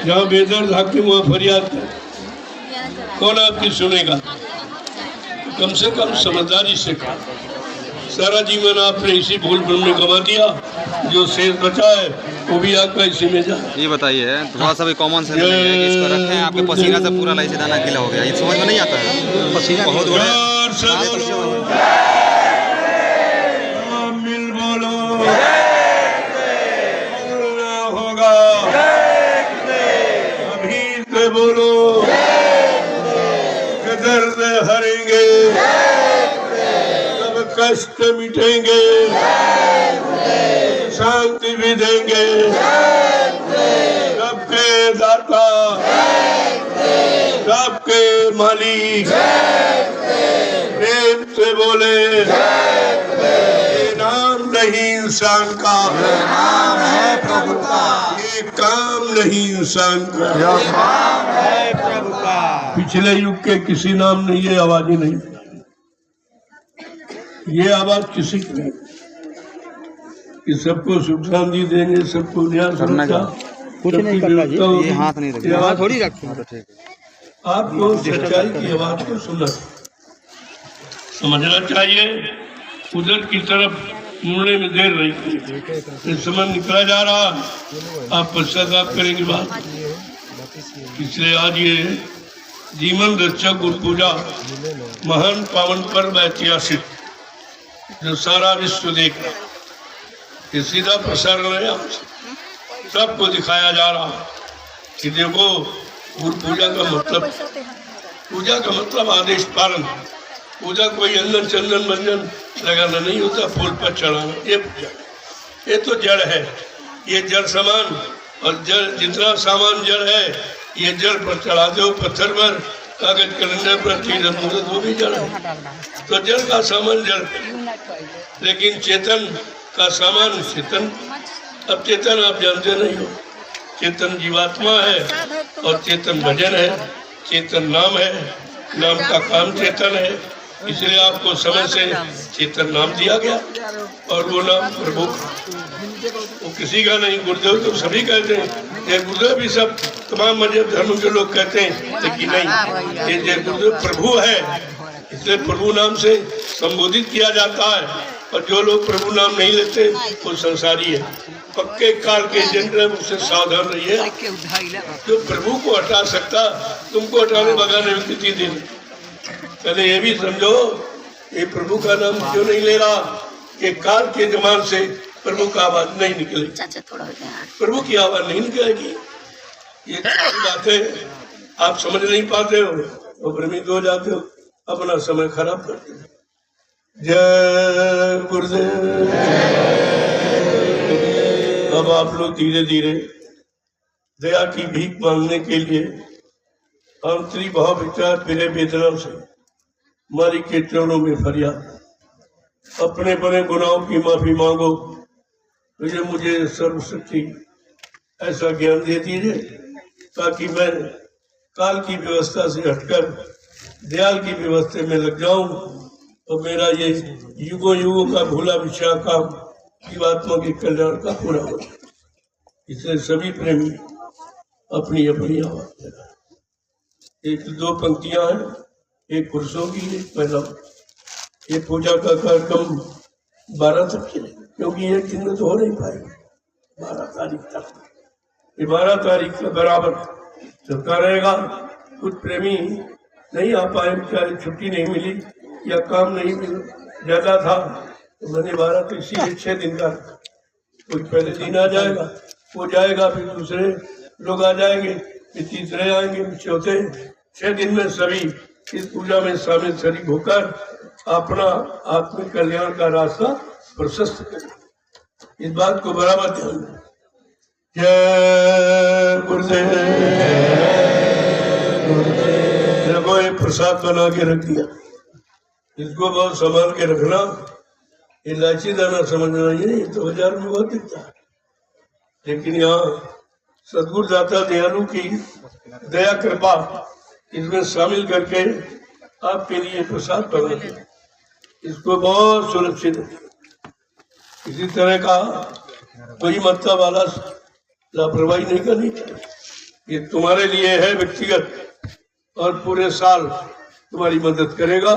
जहाँ बेदर्द हाकिम वहाँ फरियाद कर, कौन आपकी सुनेगा? कम से कम समझदारी से कहा। सारा जीवन आपने इसी भूल भ्रम में गंवा दिया, जो शेष बचा है वो भी आपका इसी में जा। ये बताइए थोड़ा सा भी कॉमन सेंस नहीं है कि इसको रखें आपके पसीना से पूरा लाइसे दाना गीला हो गया, ये समझ में नहीं आता है। पसीना बहुत बड़ा मिल बोलो होगा, अभी से बोलो दर्द हरेंगे, सब कष्ट मिटेंगे, शांति भी देंगे, सबके दाता, सबके मालिक, प्रेम से बोले ये नाम नहीं इंसान का, ये नाम है प्रभु का, ये काम नहीं इंसान का, ये नाम है प्रभु का। पिछले युग के किसी नाम ने ये आवाज ही नहीं, ये आवाज किसी की नहीं कि सबको सुख शांति देंगे, सबको न्याय सुरक्षा, कुछ नहीं करना जी, ये हाथ नहीं रखना, आवाज थोड़ी रखना। तो ठीक है, आपको सच्चाई की आवाज को सुनना समझना चाहिए। उधर की तरफ मुड़ने में देर नहीं, इस समय निकला जा रहा, आप पश्चाताप करेंगे बात। इसलिए आज ये जीवन रक्षक गुरु पूजा महान पावन पर्व ऐतिहासिक जो सारा विश्व देख रहा, ये सीधा प्रसारण है आपसे, सबको दिखाया जा रहा कि देखो गुरु पूजा का मतलब, पूजा का मतलब आदेश पालन। पूजा कोई अंदर चंदन मंजन लगाना नहीं होता, फूल पर चढ़ाना, ये पूजा। ये तो जड़ है, ये जड़ समान, और जड़ जितना सामान जड़ है ये जड़ पर चढ़ा दो, पत्थर पर, कागज कैलेंडर पर, तीरथ मूर्त, वो भी जड़ है। तो जड़ का सामान जड़, लेकिन चेतन का सामान चेतन। अब चेतन आप जानते नहीं हो, चेतन जीवात्मा है और चेतन भजन है, चेतन नाम है, नाम का काम चेतन है, इसलिए आपको समय से चेतन नाम दिया गया। और वो नाम प्रभु, वो किसी का नहीं। गुरुदेव तो सभी कहते हैं, ये गुरुदेव भी सब तमाम मजहब धर्म के लोग कहते हैं, लेकिन नहीं, ये गुरुदेव प्रभु है, इसलिए प्रभु नाम से संबोधित किया जाता है। और जो लोग प्रभु नाम नहीं लेते वो संसारी है, पक्के काल के एजेंडे, उससे सावधान रहिए। जो प्रभु को हटा सकता, तुमको हटाने भगाने में कितनी दिन। पहले ये भी समझो, ये प्रभु का नाम क्यों नहीं ले रहा, ये काल के जमान से प्रभु का आवाज नहीं निकलेगी, प्रभु की आवाज नहीं निकलेगी। ये बातें आप समझ नहीं पाते हो और भ्रमित हो जाते हो, अपना समय खराब करते हो। जय गुरुदेव। अब आप लोग धीरे धीरे दया की भीख मांगने के लिए आंतरिक भाव विचार पीड़े वेदना से हमारी के चरणों में फरियाद, अपने बने गुनाहों की माफी मांगो। तो मुझे सर्वशक्ति ऐसा ज्ञान दे दीजिए ताकि मैं काल की व्यवस्था से हटकर दयाल की व्यवस्था में लग जाऊं और मेरा ये युगों युगों का भूला विचार काम जीवात्मा के कल्याण का पूरा हो जाए। इसलिए सभी प्रेमी अपनी अपनी आवाज देना। एक दो पंक्तियां हैं, एक पुरुषों की, एक पहला। ये पूजा का कार्यक्रम 12 तक चलेगा, क्योंकि एक दिन में तो हो नहीं पाएगा। 12 तारीख तक, ये 12 तारीख के बराबर चलता रहेगा। कुछ प्रेमी नहीं आ पाए, चाहे छुट्टी नहीं मिली या काम नहीं मिला, ज्यादा था, तो मैंने 12 तो इसीलिए 6 दिन का। कोई पहले दिन आ जाएगा, वो जाएगा, फिर दूसरे लोग आ जाएंगे, फिर तीसरे आएंगे, फिर चौथे। 6 दिन में सभी इस पूजा में शामिल शरीक होकर अपना आत्मिक कल्याण का रास्ता प्रशस्त करें। इस बात को बराबर ध्यान दें। जय गुरुदेव। देखो ये प्रसाद बना के रख दिया, इसको बहुत संभाल के रखना। इलायची दाना समझना, ये तो बाजार में बहुत दिखता है, लेकिन यहाँ सद्गुरु दाता दयालु की दया कृपा इसमें शामिल करके आपके लिए प्रसाद बना दिया। इसको बहुत सुरक्षित रखें। इसी तरह का कोई मतलब वाला लापरवाही नहीं करनी चाहिए। ये तुम्हारे लिए है व्यक्तिगत और पूरे साल तुम्हारी मदद करेगा।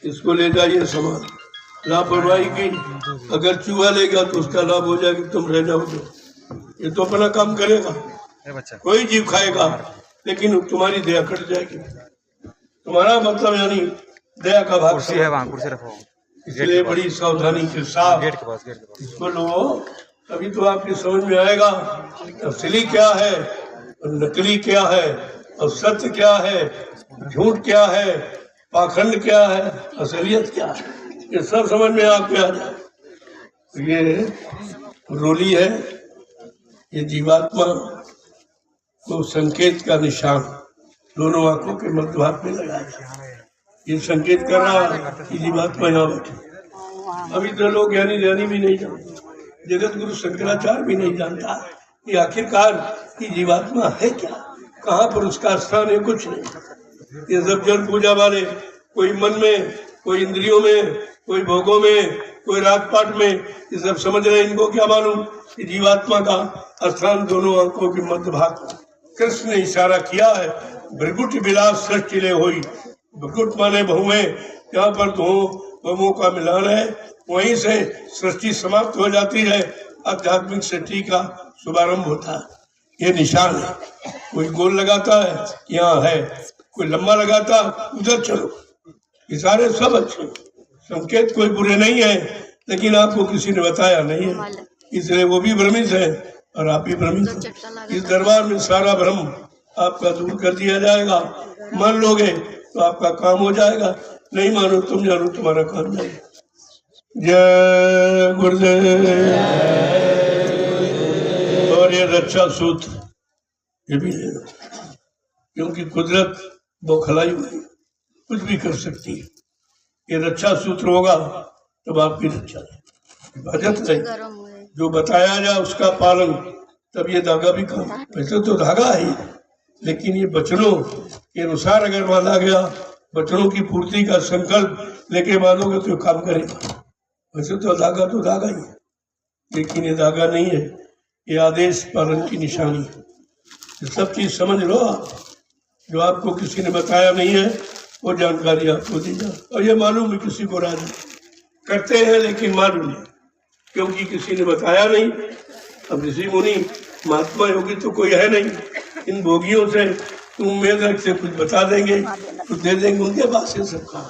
इसको ले जाइए सामान। लापरवाही की अगर चूहा लेगा तो उसका लाभ हो जाएगा, तुम रह जाओगे। ये तो अपना काम करेगा, कोई जीव खाएगा लेकिन तुम्हारी दया कट जाएगी। तुम्हारा मतलब यानी दया का भाग कुर्सी है वहाँ, कुर्सी रखो। इसलिए बड़ी सावधानी के साथ गेट के पास इसको लो, तभी तो आपकी समझ में आएगा असली क्या है और नकली क्या है, और सत्य क्या है, झूठ क्या है, पाखंड क्या है, असलियत क्या है, ये सब समझ में आपके आ जाए। ये रोली है, ये जीवात्मा को संकेत का निशान दोनों आंखों के मध्य भाग में लगाया। ये संकेत कर रहा है कि जीवात्मा यहाँ बैठी। अभी तो लोग ज्ञानी ज्ञानी भी नहीं जानते, जगत गुरु शंकराचार्य भी नहीं जानता कि आखिरकार की जीवात्मा है क्या, कहाँ पर उसका स्थान है, कुछ नहीं। ये सब जन पूजा वाले कोई मन में, कोई इंद्रियों में, कोई भोगों में, कोई राजपाट में, ये सब समझ रहे। इनको क्या मालूम कि जीवात्मा का स्थान दोनों आंखों के मध्य भाग। कृष्ण ने इशारा किया है, भृगुट विलास सृष्टि ले हुई। भृगुट माने बहुएं, यहाँ पर दो बहुओं का मिलान है, वहीं से सृष्टि समाप्त हो जाती है, आध्यात्मिक सृष्टि का शुभारंभ होता है। ये निशान है। कोई गोल लगाता है यहाँ है, कोई लंबा लगाता उधर चलो। ये सारे सब अच्छे संकेत, कोई बुरे नहीं है, लेकिन आपको किसी ने बताया नहीं है, इसलिए वो भी भ्रमित है और आप भी भ्रमित हो। इस दरबार में सारा भ्रम आपका दूर कर दिया जाएगा। मान लोगे तो आपका काम हो जाएगा, नहीं मानो तुम जानो तुम्हारा काम नहीं। जय गुरुदेव। और ये रक्षा सूत्र ये भी ले लो, क्योंकि कुदरत बौखलाई हुई, कुछ भी कर सकती है। ये रक्षा सूत्र होगा तब आपकी रक्षा हिफाजत है। जो बताया जाए उसका पालन, तब ये धागा भी काम। वैसे तो धागा है, लेकिन ये वचनों के अनुसार अगर बांधा गया, वचनों की पूर्ति का संकल्प लेके बांधोगे तो काम करेगा। वैसे तो धागा ही है, लेकिन ये धागा नहीं है, ये आदेश पालन की निशानी है। ये सब चीज समझ लो आप। जो आपको किसी ने बताया नहीं है वो जानकारी आपको दी जाए। और ये मालूम है किसी को राजी करते हैं, लेकिन मालूम है क्योंकि किसी ने बताया नहीं। अब ऋषि मुनि महात्मा योगी तो कोई है नहीं, इन भोगियों से तुम उम्मीद रखते कुछ बता देंगे, कुछ दे देंगे, उनके पास ये सब कहा।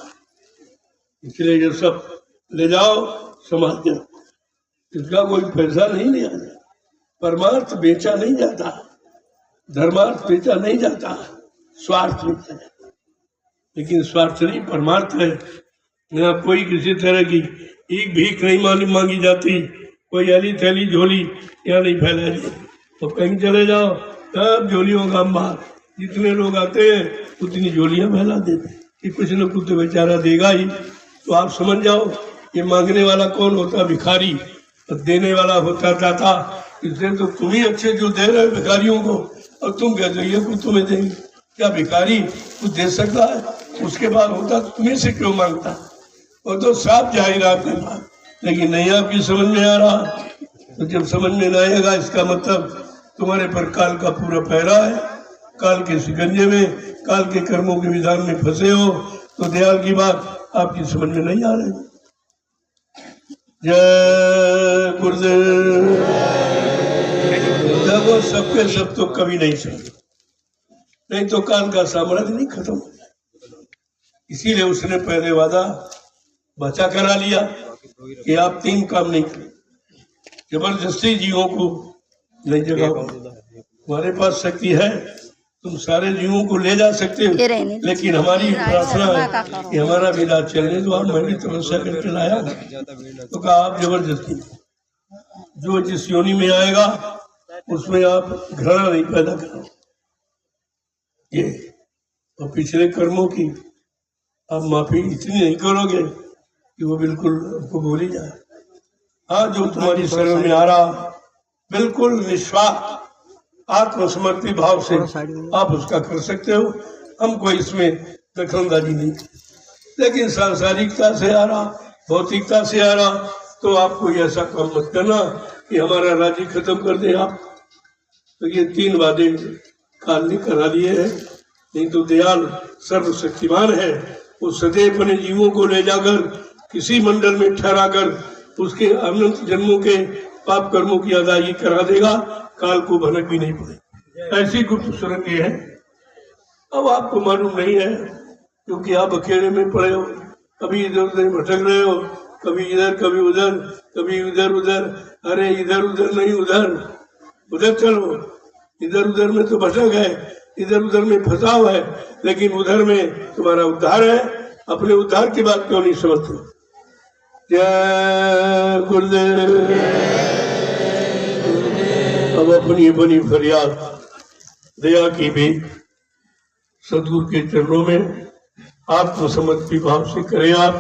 इसलिए ये सब ले जाओ, संभाल के। इसका कोई पैसा नहीं लिया जाता, परमार्थ बेचा नहीं जाता, धर्मार्थ बेचा नहीं जाता, स्वार्थ बेचा जाता। लेकिन स्वार्थ नहीं, परमार्थ है। यहाँ कोई किसी तरह की एक भीख नहीं मांगी जाती, कोई अली थैली झोली यहाँ नहीं फैलाई जाती। तो कहीं चले जाओ सब झोलियों का अंबार, जितने लोग आते हैं उतनी झोलियाँ फैला देते कि कुछ न कुछ तो बेचारा देगा ही। तो आप समझ जाओ ये मांगने वाला कौन होता, भिखारी, और देने वाला होता दाता। इसलिए तो तुम ही अच्छे जो दे रहे हो भिखारियों को, और तुम कहते हो ये कुछ तुम्हें देंगे। क्या भिखारी कुछ दे सकता है? उसके बाद होता तो तुम्हें से क्यों मांगता? वो तो साफ जाहिर आपके पास, लेकिन नहीं आपकी समझ में आ रहा। तो जब समझ में न आएगा, इसका मतलब तुम्हारे पर काल का पूरा पहरा है, काल के शिकंजे में, काल के कर्मों के विधान में फंसे हो। तो दयाल की बात आपकी समझ में नहीं आ रही। जय गुरुदेव। वो सबके सब तो कभी नहीं समझे, नहीं तो काल का साम्राज्य नहीं खत्म हो जाए। इसीलिए उसने पहले वादा बचा करा लिया कि आप 3 काम नहीं करें। जबरदस्ती जीवों को नहीं जगाओ। हमारे पास शक्ति है, तुम सारे जीवों को ले जा सकते हो, लेकिन हमारी प्रार्थना है कि हमारा विलास चलने दो। मैं भी तपस्या करके लाया, तो कहा आप जबरदस्ती, जो जिस योनि में आएगा उसमें आप घृणा नहीं पैदा करो। ये और पिछले कर्मों की आप माफी इतनी नहीं करोगे कि वो बिल्कुल आपको भूल ही जाए। हाँ, जो तुम्हारी शरण में आ रहा बिल्कुल निस्वार्थ आत्मसमर्पी भाव से आप उसका कर सकते हो। हमको इसमें दखलंदाजी नहीं, लेकिन सांसारिकता से आ रहा, भौतिकता से आ रहा, तो आप कोई ऐसा काम मत करना कि हमारा राज्य खत्म कर दे आप। तो ये 3 वादे काल ने करा दिए हैं। नहीं तो दयाल सर्वशक्तिमान है, वो सदैव अपने जीवों को ले जाकर किसी मंडल में ठहराकर उसके अनंत जन्मों के पाप कर्मों की अदायगी करा देगा, काल को भनक भी नहीं पड़ेगी। ऐसी गुप्त सुरंगें हैं। अब आपको मालूम नहीं है क्योंकि आप अकेले में पड़े हो, कभी इधर उधर भटक रहे हो, कभी इधर कभी उधर, कभी इधर उधर। अरे इधर उधर नहीं, उधर उधर चलो। इधर उधर में तो भटक है, इधर उधर में फंसा हुआ है, लेकिन उधर में तुम्हारा उद्धार है। अपने उद्धार की बात क्यों नहीं समझते? जय गुरुदेव। अब अपनी अपनी फरियाद दया की भी सदगुरु के चरणों में आत्मसमर्पी भाव से करें। आप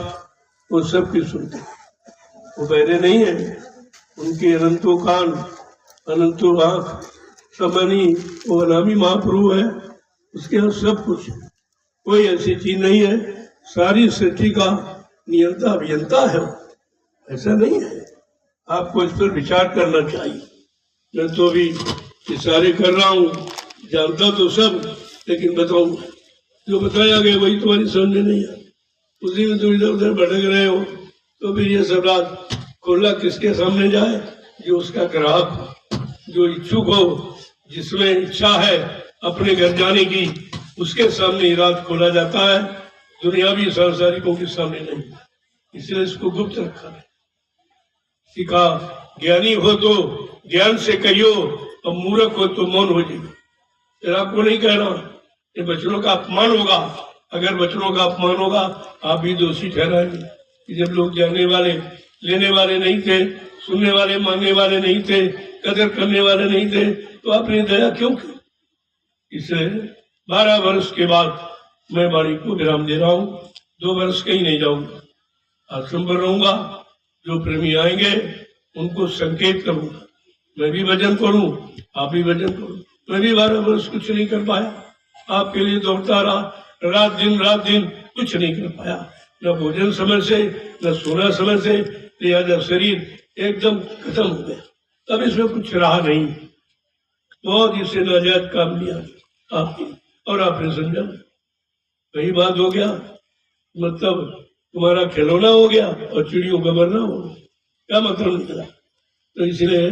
वो सबकी सुनते, वो बहरे नहीं है, उनके अनंतों कान अनंतों आंख समनी, वो अनामी महाप्रभु है, उसके यहाँ सब कुछ है। कोई ऐसी चीज नहीं है, सारी सृष्टि का नियंता अभियंता है, ऐसा नहीं है। आपको इस पर विचार करना चाहिए। मैं तो अभी इशारे कर रहा हूँ, जानता तो सब, लेकिन बताऊँ जो बताया गया वही तुम्हारी समझ में नहीं है। उसी में तुम इधर उधर भटक रहे हो, तो फिर ये सब रात खोला किसके सामने जाए? जो उसका ग्राहक, जो इच्छुक हो, जिसमें इच्छा है अपने घर जाने की, उसके सामने ही रात खोला जाता है, दुनियावी सांसारिकों के सामने नहीं। इसलिए इसको गुप्त रखा है। सिखा ज्ञानी हो तो ज्ञान से कहियो, और मूर्ख हो तो मौन हो जाइए। फिर आपको नहीं कहना, ये वचनों का अपमान होगा। अगर वचनों का अपमान होगा, आप भी दोषी ठहराएंगे कि जब लोग जानने वाले, लेने वाले नहीं थे, सुनने वाले, मानने वाले नहीं थे, कदर करने वाले नहीं थे, तो आपने दया क्यों की? इसलिए 12 वर्ष के बाद मैं वाणी को विराम दे रहा हूँ। 2 वर्ष कहीं नहीं जाऊंगा, आश्रम पर रहूंगा। जो प्रेमी आएंगे उनको संकेत करूंगा। मैं भी भजन करूं, आप भी भजन करूं। मैं भी 12 वर्ष कुछ नहीं कर पाया, आपके लिए दौड़ता रहा, रात दिन कुछ नहीं कर पाया। न भोजन समय से, न सोना समय से, लिहाजा शरीर एकदम खत्म हो गया। अब इसमें कुछ रहा नहीं। बहुत इससे नाजायज काम लिया आपने, और आपने समझा वही बात हो गया, मतलब तुम्हारा खिलौना हो गया और चिड़ियों का मरना हो गया। क्या मतलब निकला? तो इसलिए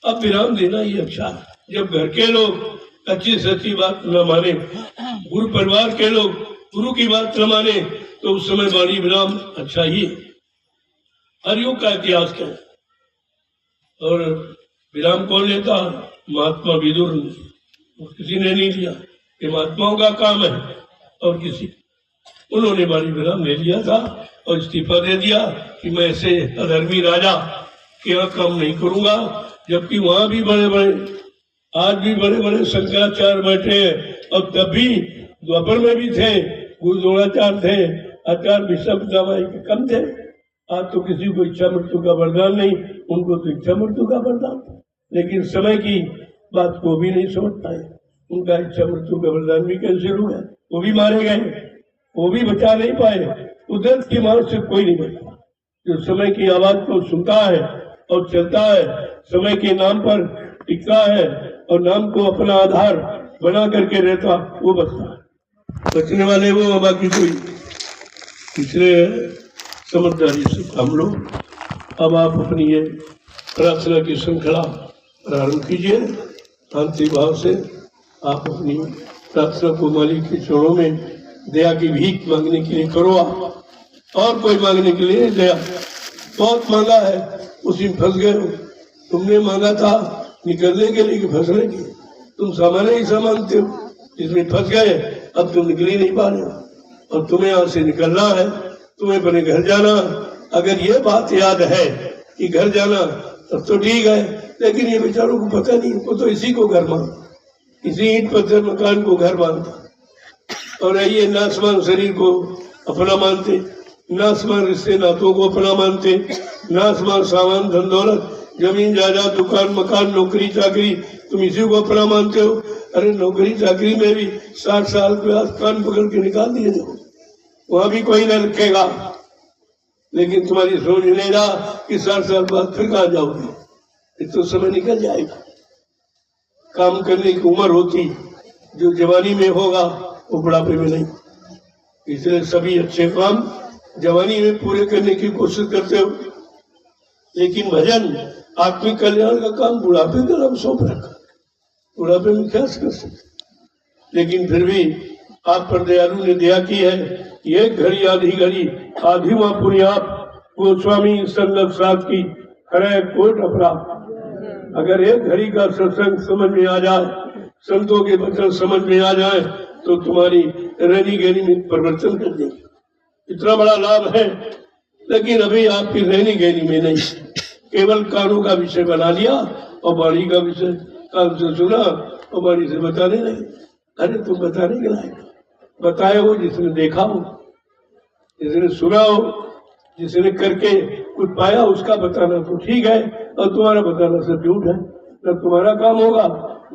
अब विराम देना ही अच्छा है। जब घर के लोग अच्छी सच्ची बात न माने, गुरु परिवार के लोग गुरु की बात न माने, तो उस समय वाणी विराम अच्छा ही है। हरियुग का इतिहास क्या है? और विराम कौन लेता? महात्मा विदुर ने, किसी ने नहीं लिया। ये महात्माओं का काम है। और किसी, उन्होंने वाणी विराम ले लिया था और इस्तीफा दे दिया कि मैं ऐसे अधर्मी राजा के यहाँ काम नहीं करूंगा। जबकि वहां भी बड़े बड़े, आज भी बड़े बड़े शंकराचार्य बैठे हैं, और तब भी द्वापर में भी थे, गुरु द्रोणाचार्य थे, आचार्य विश्व दामाई के कम थे। आज तो किसी को इच्छा मृत्यु का वरदान नहीं, उनको तो इच्छा मृत्यु का वरदान। लेकिन समय की बात को भी नहीं समझ पाए। उनका इच्छा मृत्यु का वरदान भी कैंसिल हुआ, वो भी मारे गए, वो भी बचा नहीं पाए। उधर की मार से कोई नहीं बचा। जो समय की आवाज को सुनता है और चलता है, समय के नाम पर टिकता है और नाम को अपना आधार बना करके रहता, वो बचता है। बचने वाले वो, बाकी कोई। इसलिए समझदारी से काम लो। अब आप अपनी ये प्रार्थना की श्रृंखला प्रारंभ कीजिए। शांति भाव से आप अपनी प्रार्थना को मालिक के चरणों में दया की भीख मांगने के लिए करो आप, और कोई मांगने के लिए दया। बहुत मांगा है, उसी में फंस गए हो। तुमने मांगा था निकलने के लिए कि फंसने के? तुम सामान्य ही मांगते हो, इसमें फंस गए। अब तुम निकल ही नहीं पा रहे हो और तुम्हें यहाँ से निकलना है, तुम्हें अपने घर जाना। अगर ये बात याद है कि घर जाना, तब तो ठीक है। लेकिन ये बेचारों को पता नहीं, वो तो इसी को घर मानता, इसी ईंट पत्थर मकान को घर मानता। और ये नासमान शरीर को अपना मानते, नासमान रिश्ते नातों को अपना मानते, नासमान सामान धन दौलत जमीन जायदाद दुकान मकान नौकरी चाकरी तुम इसी को अपना मानते हो। अरे नौकरी चाकरी में भी 60 साल के बाद कान पकड़ के निकाल दिए जाओ, वहां भी कोई न रखेगा। लेकिन तुम्हारी सोच लेगा कि 60 साल बाद फिर कहाँ जाओगे, फिर तो समय निकल जाएगा। काम करने की उम्र होती, जो जवानी में होगा वो बुढ़ापे में नहीं। इसलिए सभी अच्छे काम जवानी में पूरे करने की कोशिश करते हो, लेकिन भजन आत्मिक कल्याण का काम बुढ़ापे का नाम सौंप रखा। बुढ़ापे में क्या कर सकते, लेकिन फिर भी आप पर दयालु ने दया की है। एक घड़ी आधी माँ पूरी आप गोस्वामी संगत साथ की हरे कोट अपराध। अगर एक घड़ी का सत्संग समझ में आ जाए, संतों के वचन समझ में आ जाए, तो तुम्हारी रहनी गहनी में परिवर्तन कर देंगे। इतना बड़ा लाभ है, लेकिन अभी आपकी रहनी गहनी में नहीं, केवल कानों का विषय बना लिया और वाणी का विषय कान से सुना और वाणी से बताने लगे। अरे तुम बताने के लायक बताए हो जिसने देखा हो, जिसने सुना हो, जिसने करके कुछ पाया उसका बताना तो ठीक है, और तुम्हारा बताना सब झूठ है। न तुम्हारा काम होगा,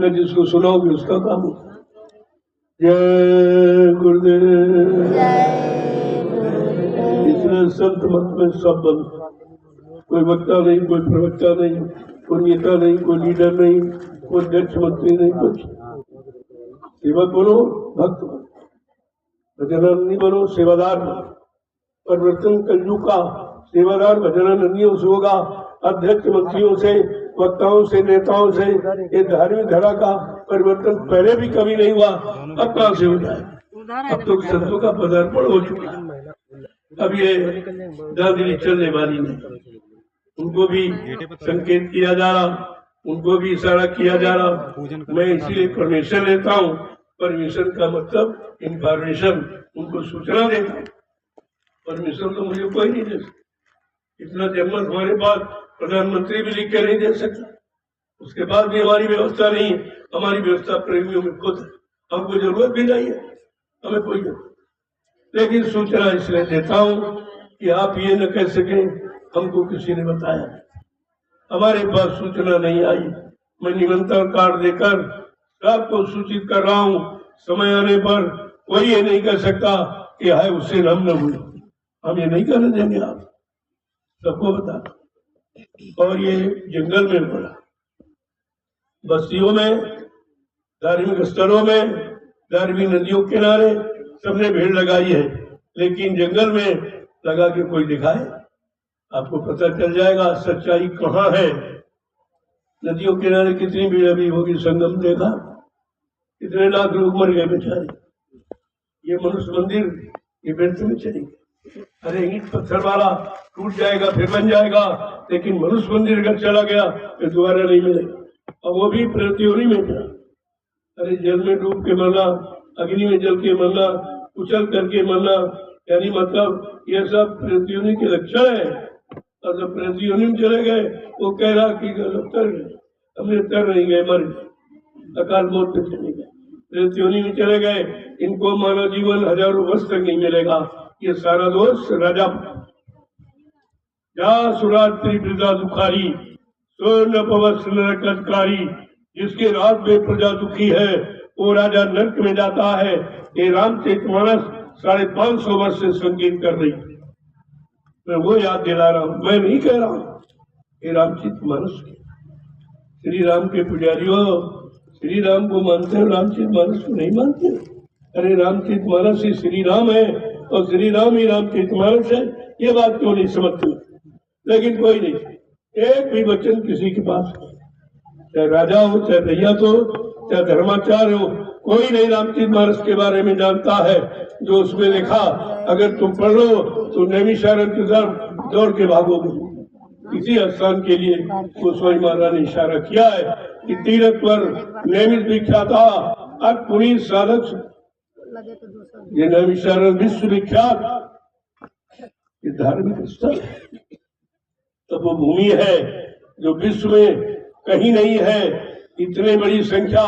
न जिसको सुनाओगे उसका काम होगा। जय गुरुदेव। इसलिए संत मत में सब बंद, कोई वक्ता नहीं, कोई प्रवक्ता नहीं, कोई नेता नहीं, कोई लीडर नहीं, कोई अध्यक्ष मंत्री नहीं, कुछ। सेवक बनो, भक्त बनो, भजनानंदी बनो, सेवादार बनो। परिवर्तन कलयुग का सेवादार भजनानंदियों से होगा, अध्यक्ष मंत्रियों से, वक्ताओं से, नेताओं से। ये धार्मिक धड़ा का परिवर्तन पहले भी कभी नहीं हुआ, अब कहाँ से हो जाए। अब तो संतों का पदार्पण हो चुका, अब ये दादरी चलने वाली नहीं। उनको भी संकेत किया जा रहा, उनको भी इशारा किया जा रहा। मैं इसलिए परमिशन लेता हूँ। परमिशन का मतलब इंफॉर्मेशन, उनको सूचना देता हूँ। परमिशन तो मुझे कोई नहीं दे सकता। इतना जन्मत हमारे पास प्रधानमंत्री भी लिख के नहीं दे सकता। उसके बाद भी हमारी व्यवस्था नहीं है। हमारी व्यवस्था प्रेमियों में खुद है, हमको जरूरत भी नहीं है, हमें कोई जरूरत। लेकिन सूचना इसलिए देता हूँ कि आप ये न कह सकें हमको किसी ने बताया, हमारे पास सूचना नहीं आई। मैं निमंत्रण कार्ड देकर सबको सूचित कर रहा हूँ। समय आने पर कोई ये नहीं कह सकता कि हाय उससे हम न हुए, हम ये नहीं करने देंगे। आप सबको बता। और ये जंगल में पड़ा, बस्तियों में, धार्मिक स्थलों में, धार्मिक नदियों के किनारे सबने भीड़ लगाई है, लेकिन जंगल में लगा के कोई दिखाए, आपको पता चल जाएगा सच्चाई कहाँ है। नदियों के किनारे कितनी भीड़ अभी होगी, संगम देखा, कितने लाख लोग मर गए बेचारे। ये मनुष्य मंदिर ये व्यर्थ में चलेंगे। अरे ईंट पत्थर वाला टूट जाएगा फिर बन जाएगा, लेकिन मनुष्य मंदिर अगर चला गया फिर दोबारा नहीं मिलेगा। और वो भी प्रतियोगी में था। अरे जल में डूब के मरना, अग्नि में जल के मरना, उछल करके मरना, यानी मतलब ये सब प्रतियोगी के लक्षण है। और जब प्रतियोगी में चले गए, वो कह रहा कि तर गए, हमने तर नहीं गए, मर गए, अकाल मौत में चले गए। प्रतियोगी में चले गए, इनको मानव जीवन हजारों वर्ष तक नहीं मिलेगा। ये सारा दोष राजा जा सुरात्रि प्रजा दुखारी, स्वर्ण पवस नरकटकारी। जिसके रात में प्रजा दुखी है वो राजा नरक में जाता है। ये रामचरितमानस 550 वर्ष से संगीत कर रही, मैं वो याद दिला रहा हूँ, मैं नहीं कह रहा हूँ। ये रामचरितमानस की, श्री राम के पुजारियों, श्री राम को मानते हो, रामचरितमानस को नहीं मानते। अरे रामचरितमानस ही श्री राम है और श्री राम ही रामचरितमानस है, ये बात क्यों नहीं समझते। लेकिन कोई नहीं, एक भी वचन किसी के पास, चाहे राजा हो, चाहे भैया तो, चाहे धर्माचार्य हो, कोई नहीं रामचरितमानस के बारे में जानता है। जो उसमें लिखा अगर तुम पढ़ लो तो नैमिषारण्य की तरफ दौड़ के भागोगे। इसी स्थान के लिए गोस्वामी महाराज ने इशारा किया है कि तीर्थ पर नैमिष विख्यात था, अब पुनीत साधक ये नैमिषारण्य विश्व विख्यात ये धार्मिक स्थल, तो वो भूमि है जो विश्व में कहीं नहीं है। इतने बड़ी संख्या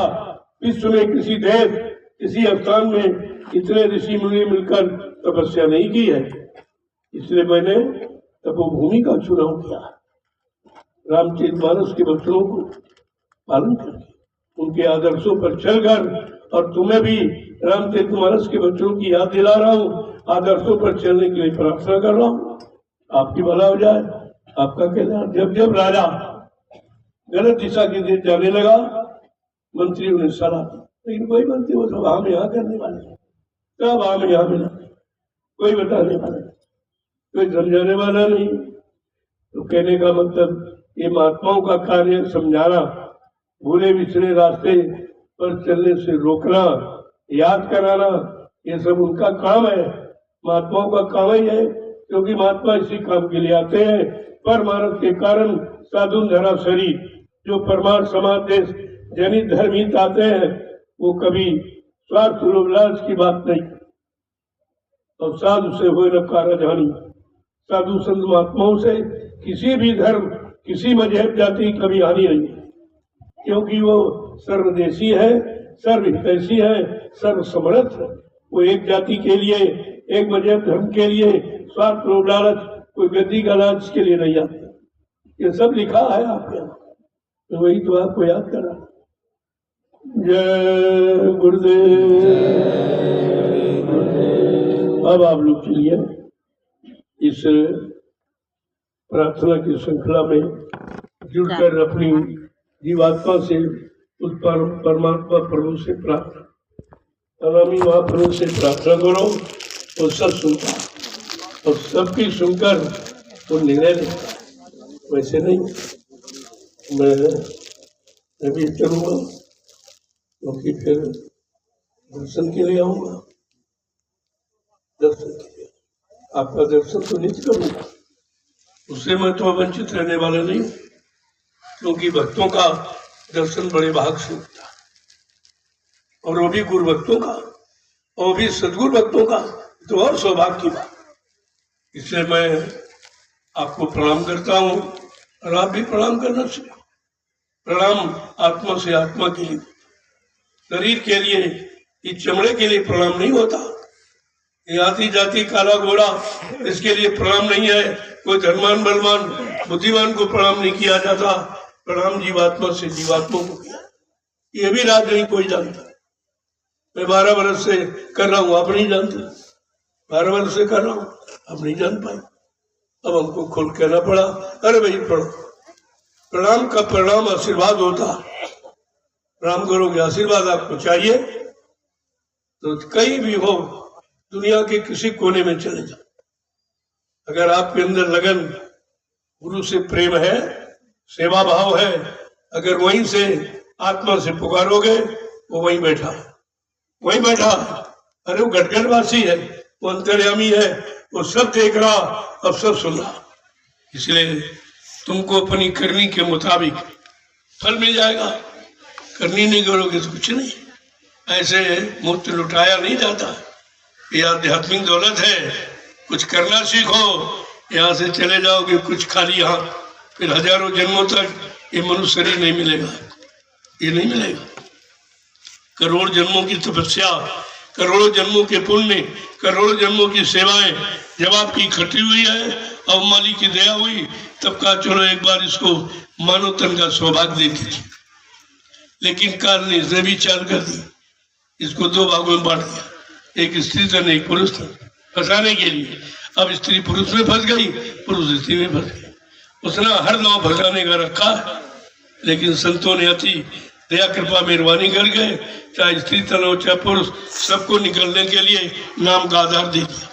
विश्व में किसी देश, किसी स्थान में इतने ऋषि मुनि मिलकर तपस्या नहीं की है। इसलिए मैंने तपोभूमि का चुनाव किया। रामचरितमानस के वचनों को पालन करके, उनके आदर्शों पर चलकर, और तुम्हें भी रामचरितमानस के वचनों की याद दिला रहा हूँ, आदर्शों पर चलने के लिए प्रार्थना कर रहा हूँ, आपकी भला हो जाए, आपका कल्याण। जब जब राजा गलत दिशा की तरफ जाने लगा, मंत्रियों ने सलाह दी, लेकिन कोई मंत्री वो सब हम यहाँ करने वाले, कब हम यहाँ मिला, कोई बताने वाला, कोई समझाने वाला नहीं। तो कहने का मतलब ये महात्माओं का कार्य समझाना, भूले बिछड़े रास्ते पर चलने से रोकना, याद कराना, ये सब उनका काम है, महात्माओं का काम ही है, क्योंकि महात्मा इसी काम के लिए आते हैं। परमार्थ के कारण साधु धरा शरीर, जो परमार्थ समाज देश जनित धर्महित आते हैं, वो कभी स्वार्थ लोभ लालच की बात नहीं, और साधु से हो न कारजानी, साधु संत महात्माओं से किसी भी धर्म, किसी मजहब जाति कभी हानि नहीं, क्योंकि वो सर्वदेशी है, सर्वहितैषी है, सर्वसमर्थ है। वो एक जाति के लिए, एक मजहब धर्म के लिए स्वार्थ लोभ लालच, कोई गद्दी का लालच के लिए नहीं आते। ये सब लिखा है आपके यहाँ, तो वही तो आपको याद करा। जय गुरुदेव। अब आप लोग चलिए इस प्रार्थना की श्रृंखला में जुड़कर अपनी जीवात्मा से उस परमात्मा प्रभु से प्रार्थना, अनामी महाप्रभु से प्रार्थना करो, वो सब सुनता और सबकी सुनकर वो निर्णय लेता। वैसे नहीं मैं भी करूँगा, क्योंकि फिर दर्शन के लिए आऊँगा, दर्शन के लिए आपका दर्शन तो नित्य करूँगा, उससे मैं तो वंचित रहने वाला नहीं, क्योंकि भक्तों का दर्शन बड़े भाग से होता है, और वो भी गुरु भक्तों का, और भी सदगुरु भक्तों का, तो और सौभाग्य की बात। इसलिए मैं आपको प्रणाम करता हूँ, और आप भी प्रणाम करना सीखो। प्रणाम आत्मा से आत्मा के लिए, शरीर के लिए, इस चमड़े के लिए प्रणाम नहीं होता। ये आती जाती काला घोड़ा, इसके लिए प्रणाम नहीं है। कोई धर्मान बलवान बुद्धिमान को प्रणाम नहीं किया जाता, प्रणाम जीवात्मा से जीवात्मा को किया। ये भी राज नहीं कोई जानता। मैं 12 वर्ष से कर रहा हूँ, आप नहीं जानते। 12 वर्ष से कर रहा हूँ, आप नहीं जान पाए। अब हमको खुल कहना पड़ा, अरे भाई पढ़ो। प्रणाम का परिणाम आशीर्वाद होता। प्रणाम करोगे, आशीर्वाद आपको चाहिए, तो कहीं भी हो दुनिया के किसी कोने में चले जाओ, अगर आपके अंदर लगन, गुरु से प्रेम है, सेवा भाव है, अगर वहीं से आत्मा से पुकारोगे, वो वहीं बैठा है, वहीं बैठा है। अरे वो गटगटवासी है, वो अंतर्यामी है, वो सब देख रहा और सब सुन रहा। इसलिए तुमको अपनी करनी के मुताबिक फल मिल जाएगा। करनी नहीं करोगे तो कुछ नहीं। ऐसे मुफ्त लुटाया नहीं जाता। ये आध्यात्मिक दौलत है, कुछ करना सीखो। यहाँ से चले जाओगे कुछ खाली हाथ, फिर हजारों जन्मों तक ये मनुष्य शरीर नहीं मिलेगा, ये नहीं मिलेगा। करोड़ जन्मों की तपस्या, करोड़ों जन्मों के पुण्य, करोड़ों जन्मों की सेवाएं जब आपकी इकट्ठी हुई है, अब माली की दया हुई, तब कहा चलो एक बार इसको मानव तन का सौभाग्य दे दीजिए। लेकिन काल ने इसने भी चाल कर दी, इसको 2 भागों में बांट दिया, एक स्त्री तन एक पुरुष तन, फंसाने के लिए। अब स्त्री पुरुष में फंस गई, पुरुष स्त्री में फंस गई। उसने हर नाव फंसाने का रखा है, लेकिन संतों ने अति दया कृपा मेहरबानी कर गए, चाहे स्त्री तन हो चाहे पुरुष, सबको निकलने के लिए नाम का आधार दे दिया।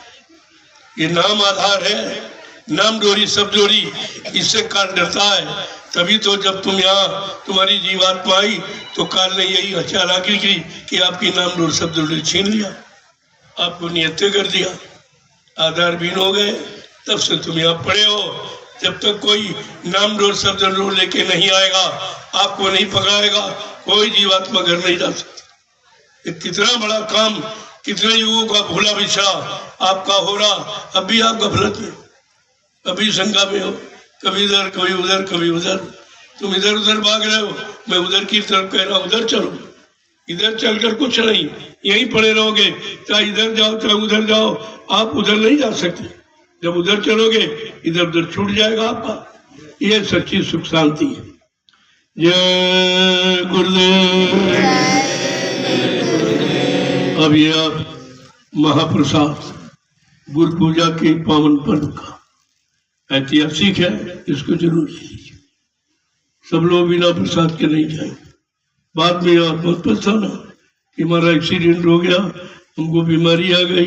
ये नाम आधार है, नाम डोरी सब डोरी, इससे काल डरता है। तभी तो जब तुम यहाँ तुम्हारी जीवात्मा आई तो काल ने यही चालाकी की कि आपकी नाम डोर सब डोरी छीन लिया, आपको नियत्ते कर दिया, आधार बीन हो गए। तब से तुम यहाँ पड़े हो। जब तक कोई नाम डोर शब्द डोर लेके नहीं आएगा, आपको नहीं पकड़ाएगा, कोई जीवात्मा घर नहीं जा सकती। ये कितना बड़ा काम, कितने युगों का भूला बिछड़ा आपका हो रहा, अब भी आप गफलत में, कभी शंका में हो, कभी इधर कभी उधर कभी उधर। तुम इधर उधर भाग रहे हो, मैं उधर की तरफ कह रहा हूँ उधर चलो। इधर चलकर कुछ नहीं, यहीं पड़े रहोगे, चाहे इधर जाओ चाहे उधर जाओ, आप उधर नहीं जा सकते। जब उधर चलोगे इधर उधर छूट जाएगा आपका। ये सच्ची सुख शांति है। जय गुरुदेव। अब ये आप महाप्रसाद गुरु पूजा के पावन पर्व का ऐतिहासिक है, इसको जरूर ले लीजिए। सब लोग बिना प्रसाद के नहीं जाएंगे। बाद में आप बहुत पछताना कि हमारा एक्सीडेंट हो गया, हमको बीमारी आ गई,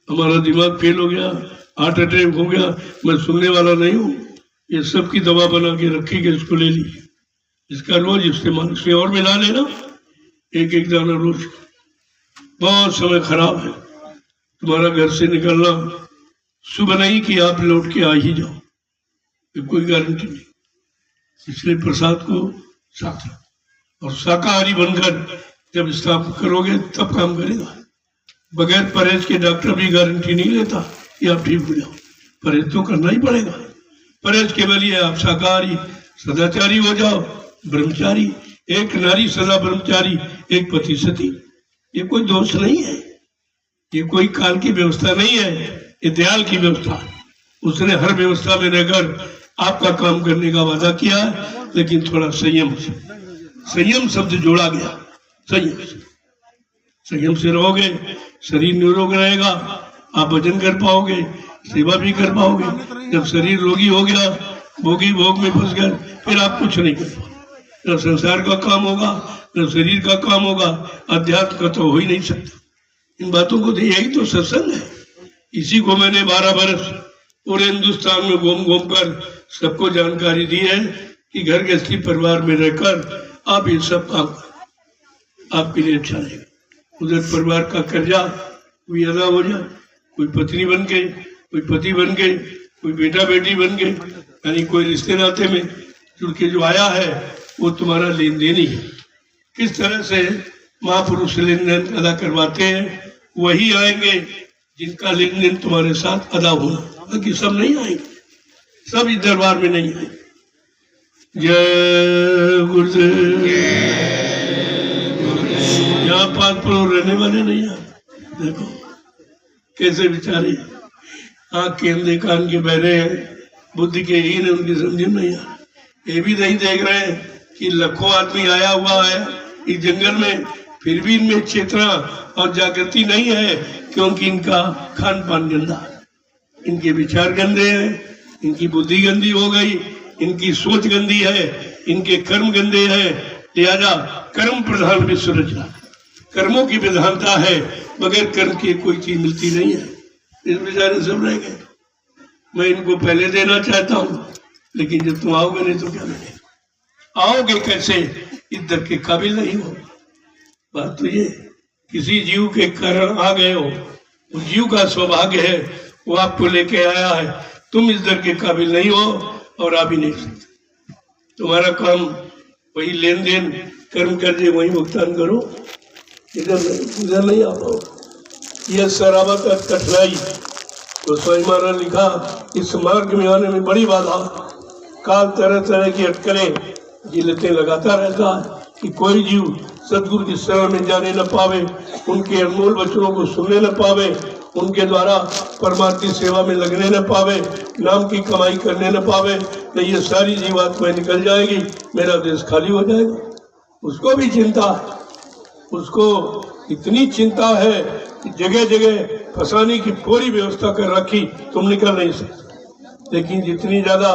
हमारा दिमाग फेल हो गया, हार्ट अटैक हो गया। मैं सुनने वाला नहीं हूँ। ये सब की दवा बना के रखिएगा, इसको ले लीजिए। इसका रोज इस्तेमाल, इसमें और मिला लेना, एक एक दाना रोज। बहुत समय खराब है, तुम्हारा घर से निकलना सुबह नहीं कि आप लौट के आ ही जाओ, ये कोई गारंटी नहीं। इसलिए प्रसाद को साथ रखो और शाकाहारी बनकर जब स्थापना करोगे तब काम करेगा। बगैर परहेज के डॉक्टर भी गारंटी नहीं लेता कि आप ठीक हो जाओ। परहेज तो करना ही पड़ेगा। परहेज के लिए आप शाकाहारी सदाचारी हो जाओ, ब्रह्मचारी। एक नारी सदा ब्रह्मचारी, एक पति सती। ये कोई दोष नहीं है, ये कोई काल की व्यवस्था नहीं है, ये दयाल की व्यवस्था। उसने हर व्यवस्था में रहकर आपका काम करने का वादा किया है, लेकिन थोड़ा संयम से। संयम शब्द जोड़ा गया, संयम से रहोगे, शरीर निरोग रहेगा, आप भजन कर पाओगे, सेवा भी कर पाओगे। जब शरीर रोगी हो गया, भोगी भोग में फंस गए, फिर आप कुछ नहीं कर पाओगे। न संसार का काम होगा, न शरीर का काम होगा, अध्यात्म का तो हो ही नहीं सकता। इन बातों को, यही तो सत्संग है। इसी को मैंने 12 वर्ष पूरे हिंदुस्तान में घूम घूम कर सबको जानकारी दी है कि घर गृहस्थी परिवार में रहकर आप ये सब काम आपके लिए अच्छा रहेगा। उधर परिवार का कर्जा कोई अदा हो जाए, कोई पत्नी बन के, कोई पति बन के, कोई बेटा बेटी बन के, यानी कोई रिश्ते नाते में जुड़ के जो आया है वो तुम्हारा लेन देन ही है। किस तरह से महापुरुष लेन देन अदा करवाते हैं, वही आएंगे जिनका लेन देन तुम्हारे साथ अदा होना। बाकी सब नहीं आएंगे, सब इस दरबार में नहीं आएंगे। जय गुरुदेव। यहाँ 5 करोड़ रहने वाले नहीं आए। देखो कैसे बेचारे आँख के अंधे, कान के बहरे हैं, बुद्धि के हीन है, उनकी समझ नहीं आ रही। ये भी नहीं देख रहे हैं कि लाखों आदमी आया हुआ है इस जंगल में, फिर भी इनमें चेतना और जागृति नहीं है, क्योंकि इनका खान पान गंदा, इनके विचार गंदे हैं, इनकी बुद्धि गंदी हो गई, इनकी सोच गंदी है, इनके कर्म गंदे हैं। लिहाजा कर्म प्रधान विश्व रचना, कर्मों की प्रधानता है, बगैर कर्म की कोई चीज मिलती नहीं है। इस बेचारे सब रह गए। मैं इनको पहले देना चाहता हूँ, लेकिन जब तुम आओगे नहीं तो क्या मिलेगा? आओगे कैसे? इधर के काबिल नहीं हो। बात तो ये, किसी जीव के कारण आ गए हो, उस जीव का सौभाग्य है, वो आपको लेके आया है। तुम इस दर के काबिल नहीं हो और आ भी नहीं सकते। तुम्हारा काम वही लेन देन, कर्म कर्जे वही भुगतान करो, इधर नहीं आ पाओ। यह सराबत कठिनाई तो स्वामी महाराज लिखा, इस मार्ग में आने में बड़ी बाधा, काल तरह तरह की अटकलें जिलतें लगाता रहता है कि कोई जीव सदगुरु की शरण में जाने न पावे, उनके अनमोल वचनों को सुनने न पावे, उनके द्वारा परमात्मा की सेवा में लगने न पावे, नाम की कमाई करने न पावे, तो ये सारी जीवात्माएं निकल जाएगी, मेरा देश खाली हो जाएगा। उसको भी चिंता है, उसको इतनी चिंता है कि जगह जगह फंसाने की पूरी व्यवस्था कर रखी, तुम निकल नहीं सकते। लेकिन जितनी ज्यादा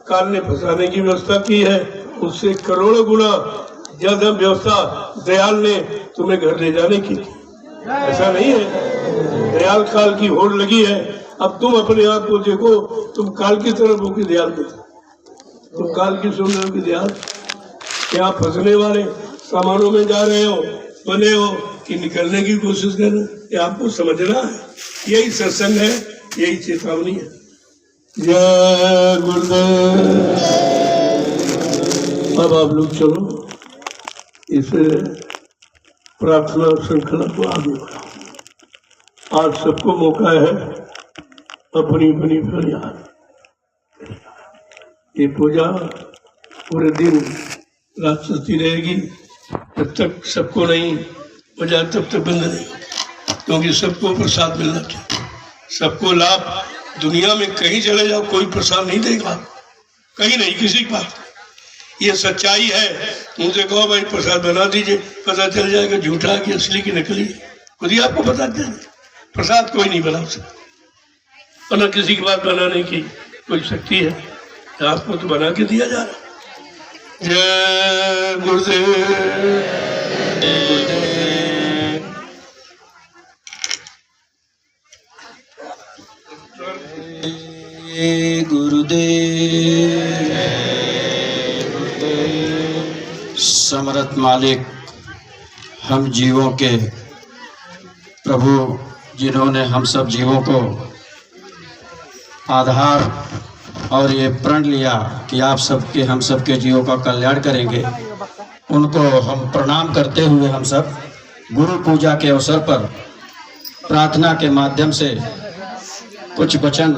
काल ने फंसाने की व्यवस्था की है, उससे करोड़ों गुना ज्यादा व्यवस्था दयाल ने तुम्हें घर ले जाने की। ऐसा नहीं है, दयाल काल की होड़ लगी है। अब तुम अपने आप को देखो, तुम काल की तरफ हो कि दयाल की तरफ? तुम काल की सुन रहे हो कि दयाल? क्या फंसने वाले सामानों में जा रहे हो, बने हो कि निकलने की कोशिश कर रहे हो? ये आपको समझना है। यही सत्संग है, यही चेतावनी है। जय गुरुदेव। अब आप लोग चलो, इस प्रार्थना श्रृंखला को आगे बढ़ाओ। आज सबको मौका है अपनी अपनी फरियाद। ये पूजा पूरे दिन रात चलती रहेगी, जब तक सबको नहीं हो जाए तब तक बंद नहीं, क्योंकि सबको प्रसाद मिलना चाहिए, सबको लाभ। दुनिया में कहीं चले जाओ, कोई प्रसाद नहीं देगा, कहीं नहीं किसी के पास। ये सच्चाई है। मुझे कहो भाई प्रसाद बना दीजिए, पता चल जाएगा झूठा कि असली की नकली है, खुद ही आपको बता दें। प्रसाद कोई नहीं बना सकता, और न किसी के पास बनाने की कोई शक्ति है, आपको तो बना के दिया जा रहा। जय गुरुदेव। गुरुदेव। समर्थ मालिक, हम जीवों के प्रभु, जिन्होंने हम सब जीवों को आधार और ये प्रण लिया कि आप सबके हम सबके जीवों का कल्याण करेंगे, उनको हम प्रणाम करते हुए हम सब गुरु पूजा के अवसर पर प्रार्थना के माध्यम से कुछ वचन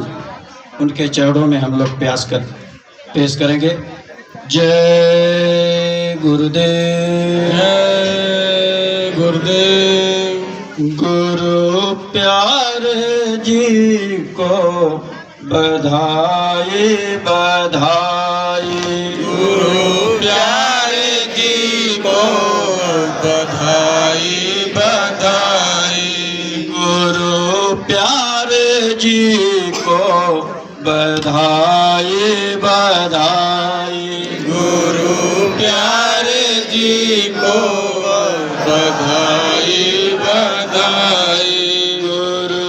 उनके चरणों में हम लोग पेश करेंगे। जय गुरुदेव। जय गुरुदेव। गुरु प्यारे जी को बधाई बधाई। गुरु प्यारे जी को बधाई बधाई। गुरु प्यारे जी को बधाई बधाई। गुरु प्यारे जी को बधाई बधाई। गुरु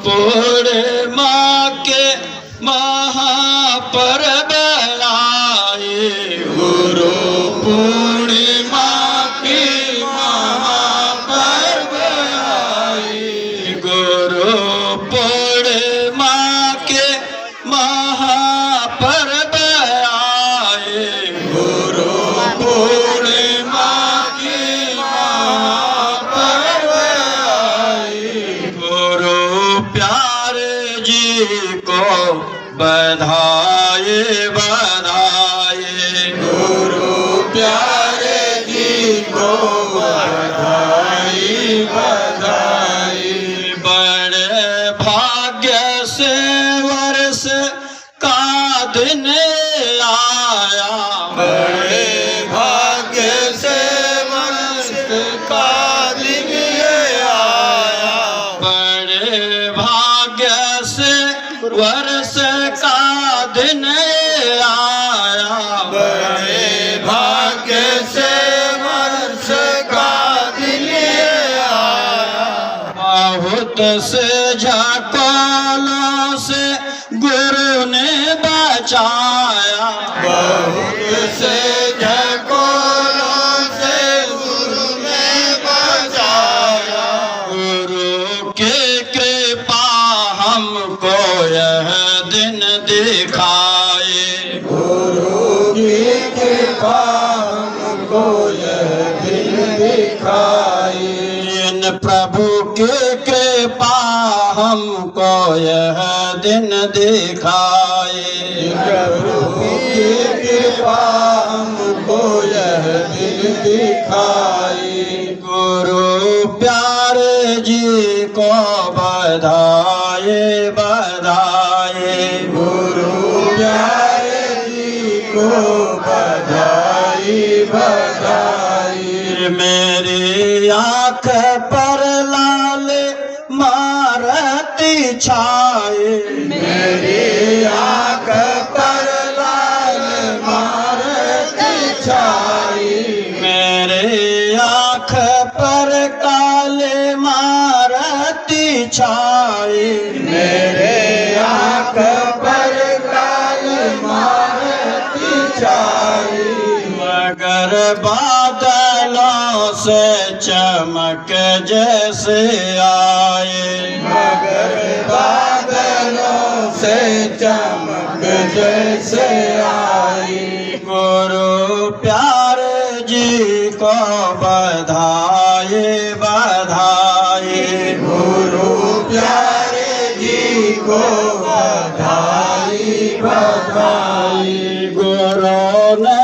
पूर्णिमा के महापर्व आए। गुरु पूर्णिमा के महापर्व आए। गुरु पूर्णिमा के महापर्व आए। गुरु पूर्णिमा के महापर्व आए। गुरु प्यारे जी को बधाई बधाई। गुरु प्यारे जी को बधाई बधाई। बड़े भाग्य से वर्ष का दिन आया। बड़े भाग्य से वर्ष का दिन आया। बड़े भाग्य से वर्ष का दिन आया। बड़े भाग्य से वर्ष का दिन आया। बहुत से झकोलों से गुरु ने बचाया। बहुत से झकोलों से गुरु ने बचाया। गुरु की कृपा हमको यह दिन दिखाए। गुरु की कृपा हमको यह दिन दिखाए। इन प्रभु की कृपा हमको यह दिन दिखाए। प्रभु की कृपा हमको यह दिन दिखाए। गुरु प्यारे जी को बधाई बधाई। गुरु प्यारे जी को बधाई बधाई। मेरी आँख पर लाल मारती छाए। मेरी आँख पर लाल मारती छाए। मेरे आँख पर काले मारती छाए। मेरे आँख पर काले मारती छाए। मगर बादलों से चमक जैसे आए। मगर बादलों से चमक जैसे आए। गुरु प्यारे जी को बधाई बधाई। गुरु प्यारे जी को बधाई बधाई। गुरु ने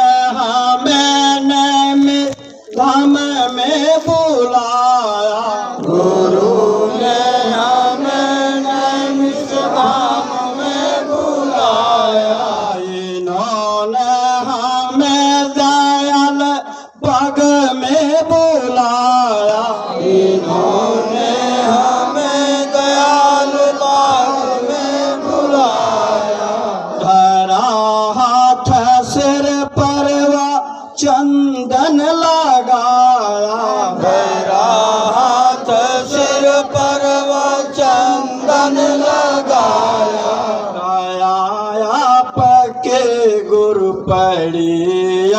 हम में बुलाया। गुरु ने हमें निष्काम में बुलाया। इन्होंने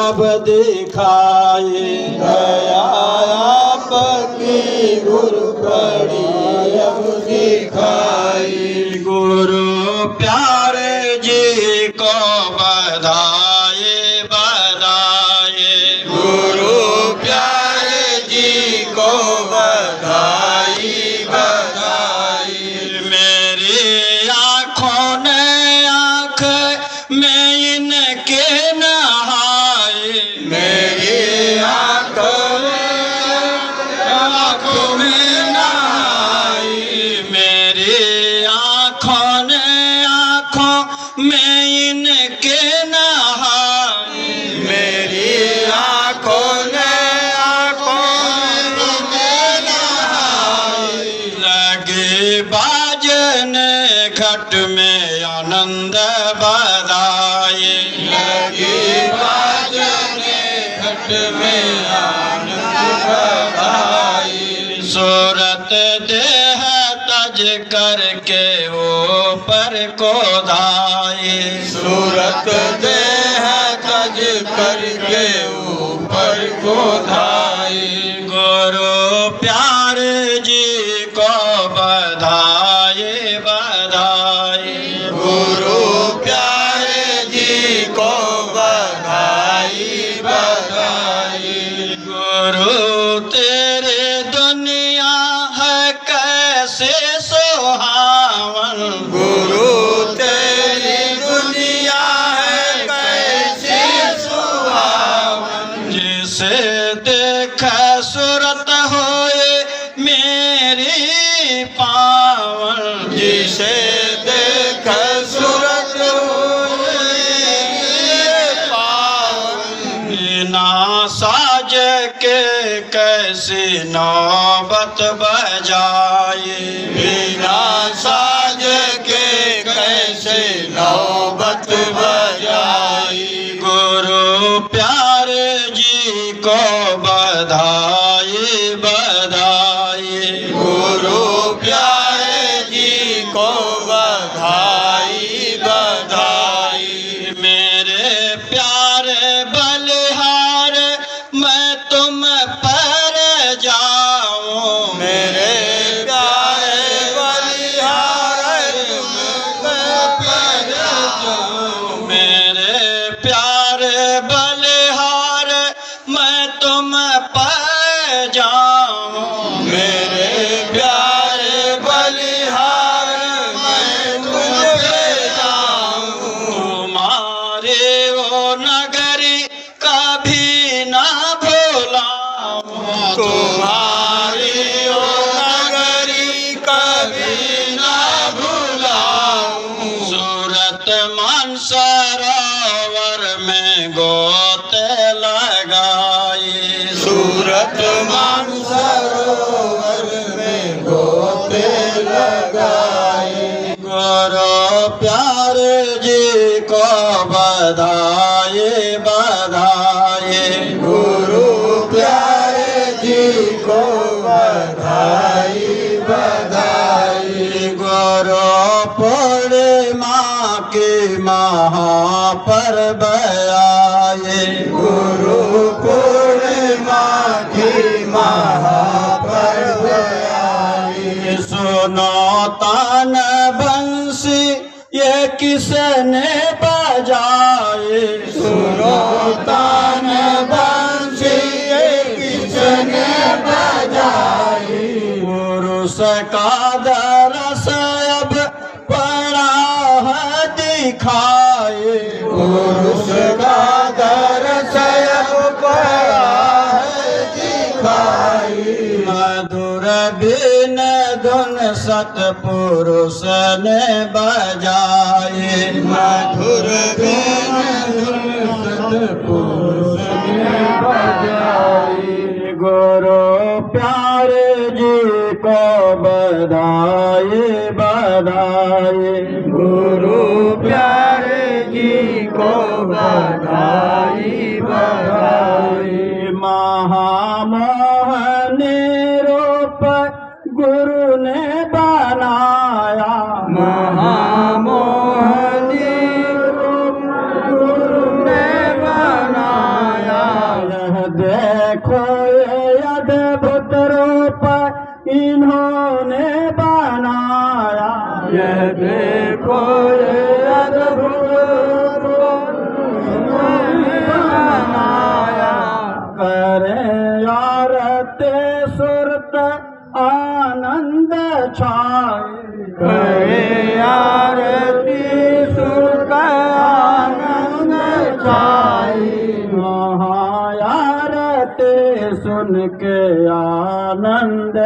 अब दिखाए, दया आपकी गुरु कड़ी अब दिखाई। गुरु प्यारे जी को बधाए बधाए, गुरु प्यारे जी को बधाई बधाई। मेरी आँखों ने आँख में इनके नहाए, मेरी आँखों में नहाई, मेरी आँखों ने आँखों में इनके नहाए, मेरी आँखों ने आँखों में नहाई। लगे बाजने घट में आनंद बधाए, लगे बाजने घट में आनंद बधाए। सूरत देह तज करके ऊपर को धाए, सूरत देह तज करके ऊपर को धाए। गुरु प्यारे जी को बधाए बधाए, गुरु प्यारे जी को बधाई बधाई। गुरु तेरे दुनिया है कैसे सुहावन, गुरु तेरी दुनिया है कैसे सुहावन। जिसे देख सूरत होए मेरी पावन, जिसे देख सूरत होए पावन। बिना साज के कैसी नौबत बजाए, बिना साज के कैसे नौबत बजाई। गुरु प्यारे जी को बधाई बधाई, गुरु प्यारे जी को बधाई बधाई। मेरे प्यारे बलिहार मैं तुम पर जाऊं, मेरे प्यारे बलिहार तुम पर जाऊं। मेरे प्यारे बलिहार मैं तुम पर जाऊं, मेरे प्यारे बलिहार मैं तुम पे जाऊं। तुम्हारे वो नगरी कभी ना भूलाऊं, तुम्हारी वो नगरी कभी ना भूलाऊं। सूरत मानसरोवर में गोते लगाए, सूरत मानसरोवर में गोते लगाए। गुरु प्यारे जी को बधाए बधाए, गुरु प्यारे जी को बधाई बधाई। गुरु पूर्णिमा की महापर्व आए, गुरु पूर्णिमा की महापर्व आए। सुनो तान बंसी ये किसने बजाए, सुनो तान बंसी ये किसने बजाए। पुरुष का दरस अब पड़ा है दिखाए, पुरुष का दरस अब पड़ा है दिखाई। मधुर बिन धुन सतपुरुष ने बजाए, मधुर बिन धुन सतपुरुष ने बजाए। गुरु प्यारे जी को बधाए बधाए, गुरु प्यारे जी को बधाई बधाई। महामोहनी रूप गुरु ने बनाया, महामोहनी रूप गुरु ने बनाया। छाए आरती सुख आनंद छाई महाआरती सुन के आनंद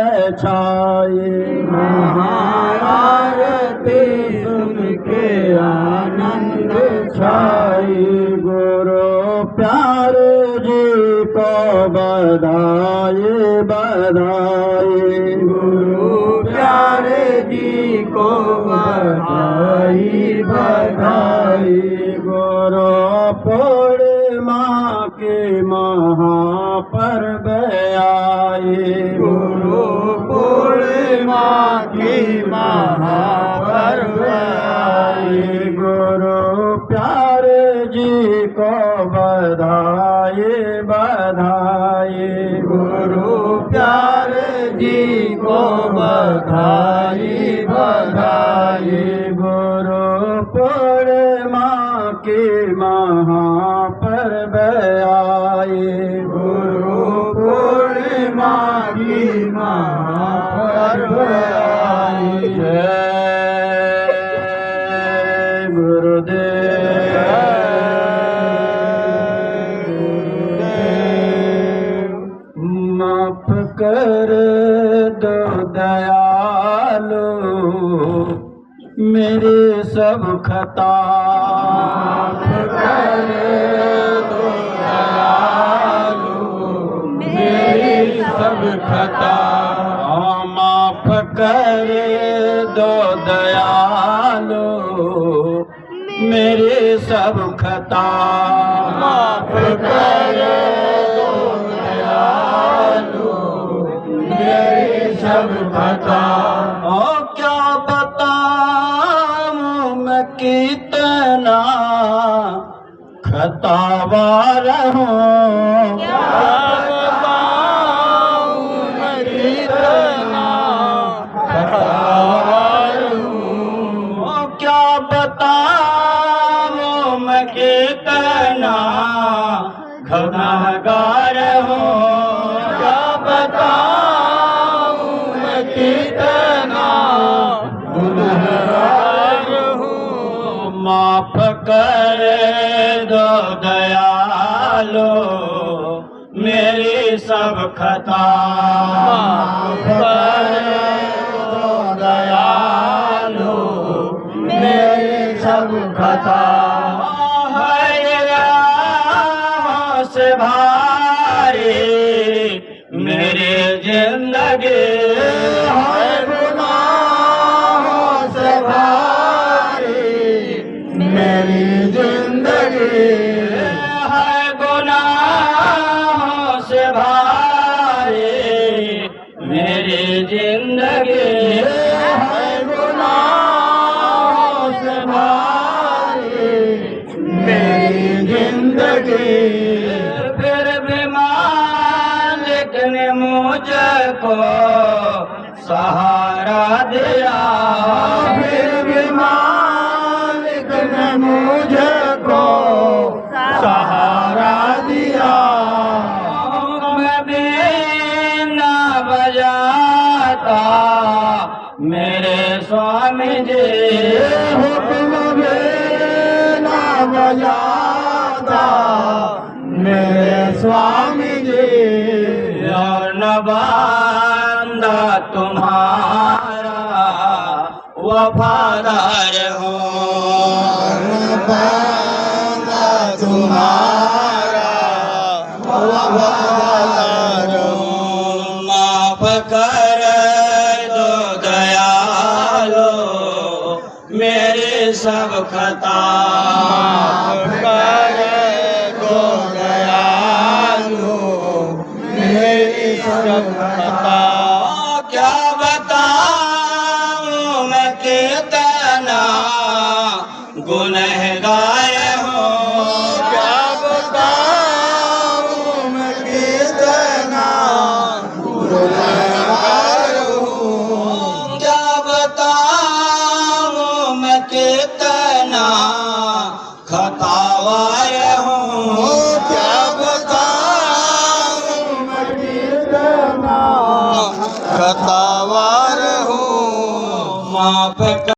छाई महाआरती सुन के आनंद छाई गुरु प्यारे जी को बधाई बधाई गुरु प्यारे जी को बधाई बधाई गुरु पूर्णिमा के महापर्व आई गुरु पूर्णिमा की महापर्व आई गुरु प्यारे जी को बधाई बधाई गुरु प्यारे जी को बधाई बधाई गुरु पूर्णिमा की महापर्व आई गुरु पूर्णिमा की महापर्व आई जय गुरुदेव माफ कर दो दयालु मेरे सब खता माफ कर दो दयालु मेरी सब खता माफ कर दो दयालु मेरे सब खता माफ कर दो दयालु मेरी सब खता ओ क्या बताऊं मैं कितना खतावार हूँ क्या बताऊं मैं कितना खतावार हूँ क्या बताऊं मैं कितना गुनहगार हूँ क्या बताऊं मैं कितना गुनहगार हूँ माफ कर दो दयालु मेरी सब खता माफ कर दो दयालु मेरी सब खता से भारी मेरी जिंदगी है गुनाहों से भारी मेरी जिंदगी है गुनाहों से भारी मेरी जिंदगी है गुनाहों से भारी मेरी जिंदगी फिर भी मालिक ने मुझको सहारा दिया फिर भी मालिक ने मुझको सहारा दिया मैं बीना बजाता मेरे स्वामी जी हुक्म बीना बजाता मेरे स्वामी जी और न बांदा तुम्हारा वफादार हो न बांदा तुम्हारा वफादार हो माफ कर दो दयालु मेरे सब खता माफ कर दो दयालु मेरी सब खता क्या बताऊं मैं कितना गुनहगार हूँ क्या बताऊं मैं कितना गुनहगार हूँ क्या बताऊं मैं कितना खतावार हूँ क्या बताऊं मैं कितना खतावार